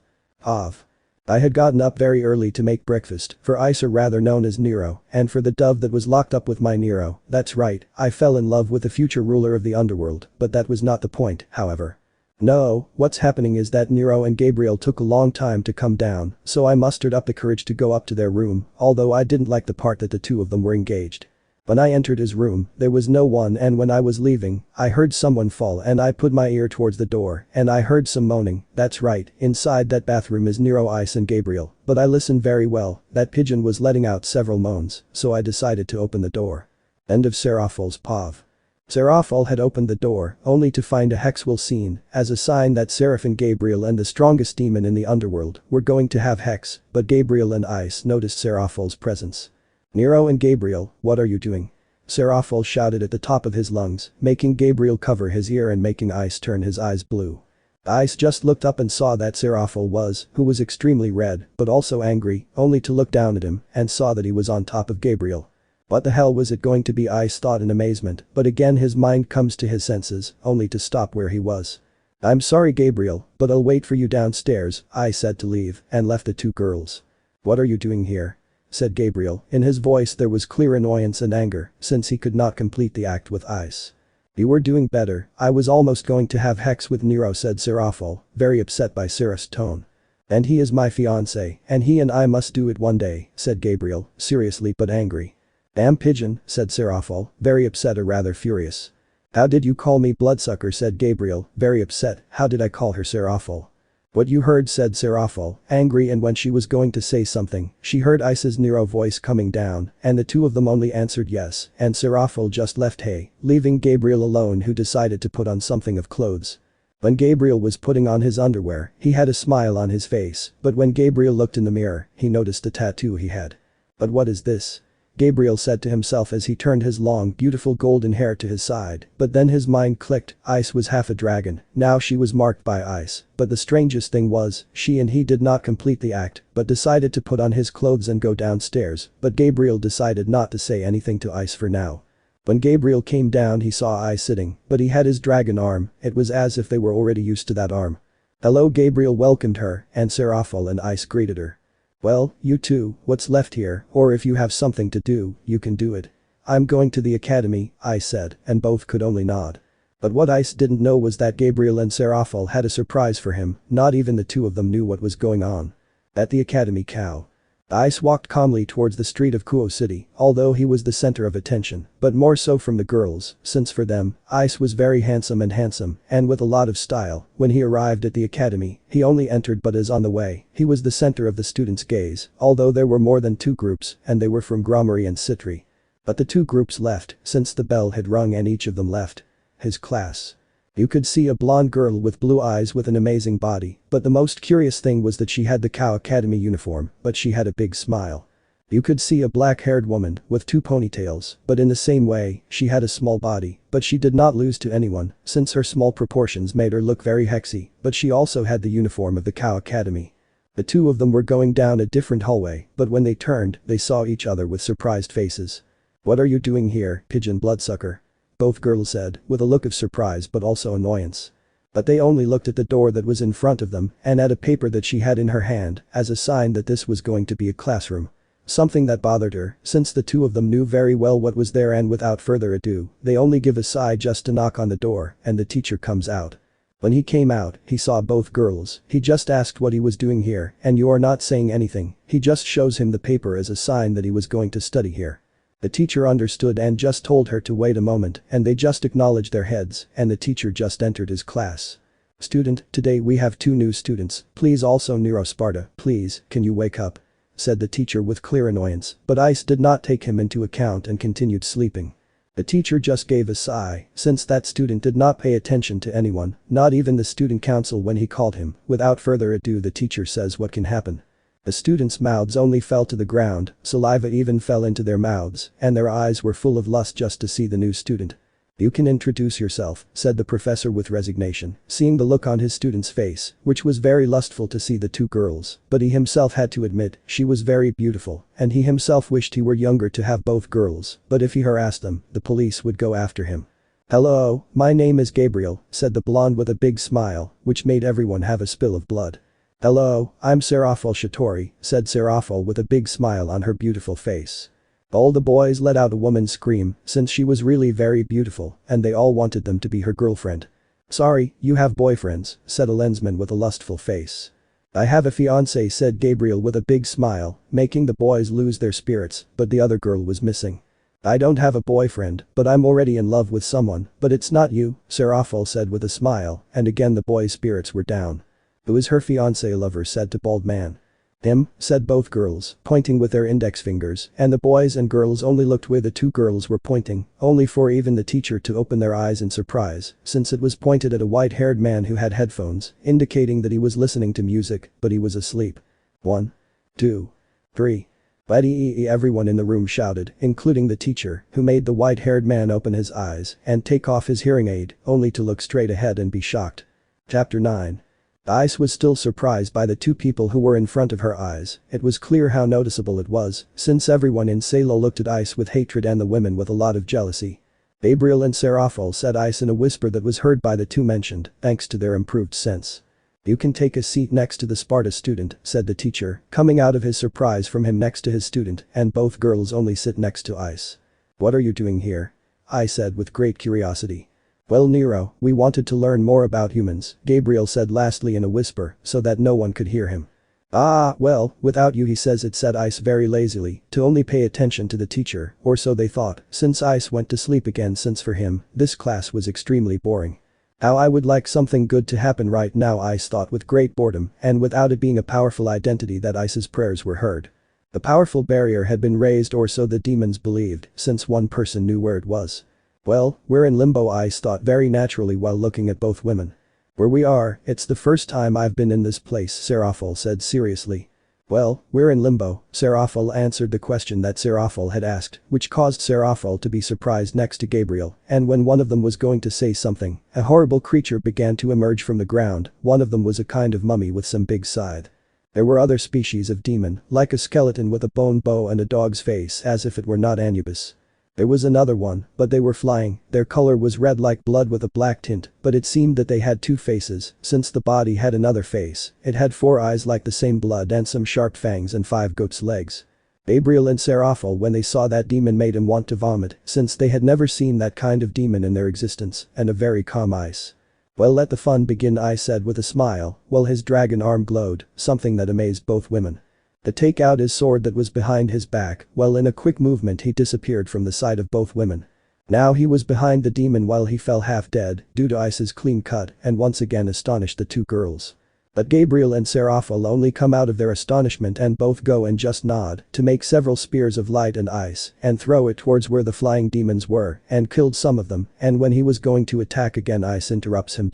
I had gotten up very early to make breakfast, for Ice or rather known as Nero, and for the dove that was locked up with my Nero, that's right, I fell in love with the future ruler of the underworld, but that was not the point, however. No, what's happening is that Nero and Gabriel took a long time to come down, so I mustered up the courage to go up to their room, although I didn't like the part that the two of them were engaged. When I entered his room, there was no one and when I was leaving, I heard someone fall and I put my ear towards the door and I heard some moaning, that's right, inside that bathroom is Nero, Ice and Gabriel, but I listened very well, that pigeon was letting out several moans, so I decided to open the door. End of Seraphol's POV. Seraphol had opened the door, only to find a hexwell scene, as a sign that Seraph and Gabriel and the strongest demon in the underworld were going to have hex, but Gabriel and Ice noticed Seraphol's presence. "Nero and Gabriel, what are you doing?" Seraphol shouted at the top of his lungs, making Gabriel cover his ear and making Ice turn his eyes blue. Ice just looked up and saw that Seraphol who was extremely red, but also angry, only to look down at him and saw that he was on top of Gabriel. What the hell was it going to be, Ice thought in amazement, but again his mind comes to his senses, only to stop where he was. "I'm sorry Gabriel, but I'll wait for you downstairs," Ice said to leave, and left the two girls. "What are you doing here?" said Gabriel, in his voice there was clear annoyance and anger, since he could not complete the act with Ice. "You were doing better, I was almost going to have hex with Nero," said Seraphol, very upset by Seraph's tone. "And he is my fiancé, and he and I must do it one day," said Gabriel, seriously but angry. "Damn pigeon," said Seraphol, very upset or rather furious. "How did you call me bloodsucker?" said Gabriel, very upset. "How did I call her, Seraphol?" "What you heard," said Seraphol, angry, and when she was going to say something, she heard Ice's Nero voice coming down, and the two of them only answered yes, and Seraphol just left leaving Gabriel alone, who decided to put on something of clothes. When Gabriel was putting on his underwear, he had a smile on his face, but when Gabriel looked in the mirror, he noticed the tattoo he had. "But what is this?" Gabriel said to himself as he turned his long beautiful golden hair to his side, but then his mind clicked, Ice was half a dragon, now she was marked by Ice, but the strangest thing was, she and he did not complete the act, but decided to put on his clothes and go downstairs, but Gabriel decided not to say anything to Ice for now. When Gabriel came down he saw Ice sitting, but he had his dragon arm, it was as if they were already used to that arm. "Hello," Gabriel welcomed her, and Seraphol and Ice greeted her. "Well, you two, what's left here, or if you have something to do, you can do it." "I'm going to the academy," Ice said, and both could only nod. But what Ice didn't know was that Gabriel and Seraphol had a surprise for him, not even the two of them knew what was going on. At the academy cow. Ice walked calmly towards the street of Kuo City, although he was the center of attention, but more so from the girls, since for them, Ice was very handsome and with a lot of style. When he arrived at the academy, he only entered, but as on the way, he was the center of the students' gaze, although there were more than two groups, and they were from Gramarye and Citri. But the two groups left, since the bell had rung and each of them left. His class. You could see a blonde girl with blue eyes with an amazing body, but the most curious thing was that she had the Cow Academy uniform, but she had a big smile. You could see a black-haired woman with two ponytails, but in the same way, she had a small body, but she did not lose to anyone, since her small proportions made her look very hexy, but she also had the uniform of the Cow Academy. The two of them were going down a different hallway, but when they turned, they saw each other with surprised faces. "What are you doing here, pigeon bloodsucker?" both girls said, with a look of surprise but also annoyance. But they only looked at the door that was in front of them and at a paper that she had in her hand as a sign that this was going to be a classroom. Something that bothered her, since the two of them knew very well what was there, and without further ado, they only give a sigh just to knock on the door, and the teacher comes out. When he came out, he saw both girls. He just asked what he was doing here, and you are not saying anything. He just shows him the paper as a sign that he was going to study here. The teacher understood and just told her to wait a moment, and they just acknowledged their heads, and the teacher just entered his class. "Student, today we have 2 new students, please also Nero Sparta, please, can you wake up?" said the teacher with clear annoyance, but Ice did not take him into account and continued sleeping. The teacher just gave a sigh, since that student did not pay attention to anyone, not even the student council when he called him. Without further ado, the teacher says what can happen. The students' mouths only fell to the ground, saliva even fell into their mouths, and their eyes were full of lust just to see the new student. "You can introduce yourself," said the professor with resignation, seeing the look on his student's face, which was very lustful to see the 2 girls, but he himself had to admit she was very beautiful, and he himself wished he were younger to have both girls, but if he harassed them, the police would go after him. "Hello, my name is Gabriel," said the blonde with a big smile, which made everyone have a spill of blood. "Hello, I'm Serafal Shatori," said Serafal with a big smile on her beautiful face. All the boys let out a woman's scream, since she was really very beautiful, and they all wanted them to be her girlfriend. "Sorry, you have boyfriends," said a lensman with a lustful face. "I have a fiancé," said Gabriel with a big smile, making the boys lose their spirits, but the other girl was missing. "I don't have a boyfriend, but I'm already in love with someone, but it's not you," Serafal said with a smile, and again the boys' spirits were down. "Who is her fiancé?" Lover said to Bald Man. "Him," said both girls, pointing with their index fingers, and the boys and girls only looked where the 2 girls were pointing, only for even the teacher to open their eyes in surprise, since it was pointed at a white-haired man who had headphones, indicating that he was listening to music, but he was asleep. 1, 2, 3. Buddy, everyone in the room shouted, including the teacher, who made the white-haired man open his eyes and take off his hearing aid, only to look straight ahead and be shocked. Chapter 9. Ice was still surprised by the 2 people who were in front of her eyes. It was clear how noticeable it was, since everyone in Salo looked at Ice with hatred and the women with a lot of jealousy. Gabriel and Serafal said Ice in a whisper that was heard by the 2 mentioned, thanks to their improved sense. "You can take a seat next to the Sparta student," said the teacher, coming out of his surprise from him next to his student, and both girls only sit next to Ice. "What are you doing here?" Ice said with great curiosity. "Well, Nero, we wanted to learn more about humans," Gabriel said lastly in a whisper, so that no one could hear him. "Ah, well, without you," he says it, said Ice very lazily, to only pay attention to the teacher, or so they thought, since Ice went to sleep again, since for him, this class was extremely boring. "How I would like something good to happen right now," Ice thought with great boredom, and without it being a powerful identity that Ice's prayers were heard. The powerful barrier had been raised, or so the demons believed, since one person knew where it was. "Well, we're in limbo," Ice thought very naturally while looking at both women. "Where we are, it's the first time I've been in this place," Serafal said seriously. "Well, we're in limbo," Serafal answered the question that Serafal had asked, which caused Serafal to be surprised next to Gabriel, and when one of them was going to say something, a horrible creature began to emerge from the ground. One of them was a kind of mummy with some big scythe. There were other species of demon, like a skeleton with a bone bow and a dog's face, as if it were not Anubis. There was another one, but they were flying. Their color was red like blood with a black tint, but it seemed that they had 2 faces, since the body had another face. It had 4 eyes like the same blood and some sharp fangs and 5 goat's legs. Gabriel and Serafal, when they saw that demon, made him want to vomit, since they had never seen that kind of demon in their existence, and a very calm Ice. "Well, let the fun begin," Ice said with a smile, while his dragon arm glowed, something that amazed both women. To take out his sword that was behind his back, while in a quick movement he disappeared from the sight of both women. Now he was behind the demon while he fell half dead due to Ice's clean cut, and once again astonished the 2 girls. But Gabriel and Serafal only come out of their astonishment and both go and just nod to make several spears of light and ice and throw it towards where the flying demons were and killed some of them, and when he was going to attack again, Ice interrupts him.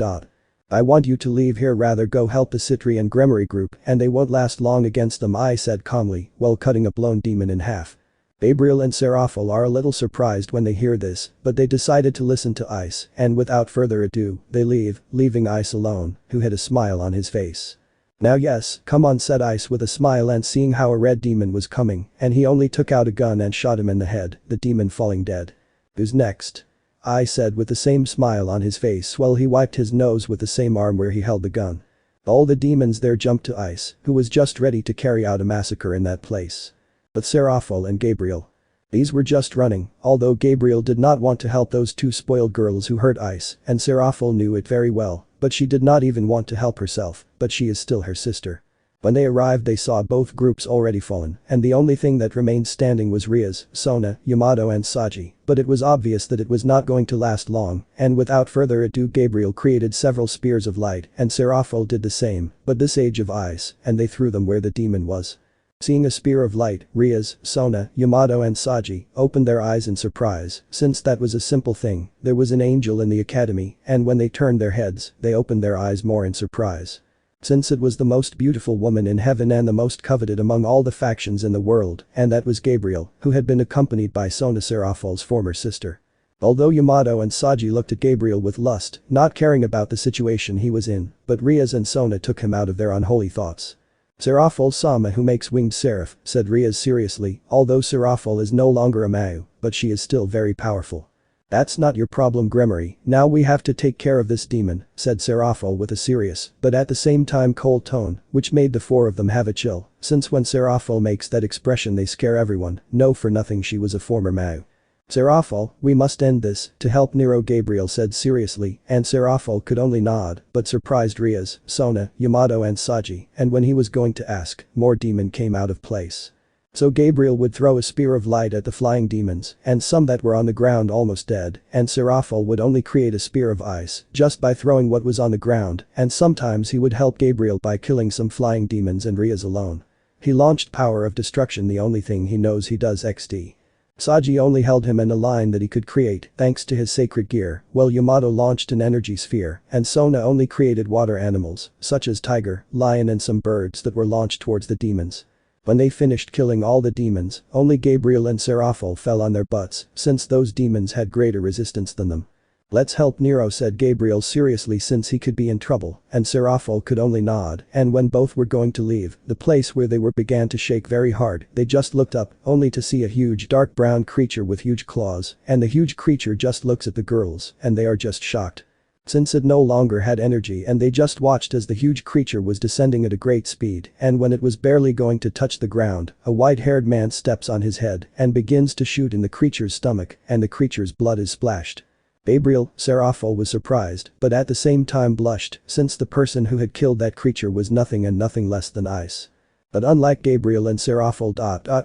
"I want you to leave here, rather go help the Citri and Gremory group and they won't last long against them," I said calmly while cutting a blown demon in half. Gabriel and Serafal are a little surprised when they hear this, but they decided to listen to Ice, and without further ado, they leave, leaving Ice alone, who had a smile on his face. "Now yes, come on," said Ice with a smile, and seeing how a red demon was coming, and he only took out a gun and shot him in the head, the demon falling dead. "Who's next?" I said with the same smile on his face while he wiped his nose with the same arm where he held the gun. All the demons there jumped to Ice, who was just ready to carry out a massacre in that place. But Seraphol and Gabriel. These were just running, although Gabriel did not want to help those two spoiled girls who hurt Ice, and Seraphol knew it very well, but she did not even want to help herself, but she is still her sister. When they arrived they saw both groups already fallen, and the only thing that remained standing was Rias, Sona, Yamato and Saji, but it was obvious that it was not going to last long, and without further ado Gabriel created several spears of light and Seraphol did the same, but this age of ice, and they threw them where the demon was. Seeing a spear of light, Rias, Sona, Yamato and Saji opened their eyes in surprise, since that was a simple thing, there was an angel in the academy, and when they turned their heads, they opened their eyes more in surprise. Since it was the most beautiful woman in heaven and the most coveted among all the factions in the world, and that was Gabriel, who had been accompanied by Sona Seraphol's former sister. Although Yamato and Saji looked at Gabriel with lust, not caring about the situation he was in, but Rias and Sona took him out of their unholy thoughts. Seraphol Sama who makes winged seraph, said Rias seriously, although Seraphol is no longer a Mau, but she is still very powerful. That's not your problem Gremory, now we have to take care of this demon, said Seraphol with a serious, but at the same time cold tone, which made the four of them have a chill, since when Seraphol makes that expression they scare everyone, no for nothing she was a former Mau. Seraphol, we must end this, to help Nero Gabriel said seriously, and Seraphol could only nod, but surprised Rias, Sona, Yamato and Saji, and when he was going to ask, more demon came out of place. So Gabriel would throw a spear of light at the flying demons, and some that were on the ground almost dead, and Seraphol would only create a spear of ice, just by throwing what was on the ground, and sometimes he would help Gabriel by killing some flying demons and Rias alone. He launched power of destruction the only thing he knows he does XD. Saji only held him in a line that he could create thanks to his sacred gear, while Yamato launched an energy sphere, and Sona only created water animals, such as tiger, lion and some birds that were launched towards the demons. When they finished killing all the demons, only Gabriel and Seraphol fell on their butts, since those demons had greater resistance than them. Let's help Nero said Gabriel seriously since he could be in trouble, and Seraphol could only nod, and when both were going to leave, the place where they were began to shake very hard, they just looked up, only to see a huge dark brown creature with huge claws, and the huge creature just looks at the girls, and they are just shocked. Since it no longer had energy and they just watched as the huge creature was descending at a great speed, and when it was barely going to touch the ground, a white-haired man steps on his head and begins to shoot in the creature's stomach, and the creature's blood is splashed. Gabriel, Seraphol was surprised, but at the same time blushed, since the person who had killed that creature was nothing and nothing less than ice. But unlike Gabriel and Seraphol.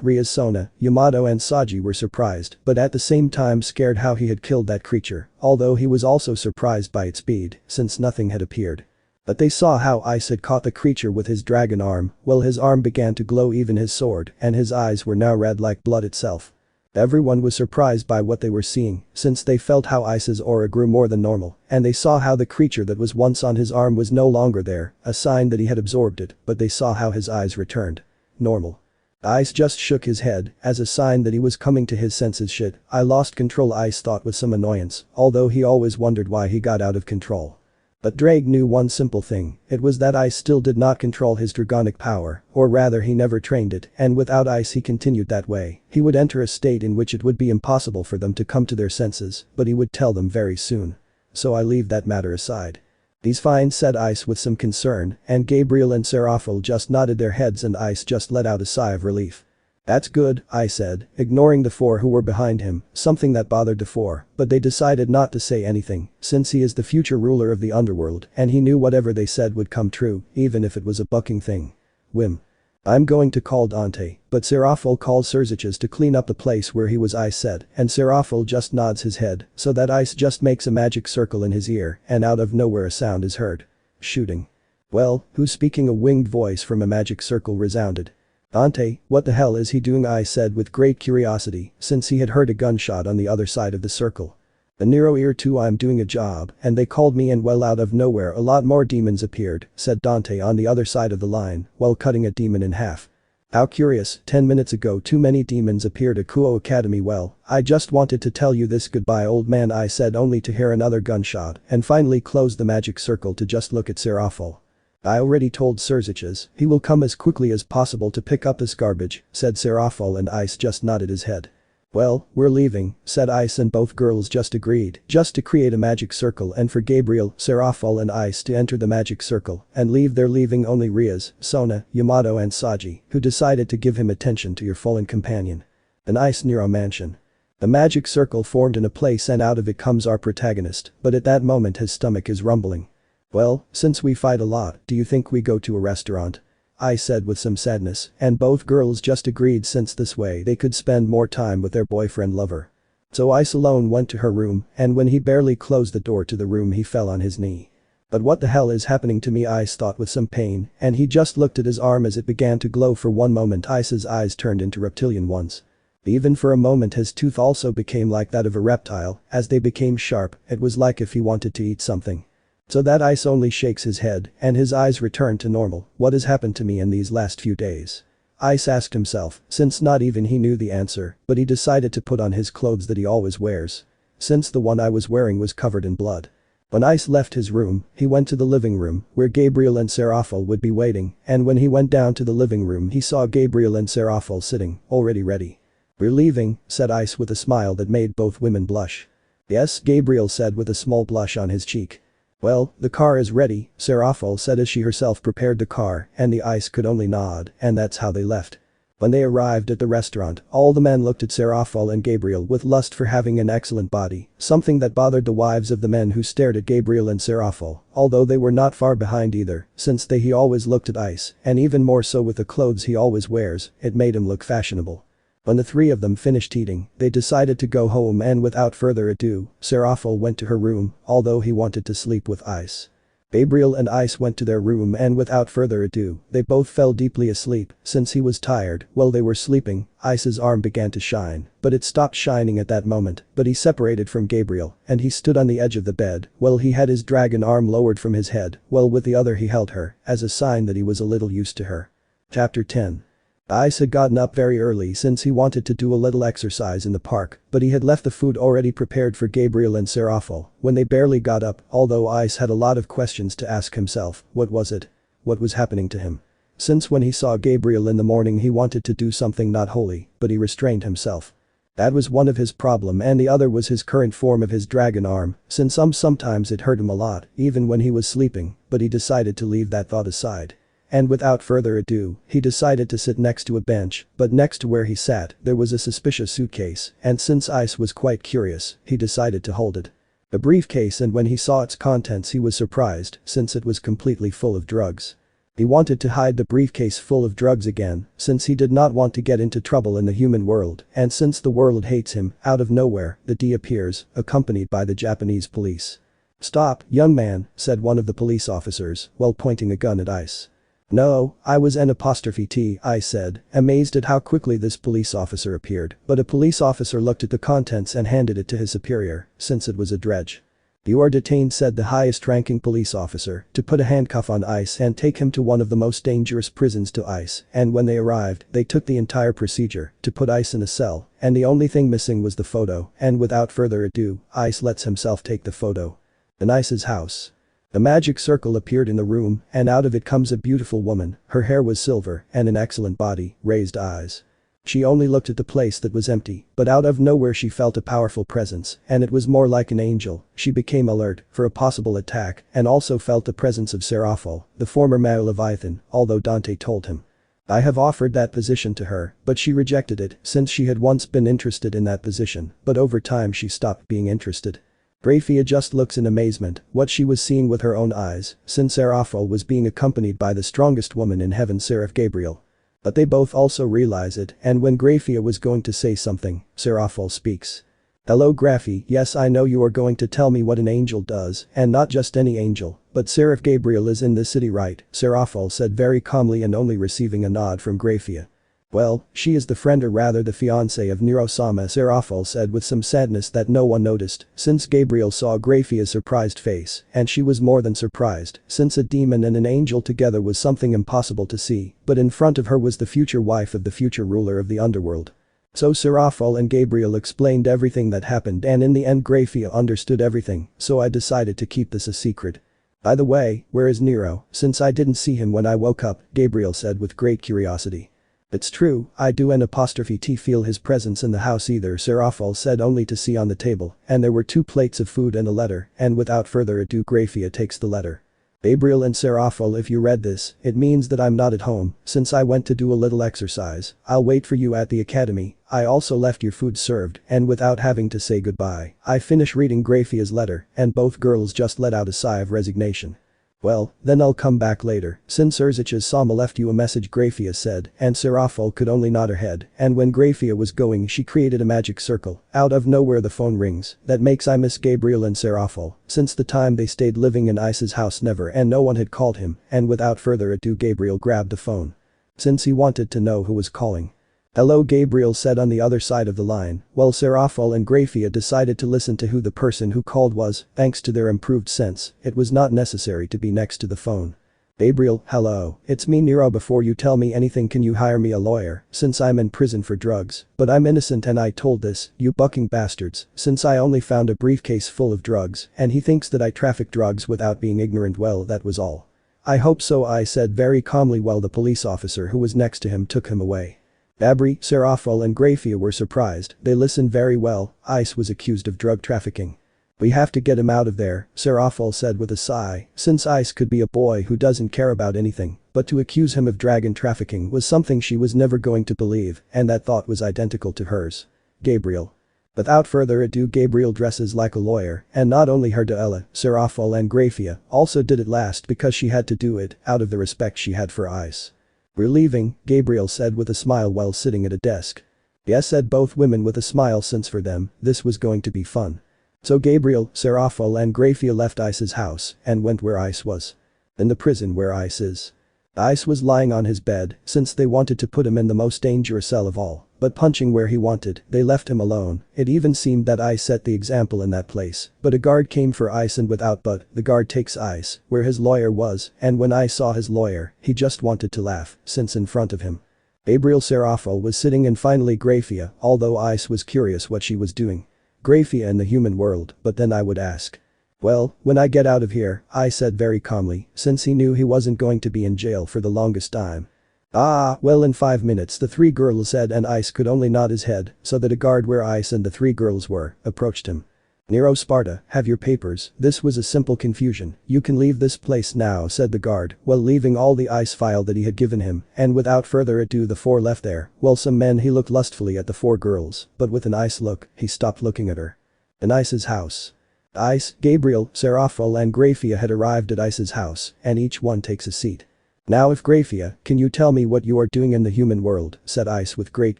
Rias Sona, Yamato and Saji were surprised, but at the same time scared how he had killed that creature, although he was also surprised by its speed, since nothing had appeared. But they saw how Ice had caught the creature with his dragon arm, while his arm began to glow even his sword, and his eyes were now red like blood itself. Everyone was surprised by what they were seeing, since they felt how Ice's aura grew more than normal, and they saw how the creature that was once on his arm was no longer there, a sign that he had absorbed it, but they saw how his eyes returned normal. Ice just shook his head, as a sign that he was coming to his senses. Shit, I lost control Ice thought with some annoyance, although he always wondered why he got out of control. But Drake knew one simple thing, it was that Ice still did not control his dragonic power, or rather he never trained it, and without Ice he continued that way, he would enter a state in which it would be impossible for them to come to their senses, but he would tell them very soon. So I leave that matter aside. These fine said Ice with some concern, and Gabriel and Seraphol just nodded their heads and Ice just let out a sigh of relief. That's good, I said, ignoring the four who were behind him, something that bothered the four, but they decided not to say anything, since he is the future ruler of the underworld and he knew whatever they said would come true, even if it was a bucking thing. Whim. I'm going to call Dante, but Seraphol calls Serziches to clean up the place where he was Ice said, and Seraphol just nods his head, so that Ice just makes a magic circle in his ear, and out of nowhere a sound is heard. Shooting. Well, who's speaking? A winged voice from a magic circle resounded. Dante, what the hell is he doing? I said with great curiosity, since he had heard a gunshot on the other side of the circle. The Nero ear too. I'm doing a job, and they called me and well out of nowhere a lot more demons appeared, said Dante on the other side of the line, while cutting a demon in half. How curious, 10 minutes ago too many demons appeared at Kuo Academy. Well, I just wanted to tell you this goodbye old man I said only to hear another gunshot and finally closed the magic circle to just look at Seraphol. I already told Serziches, he will come as quickly as possible to pick up this garbage, said Seraphol and Ice just nodded his head. Well, we're leaving, said Ice, and both girls just agreed, just to create a magic circle and for Gabriel, Serafal and Ice to enter the magic circle and leave. They're leaving only Riaz, Sona, Yamato and Saji, who decided to give him attention to your fallen companion. The nice Nero mansion. The magic circle formed in a place and out of it comes our protagonist, but at that moment his stomach is rumbling. Well, since we fight a lot, do you think we go to a restaurant? I said with some sadness, and both girls just agreed since this way they could spend more time with their boyfriend lover. So Ice alone went to her room, and when he barely closed the door to the room he fell on his knee. But what the hell is happening to me, Ice thought with some pain, and he just looked at his arm as it began to glow. For one moment Ice's eyes turned into reptilian ones. Even for a moment his tooth also became like that of a reptile. As they became sharp, it was like if he wanted to eat something. So that Ice only shakes his head, and his eyes return to normal. What has happened to me in these last few days? Ice asked himself, since not even he knew the answer, but he decided to put on his clothes that he always wears. Since the one I was wearing was covered in blood. When Ice left his room, he went to the living room, where Gabriel and Serafal would be waiting, and when he went down to the living room he saw Gabriel and Serafal sitting, already ready. We're leaving, said Ice with a smile that made both women blush. Yes, Gabriel said with a small blush on his cheek. Well, the car is ready, Serafal said as she herself prepared the car, and the Ice could only nod, and that's how they left. When they arrived at the restaurant, all the men looked at Serafal and Gabriel with lust for having an excellent body, something that bothered the wives of the men who stared at Gabriel and Serafal, although they were not far behind either, since he always looked at Ice, and even more so with the clothes he always wears, it made him look fashionable. When the three of them finished eating, they decided to go home, and without further ado, Serafal went to her room, although he wanted to sleep with Ice. Gabriel and Ice went to their room, and without further ado, they both fell deeply asleep. Since he was tired, while they were sleeping, Ice's arm began to shine, but it stopped shining at that moment. But he separated from Gabriel, and he stood on the edge of the bed, while he had his dragon arm lowered from his head, while with the other he held her, as a sign that he was a little used to her. Chapter 10. Ice had gotten up very early since he wanted to do a little exercise in the park, but he had left the food already prepared for Gabriel and Serafal when they barely got up, although Ice had a lot of questions to ask himself. What was it? What was happening to him? Since when he saw Gabriel in the morning he wanted to do something not holy, but he restrained himself. That was one of his problem, and the other was his current form of his dragon arm, since sometimes it hurt him a lot, even when he was sleeping, but he decided to leave that thought aside. And without further ado, he decided to sit next to a bench, but next to where he sat, there was a suspicious suitcase, and since Ice was quite curious, he decided to hold it. A briefcase, and when he saw its contents he was surprised, since it was completely full of drugs. He wanted to hide the briefcase full of drugs again, since he did not want to get into trouble in the human world, and since the world hates him. Out of nowhere, the D appears, accompanied by the Japanese police. "Stop, young man," said one of the police officers, while pointing a gun at Ice. "No, I was N''T," I said, amazed at how quickly this police officer appeared, but a police officer looked at the contents and handed it to his superior, since it was a dredge. "You are detained," said the highest-ranking police officer, to put a handcuff on Ice and take him to one of the most dangerous prisons to Ice, and when they arrived, they took the entire procedure to put Ice in a cell, and the only thing missing was the photo, and without further ado, Ice lets himself take the photo. In Ice's house. The magic circle appeared in the room, and out of it comes a beautiful woman. Her hair was silver, and an excellent body, raised eyes. She only looked at the place that was empty, but out of nowhere she felt a powerful presence, and it was more like an angel. She became alert for a possible attack, and also felt the presence of Serafal, the former male Leviathan, although Dante told him. I have offered that position to her, but she rejected it, since she had once been interested in that position, but over time she stopped being interested. Graphia just looks in amazement, what she was seeing with her own eyes, since Serafal was being accompanied by the strongest woman in heaven, Seraph Gabriel. But they both also realize it, and when Graphia was going to say something, Serafal speaks. "Hello Graphi, yes, I know you are going to tell me what an angel does, and not just any angel, but Seraph Gabriel is in this city, right?" Serafal said very calmly and only receiving a nod from Graphia. "Well, she is the friend, or rather the fiancée of Nero-sama," Serafal said with some sadness that no one noticed, since Gabriel saw Graphia's surprised face, and she was more than surprised, since a demon and an angel together was something impossible to see, but in front of her was the future wife of the future ruler of the underworld. So Serafal and Gabriel explained everything that happened, and in the end Graphia understood everything, so I decided to keep this a secret. "By the way, where is Nero, since I didn't see him when I woke up?" Gabriel said with great curiosity. It's true, I do and apostrophe T feel his presence in the house either, Serafal said only to see on the table, and there were 2 plates of food and a letter, and without further ado Graphia takes the letter. Gabriel and Serafal, if you read this, it means that I'm not at home, since I went to do a little exercise. I'll wait for you at the academy. I also left your food served, and without having to say goodbye, I finish reading Graphia's letter, and both girls just let out a sigh of resignation. Well, then I'll come back later, since Urzich's Sama left you a message, Graphia said, and Serafal could only nod her head, and when Graphia was going she created a magic circle. Out of nowhere the phone rings. That makes I miss Gabriel and Serafal, since the time they stayed living in Ice's house never and no one had called him, and without further ado Gabriel grabbed the phone. Since he wanted to know who was calling. Hello, Gabriel said on the other side of the line, while Serafal and Graphia decided to listen to who the person who called was. Thanks to their improved sense, it was not necessary to be next to the phone. Gabriel, hello, it's me Nero. Before you tell me anything, can you hire me a lawyer, since I'm in prison for drugs? But I'm innocent and I told this, you bucking bastards, since I only found a briefcase full of drugs and he thinks that I traffic drugs without being ignorant. Well, that was all. I hope so, I said very calmly while the police officer who was next to him took him away. Babri, Serafal and Graphia were surprised. They listened very well. Ice was accused of drug trafficking. We have to get him out of there, Serafal said with a sigh, since Ice could be a boy who doesn't care about anything, but to accuse him of dragon trafficking was something she was never going to believe, and that thought was identical to hers. Gabriel. Without further ado Gabriel dresses like a lawyer, and not only her Ella, Serafal and Graphia also did it last because she had to do it out of the respect she had for Ice. We're leaving, Gabriel said with a smile while sitting at a desk. Yes, said both women with a smile, since for them, this was going to be fun. So Gabriel, Serafal and Graphia left Ice's house and went where Ice was. In the prison where Ice is. Ice was lying on his bed, since they wanted to put him in the most dangerous cell of all. But punching where he wanted, they left him alone. It even seemed that Ice set the example in that place. But a guard came for Ice and without but, the guard takes Ice where his lawyer was, and when Ice saw his lawyer, he just wanted to laugh, since in front of him. Gabriel Serafal was sitting and finally Graphia, although Ice was curious what she was doing. Graphia in the human world, but then I would ask. Well, when I get out of here, I said very calmly, since he knew he wasn't going to be in jail for the longest time. Ah, well, in 5 minutes, the 3 girls said, and Ice could only nod his head, so that a guard where Ice and the 3 girls were, approached him. Nero, Sparta, have your papers. This was a simple confusion. You can leave this place now, said the guard, while leaving all the Ice file that he had given him, and without further ado the 4 left there. While some men he looked lustfully at the 4 girls, but with an Ice look, he stopped looking at her. In Ice's house. Ice, Gabriel, Serafal and Graphia had arrived at Ice's house, and each one takes a seat. Now if Graphia, can you tell me what you are doing in the human world, said Ice with great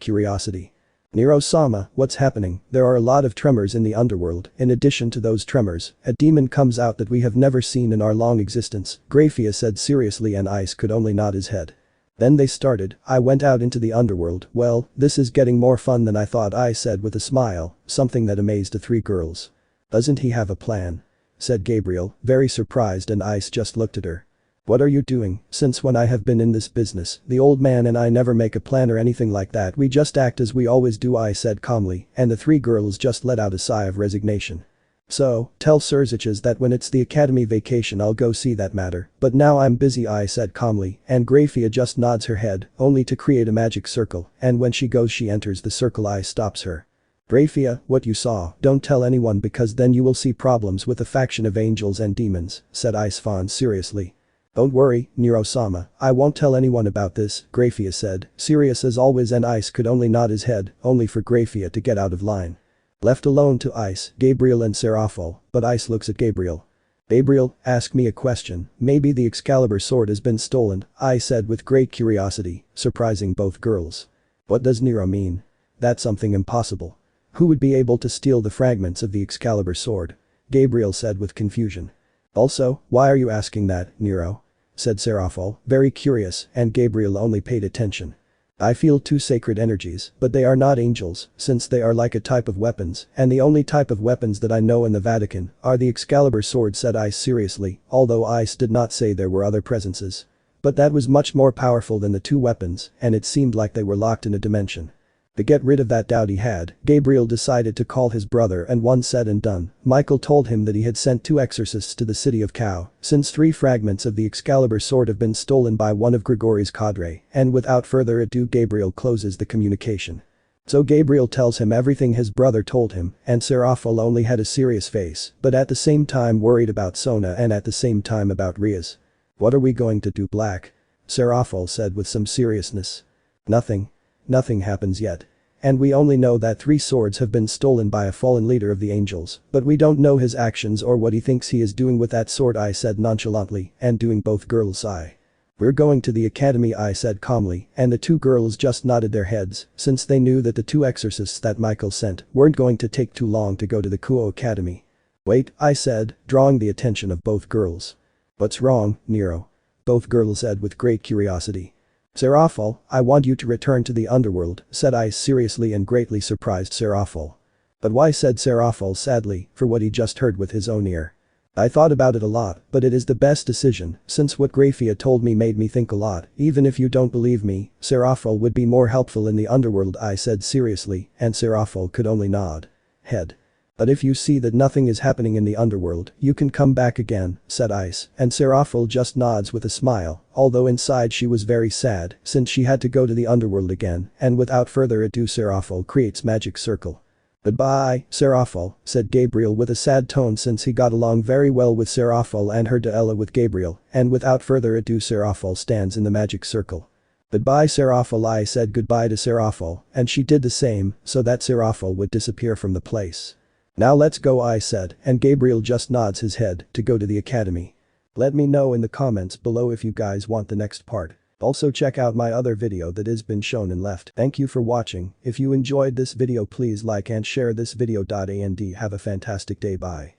curiosity. Nero-sama, what's happening? There are a lot of tremors in the underworld. In addition to those tremors, a demon comes out that we have never seen in our long existence, Graphia said seriously, and Ice could only nod his head. Then they started. I went out into the underworld. Well, this is getting more fun than I thought, I said with a smile, something that amazed the 3 girls. Doesn't he have a plan? Said Gabriel, very surprised, and Ice just looked at her. What are you doing? Since when I have been in this business, the old man and I never make a plan or anything like that, we just act as we always do, I said calmly, and the 3 girls just let out a sigh of resignation. So, tell Surziches that when it's the academy vacation I'll go see that matter, but now I'm busy, I said calmly, and Graphia just nods her head, only to create a magic circle, and when she goes she enters the circle. Ice stops her. Graphia, what you saw, don't tell anyone because then you will see problems with a faction of angels and demons, said Ice Fawn seriously. Don't worry, Nero-sama, I won't tell anyone about this, Graphia said, serious as always, and Ice could only nod his head, only for Graphia to get out of line. Left alone to Ice, Gabriel and Serafal, but Ice looks at Gabriel. Gabriel, ask me a question. Maybe the Excalibur sword has been stolen, I said with great curiosity, surprising both girls. What does Nero mean? That's something impossible. Who would be able to steal the fragments of the Excalibur sword? Gabriel said with confusion. Also, why are you asking that, Nero? Said Serafal, very curious, and Gabriel only paid attention. I feel 2 sacred energies, but they are not angels, since they are like a type of weapons, and the only type of weapons that I know in the Vatican are the Excalibur sword, said Ice seriously, although Ice did not say there were other presences. But that was much more powerful than the 2 weapons, and it seemed like they were locked in a dimension. To get rid of that doubt he had, Gabriel decided to call his brother, and once said and done, Michael told him that he had sent 2 exorcists to the city of Kau, since 3 fragments of the Excalibur sword have been stolen by one of Grigori's cadre, and without further ado Gabriel closes the communication. So Gabriel tells him everything his brother told him, and Serafal only had a serious face, but at the same time worried about Sona and at the same time about Riaz. "What are we going to do, Black?" Serafal said with some seriousness. "Nothing. Nothing happens yet. And we only know that 3 swords have been stolen by a fallen leader of the angels, but we don't know his actions or what he thinks he is doing with that sword," I said nonchalantly, and doing both girls' eye. "We're going to the academy," I said calmly, and the 2 girls just nodded their heads, since they knew that the 2 exorcists that Michael sent weren't going to take too long to go to the Kuo Academy. "Wait," I said, drawing the attention of both girls. "What's wrong, Nero?" both girls said with great curiosity. "Serafal, I want you to return to the underworld," said I seriously, and greatly surprised Serafal. "But why?" said Serafal sadly, for what he just heard with his own ear. "I thought about it a lot, but it is the best decision, since what Grafia told me made me think a lot. Even if you don't believe me, Serafal would be more helpful in the underworld," I said seriously, and Serafal could only nod head. "But if you see that nothing is happening in the underworld, you can come back again," said Ice, and Serafal just nods with a smile, although inside she was very sad since she had to go to the underworld again, and without further ado Serafal creates magic circle. "Goodbye, Serafal," said Gabriel with a sad tone since he got along very well with Serafal and heard Ella with Gabriel, and without further ado Serafal stands in the magic circle. "Goodbye, Serafal." I said goodbye to Serafal, and she did the same, so that Serafal would disappear from the place. "Now let's go," I said, and Gabriel just nods his head to go to the academy. Let me know in the comments below if you guys want the next part. Also check out my other video that has been shown and left. Thank you for watching. If you enjoyed this video please like and share this video. And have a fantastic day. Bye.